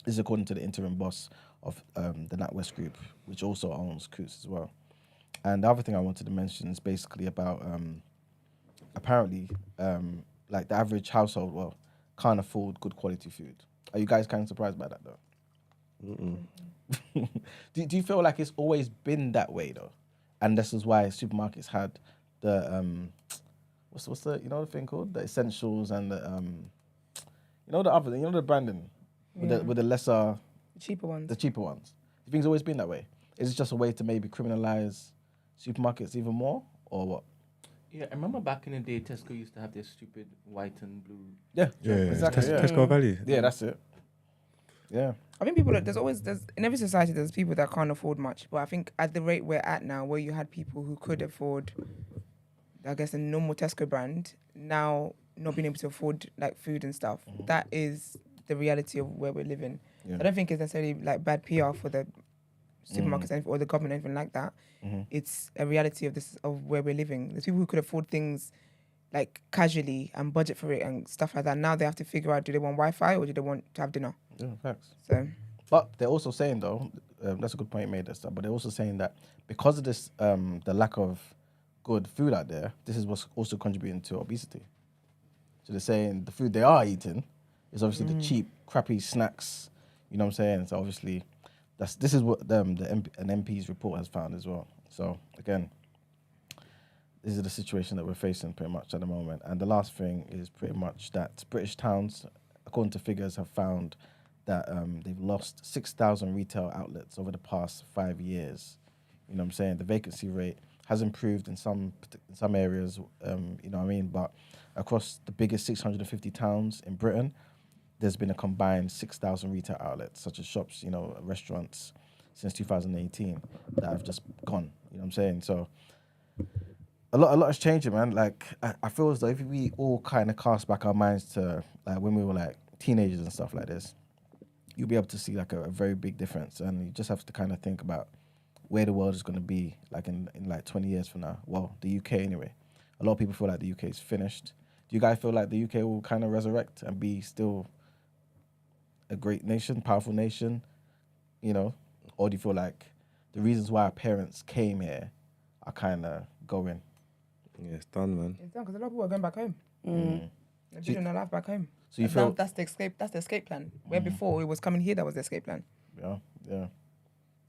This is according to the interim boss of the NatWest Group, which also owns Coutts as well. And the other thing I wanted to mention is basically about apparently like the average household, can't afford good quality food. Are you guys kind of surprised by that though? Do you feel like it's always been that way though? And this is why supermarkets had the what's the the thing called, the essentials and the the branding with the lesser, The cheaper ones. the cheaper ones. Do you think it's always been that way? Is it just a way to maybe criminalize supermarkets even more, or what? Yeah, I remember back in the day, Tesco used to have their stupid white and blue. Yeah, exactly. Yeah. Tesco Valley. Yeah, that's it. Yeah. I think there's in every society there's people that can't afford much, but I think at the rate we're at now, where you had people who could afford, I guess, a normal Tesco brand, now not being able to afford like food and stuff, that is the reality of where we're living. Yeah. I don't think it's necessarily like bad PR for the supermarkets or the government or anything like that. It's a reality of where we're living. There's people who could afford things like casually and budget for it and stuff like that. Now they have to figure out, do they want Wi-Fi or do they want to have dinner? Yeah, facts. So, but they're also saying though, that's a good point you made, Esther, but they're also saying that because of this, the lack of good food out there, this is what's also contributing to obesity. So they're saying the food they are eating is obviously the cheap, crappy snacks. You know what I'm saying? So obviously, this is what an MP's report has found as well. So again, this is the situation that we're facing pretty much at the moment. And the last thing is pretty much that British towns, according to figures, have found that they've lost 6,000 retail outlets over the past 5 years. You know what I'm saying? The vacancy rate has improved in some areas, you know what I mean? But across the biggest 650 towns in Britain, there's been a combined 6,000 retail outlets, such as shops, restaurants, since 2018 that have just gone. You know what I'm saying? So a lot is changing, man. Like I feel as though if we all kind of cast back our minds to like when we were like teenagers and stuff like this, you'll be able to see like a very big difference. And you just have to kind of think about where the world is going to be like in like 20 years from now. Well, the UK anyway. A lot of people feel like the UK is finished. Do you guys feel like the UK will kind of resurrect and be still a great nation, powerful nation, or do you feel like the reasons why our parents came here are kind of going? Yeah, it's done, man. it's done because a lot of people are going back home. They're building their life back home. So you And feel now that's the escape plan. Where before it was coming here, that was the escape plan. yeah.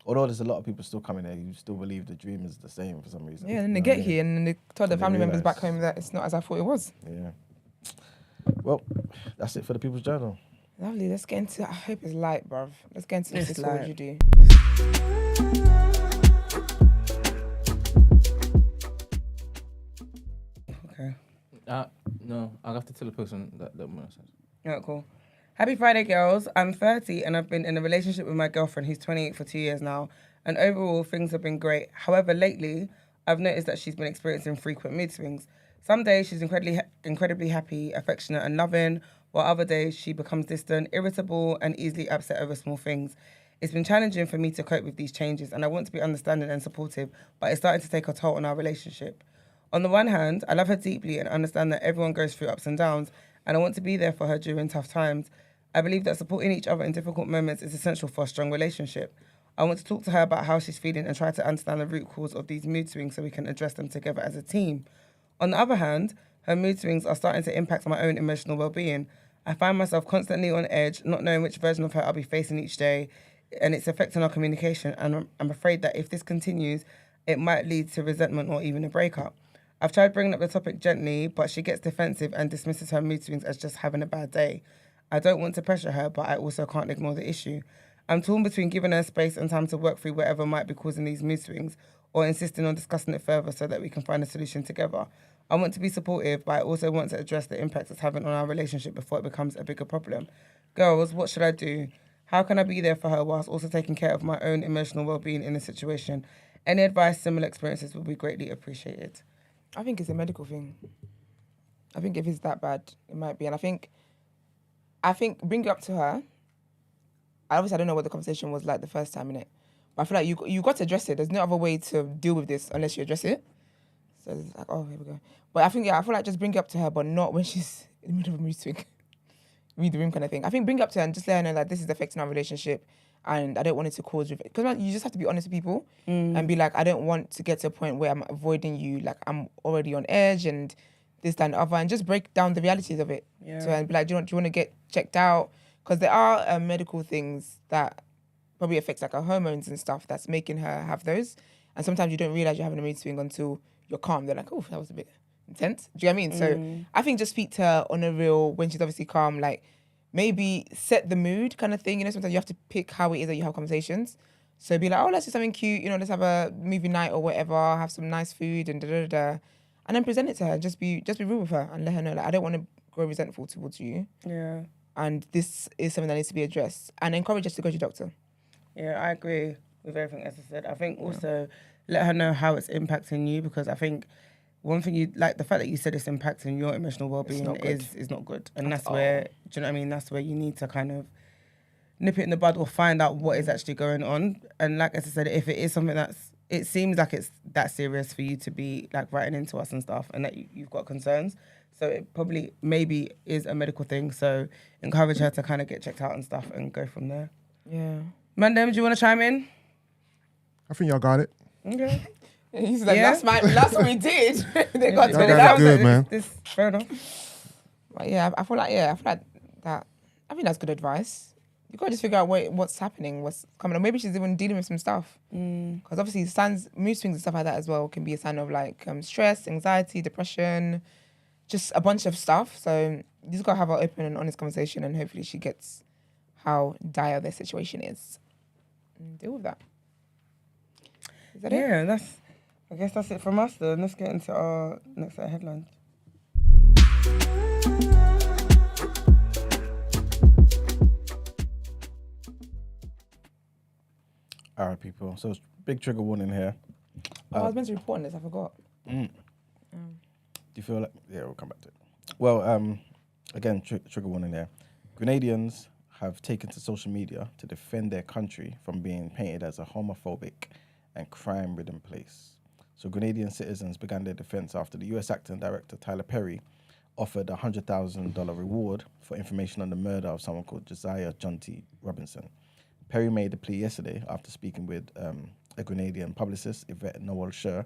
Although there's a lot of people still coming here, you still believe the dream is the same for some reason. Yeah, and You they know get what I mean? here and then they tell their And they family members back realise. home that it's not as I thought it was. Yeah. Well, that's it for the People's Journal. Lovely. Let's get into. I hope it's light, bruv. Let's get into It's this. What would light. you do? Okay. No, I'll have to tell the person that makes sense. Yeah, cool. Happy Friday, girls. I'm 30 and I've been in a relationship with my girlfriend who's 28 for 2 years now. And overall, things have been great. However, lately, I've noticed that she's been experiencing frequent mood swings. Some days she's incredibly happy, affectionate and loving, while other days she becomes distant, irritable and easily upset over small things. It's been challenging for me to cope with these changes and I want to be understanding and supportive, but it's starting to take a toll on our relationship. On the one hand, I love her deeply and understand that everyone goes through ups and downs, and I want to be there for her during tough times. I believe that supporting each other in difficult moments is essential for a strong relationship. I want to talk to her about how she's feeling and try to understand the root cause of these mood swings so we can address them together as a team. On the other hand, her mood swings are starting to impact my own emotional well-being. I find myself constantly on edge, not knowing which version of her I'll be facing each day, and it's affecting our communication, and I'm afraid that if this continues, it might lead to resentment or even a breakup. I've tried bringing up the topic gently, but she gets defensive and dismisses her mood swings as just having a bad day. I don't want to pressure her, but I also can't ignore the issue. I'm torn between giving her space and time to work through whatever might be causing these mood swings, or insisting on discussing it further so that we can find a solution together. I want to be supportive, but I also want to address the impact it's having on our relationship before it becomes a bigger problem. Girls, what should I do? How can I be there for her whilst also taking care of my own emotional well-being in this situation? Any advice, similar experiences would be greatly appreciated. I think it's a medical thing. I think if it's that bad, it might be. And I think bring it up to her. Obviously, I don't know what the conversation was like the first time, innit? But I feel like you got to address it. There's no other way to deal with this unless you address it. So it's like, oh, here we go. But I think, I feel like just bring it up to her, but not when she's in the middle of a mood swing. Read the room kind of thing. I think bring it up to her and just let her know that this is affecting our relationship and I don't want it to cause because you just have to be honest with people and be like, I don't want to get to a point where I'm avoiding you, like I'm already on edge and this, that, and the other, and just break down the realities of it. Yeah. So and be like, do you want to get checked out? Because there are medical things that probably affects like her hormones and stuff that's making her have those. And sometimes you don't realize you're having a mood swing until you're calm. They're like, oh, that was a bit intense. Do you know what I mean? So I think just speak to her on a real, when she's obviously calm, like maybe set the mood kind of thing. You know, sometimes you have to pick how it is that you have conversations. So be like, oh, let's do something cute. You know, let's have a movie night or whatever. Have some nice food and da-da-da-da. And then present it to her. Just be real with her and let her know, like, I don't want to grow resentful towards you. Yeah. And this is something that needs to be addressed. And encourage us to go to your doctor. Yeah, I agree with everything Esther said. I think also let her know how it's impacting you, because I think one thing you like, the fact that you said it's impacting your emotional well-being is not good. And that's where, do you know what I mean? That's where you need to kind of nip it in the bud or find out what is actually going on. And like Esther said, if it is something it seems like it's that serious for you to be like writing into us and stuff, and that you've got concerns. So it probably maybe is a medical thing. So encourage her to kind of get checked out and stuff and go from there. Yeah. Mandem, do you want to chime in? I think y'all got it. Okay. He's like, that's what we did. They got Y'all got it good, man. Fair enough. But yeah, I feel like that. I think that's good advice. You gotta just figure out what's happening, what's coming on. Maybe she's even dealing with some stuff. Because obviously, mood swings and stuff like that as well can be a sign of like stress, anxiety, depression, just a bunch of stuff. So you just gotta have an open and honest conversation, and hopefully she gets how dire their situation is and deal with that. Is that it? I guess that's it from us then. Let's get into our next set of headlines. All right, people. So big trigger warning here. I was meant to report on this, I forgot. Do you feel like... Yeah, we'll come back to it. Well, again, trigger warning there. Grenadians have taken to social media to defend their country from being painted as a homophobic and crime-ridden place. So Grenadian citizens began their defense after the US acting director Tyler Perry offered a $100,000 reward for information on the murder of someone called Josiah Jonty Robinson. Perry made the plea yesterday after speaking with a Grenadian publicist, Yvette Noel Sher,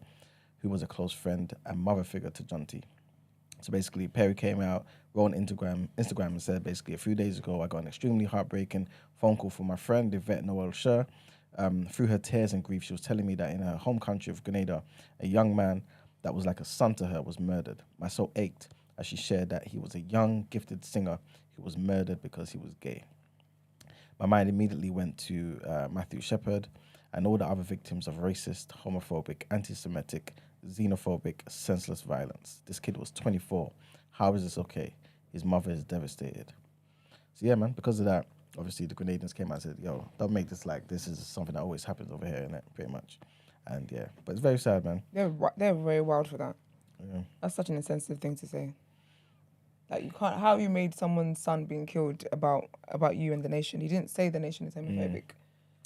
who was a close friend and mother figure to Jonty. So basically, Perry came out, wrote on Instagram and said, basically, a few days ago, I got an extremely heartbreaking phone call from my friend, Yvette Noel Sher. Through her tears and grief, she was telling me that in her home country of Grenada, a young man that was like a son to her was murdered. My soul ached as she shared that he was a young, gifted singer who was murdered because he was gay. My mind immediately went to Matthew Shepard and all the other victims of racist, homophobic, anti-Semitic, xenophobic, senseless violence. This kid was 24. How is this okay? His mother is devastated. So yeah, man, because of that, obviously the Grenadians came out and said, yo, don't make this like this is something that always happens over here, innit? Pretty much. And yeah, but it's very sad, man. They're very wild for that. Yeah. That's such an insensitive thing to say. Like, you can't, how have you made someone's son being killed about you and the nation? He didn't say the nation is homophobic.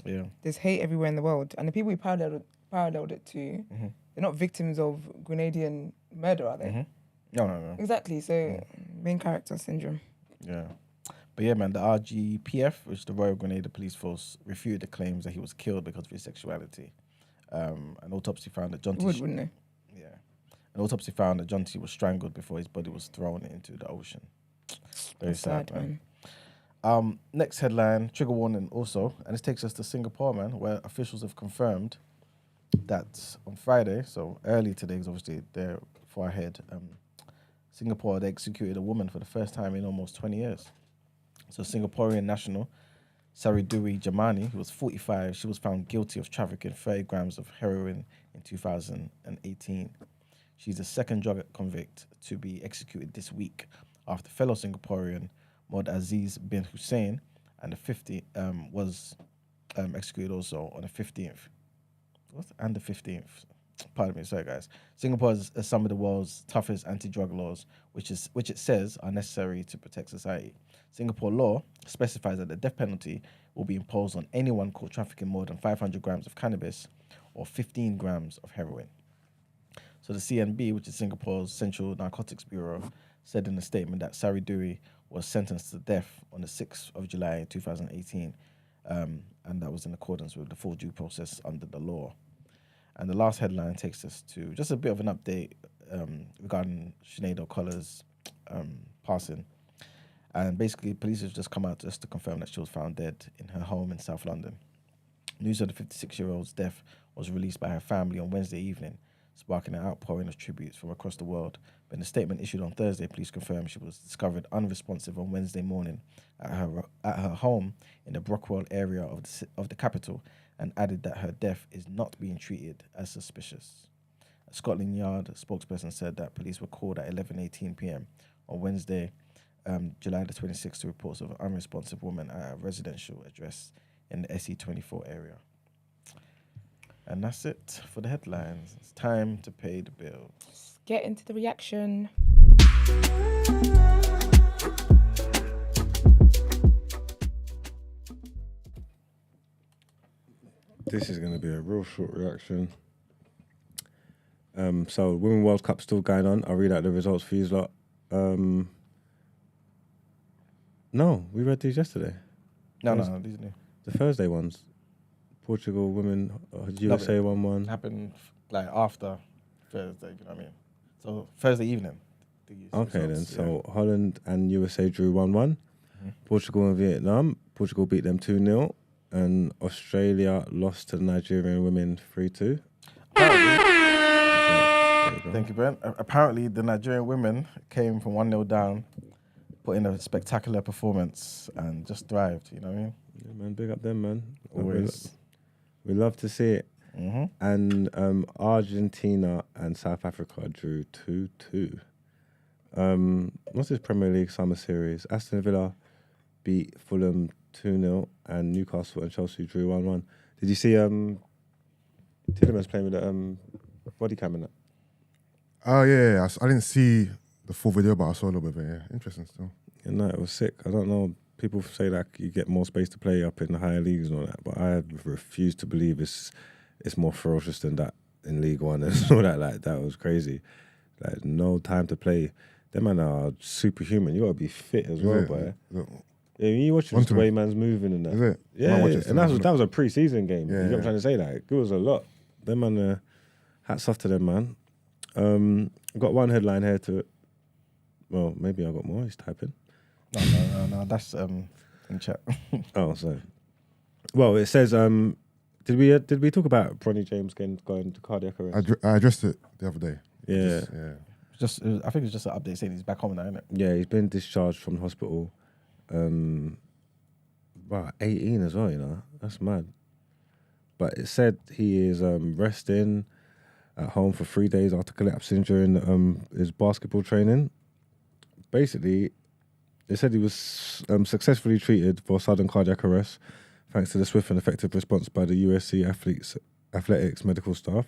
Yeah. There's hate everywhere in the world. And the people he paralleled it to, they're not victims of Grenadian murder, are they? No. Exactly. So, main character syndrome. Yeah. But yeah, man, the RGPF, which is the Royal Grenada Police Force, refuted the claims that he was killed because of his sexuality. An autopsy found that Jonty... Wouldn't they? Yeah. An autopsy found that Jonty was strangled before his body was thrown into the ocean. Very sad, man. Next headline, trigger warning also, and this takes us to Singapore, man, where officials have confirmed that on Friday, so early today, because obviously they're far ahead, Singapore, they executed a woman for the first time in almost 20 years. So Singaporean national Sariduri Jamani, who was 45, she was found guilty of trafficking 30 grams of heroin in 2018. She's the second drug convict to be executed this week after fellow Singaporean Mod Aziz bin Hussein and the 50 was executed also on the 15th. What? And the 15th. Pardon me, sorry guys. Singapore has some of the world's toughest anti-drug laws, which it says are necessary to protect society. Singapore law specifies that the death penalty will be imposed on anyone caught trafficking more than 500 grams of cannabis or 15 grams of heroin. So the CNB, which is Singapore's Central Narcotics Bureau, said in a statement that Sariduri was sentenced to death on the 6th of July 2018 and that was in accordance with the full due process under the law. And the last headline takes us to just a bit of an update regarding Sinead O'Connor's passing. And basically, police have just come out just to confirm that she was found dead in her home in South London. News of the 56-year-old's death was released by her family on Wednesday evening, sparking an outpouring of tributes from across the world. But in a statement issued on Thursday, police confirmed she was discovered unresponsive on Wednesday morning at her home in the Brockwell area of the capital, and added that her death is not being treated as suspicious. A Scotland Yard spokesperson said that police were called at 11:18 p.m. on Wednesday, July the 26th, to reports of an unresponsive woman at a residential address in the SE24 area. And that's it for the headlines. It's time to pay the bills. Let's get into the reaction. This is going to be a real short reaction. So, Women World Cup still going on. I'll read out the results for you lot. No, we read these yesterday. No, these are new. The Thursday ones. Portugal women, USA 1-1. Happened like after Thursday, you know what I mean? So Thursday evening. Okay then, so Holland and USA drew 1-1. Portugal and Vietnam. Portugal beat them 2-0. And Australia lost to the Nigerian women 3-2. Thank you, Brent. Apparently, the Nigerian women came from 1-0 down, put in a spectacular performance, and just thrived, you know what I mean? Yeah, man, big up them, man. Always. We love to see it. And Argentina and South Africa drew 2-2. What's this Premier League summer series? Aston Villa beat Fulham 2-0, and Newcastle and Chelsea drew 1-1. Did you see Tielemans playing with the body cam in that? Oh, yeah. I didn't see the full video, but I saw a little bit of it. Yeah, interesting still. Yeah, no, it was sick. I don't know. People say that you get more space to play up in the higher leagues and all that, but I refuse to believe it's more ferocious than that in League One and all that. Like, that was crazy. Like, no time to play. Them man are superhuman. You gotta be fit as well, boy. Yeah, you watch the way man's moving and that. Is it? Yeah, and that was a pre-season game. Yeah, you know what I'm trying to say? Like, it was a lot. Them man, hats off to them, man. I've got one headline here to. Well, maybe I got more. He's typing. No. That's in chat. Oh, sorry. Well, it says. Did we talk about Bronny James going to cardiac arrest? I addressed it the other day. Yeah. I think it's just an update saying he's back home now, isn't it? Yeah, he's been discharged from the hospital. Wow, 18 as well, you know. That's mad. But it said he is resting at home for 3 days after collapsing during his basketball training. Basically, it said he was successfully treated for sudden cardiac arrest thanks to the swift and effective response by the USC athletics medical staff.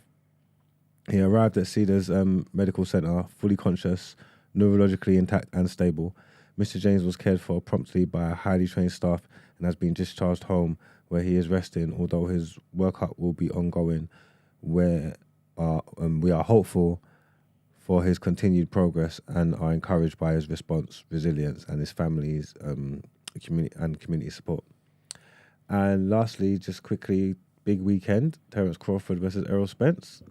He arrived at Cedars Medical Center, fully conscious, neurologically intact and stable. Mr. James was cared for promptly by a highly trained staff and has been discharged home, where he is resting, although his workup will be ongoing, where we are hopeful for his continued progress and are encouraged by his response, resilience, and his family's community support. And lastly, just quickly, big weekend, Terrence Crawford versus Errol Spence.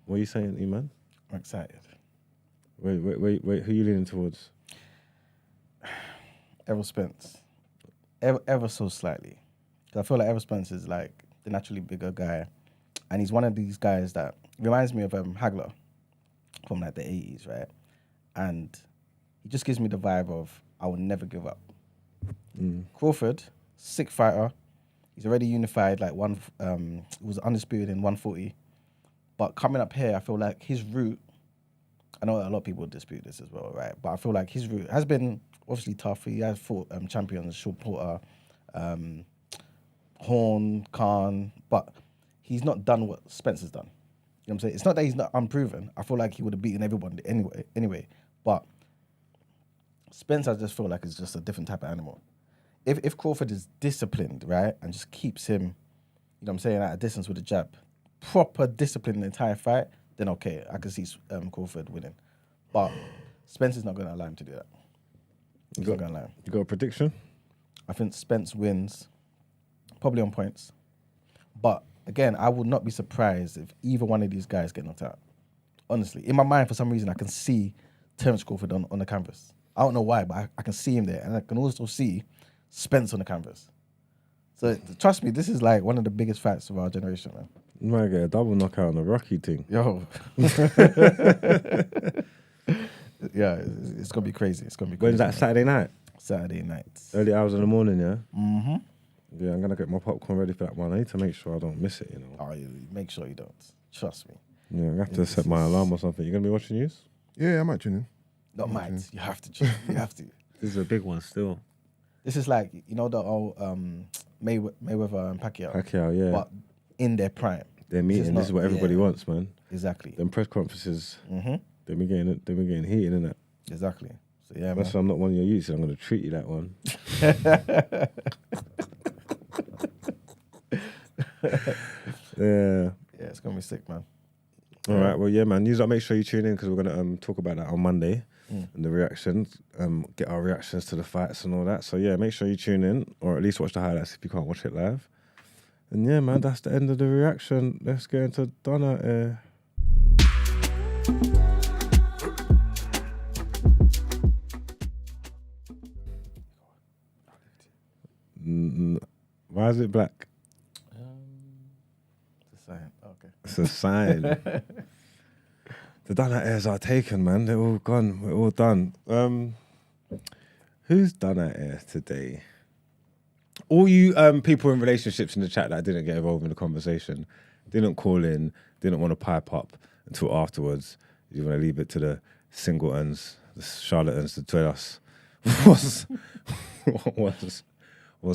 What are you saying, E-Man? I'm excited. Wait, who are you leaning towards? Errol Spence. Ever so slightly. Because I feel like Errol Spence is like the naturally bigger guy. And he's one of these guys that reminds me of Hagler from like the 80s, right? And he just gives me the vibe of I will never give up. Crawford, sick fighter. He's already unified, like was undisputed in 140. But coming up here, I feel like his route, I know a lot of people dispute this as well, right? But I feel like his route has been obviously tough. He has fought champions, Shaw Porter, Horn, Khan, but he's not done what Spencer's done. You know what I'm saying? It's not that he's not unproven. I feel like he would have beaten everyone anyway. But Spence, I just feel like is just a different type of animal. If Crawford is disciplined, right, and just keeps him, you know what I'm saying, at a distance with a jab, proper discipline in the entire fight, then okay, I can see Crawford winning. But Spence is not going to allow him to do that. He's not going to allow him. You got a prediction? I think Spence wins probably on points. But again, I would not be surprised if either one of these guys get knocked out. Honestly, in my mind, for some reason, I can see Terrence Crawford on the canvas. I don't know why, but I can see him there. And I can also see Spence on the canvas. So trust me, this is like one of the biggest fights of our generation, man. You might get a double knockout on the Rocky thing. Yo. Yeah, it's going to be crazy. It's going to be crazy. When's that, Saturday night? Saturday night. Early hours in the morning, yeah? Mm-hmm. Yeah, I'm going to get my popcorn ready for that one. I need to make sure I don't miss it, you know. Oh, you make sure you don't. Trust me. Yeah, I have to set my alarm or something. You going to be watching news? Yeah, I might tune in. Not mine. You have to. You have to. This is a big one still. This is like, you know, the old Mayweather and Pacquiao. Pacquiao, yeah. But in their prime. They're meeting. This is what everybody wants, man. Exactly. Them press conferences, Mm-hmm. they be getting heated, innit? Exactly. So yeah, That's why I'm not one of your youths. I'm going to treat you that one. Yeah. Yeah, it's going to be sick, man. All right. Well, yeah, man. News up. Make sure you tune in because we're going to talk about that on Monday and the reactions. Get our reactions to the fights and all that. So yeah, make sure you tune in or at least watch the highlights if you can't watch it live. And yeah, man, that's the end of the reaction. Let's get into Out Ere. Why is it black? It's a sign. Okay. It's a sign. The Out Eres are taken, man. They're all gone. We're all done. Who's Out Ere today? All you people in relationships in the chat that didn't get involved in the conversation, didn't call in, didn't want to pipe up until afterwards. You want to leave it to the singletons, the charlatans to tell us what's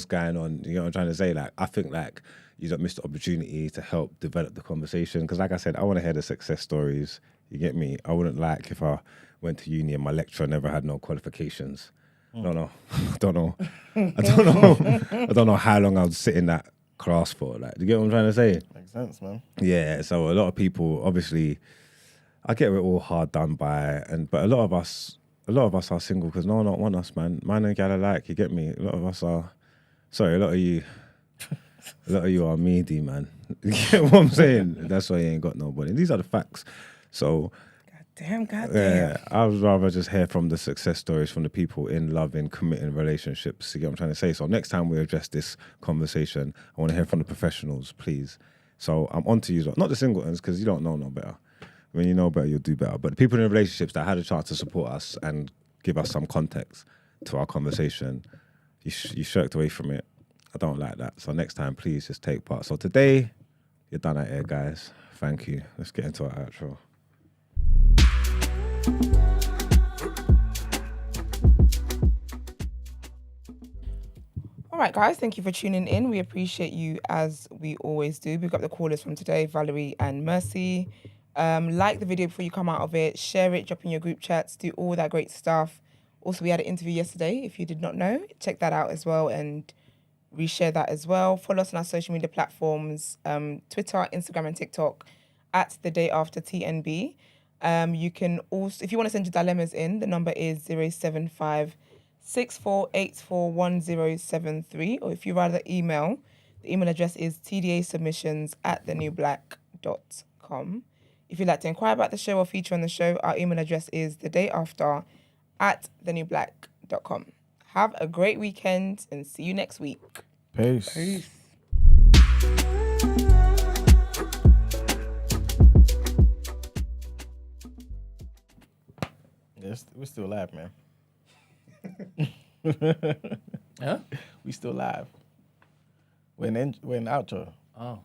going on. You know what I'm trying to say? Like, I think like you don't miss the opportunity to help develop the conversation. Because like I said, I want to hear the success stories. You get me? I wouldn't like if I went to uni and my lecturer never had no qualifications. I don't know. I don't know how long I would sit in that class for. Like, do you get what I'm trying to say? Makes sense, man. Yeah. So a lot of people, obviously, I get we're all hard done by, but a lot of us are single because no one don't want us, man. Man and gal alike. You get me? A lot of us are. Sorry, a lot of you are meaty, man. You get what I'm saying? That's why you ain't got nobody. These are the facts. So. Goddamn. Yeah, I would rather just hear from the success stories from the people in loving, committing relationships. You get what I'm trying to say? So next time we address this conversation, I want to hear from the professionals, please. So I'm on to you, not the singletons, because you don't know no better. When you know better, you'll do better. But the people in relationships that had a chance to support us and give us some context to our conversation, you shirked away from it. I don't like that. So next time, please just take part. So today, you're done Out Ere, guys. Thank you. Let's get into our outro. All right, guys, thank you for tuning in. We appreciate you as we always do. We've got the callers from today, Valerie and Mercy. Like the video before you come out of it, share it, drop in your group chats, do all that great stuff. Also, we had an interview yesterday. If you did not know, check that out as well and reshare that as well. Follow us on our social media platforms, Twitter, Instagram, and TikTok at The Day After TNB. You can also, if you want to send your dilemmas in, the number is 075-6484-1073. Or if you rather email, the email address is tdasubmissions@thenewblack.com. If you'd like to inquire about the show or feature on the show, our email address is thedayafter@thenewblack.com. Have a great weekend and see you next week. Peace. Yes, we're still live, man. Huh? We still live. We're in outro. Oh.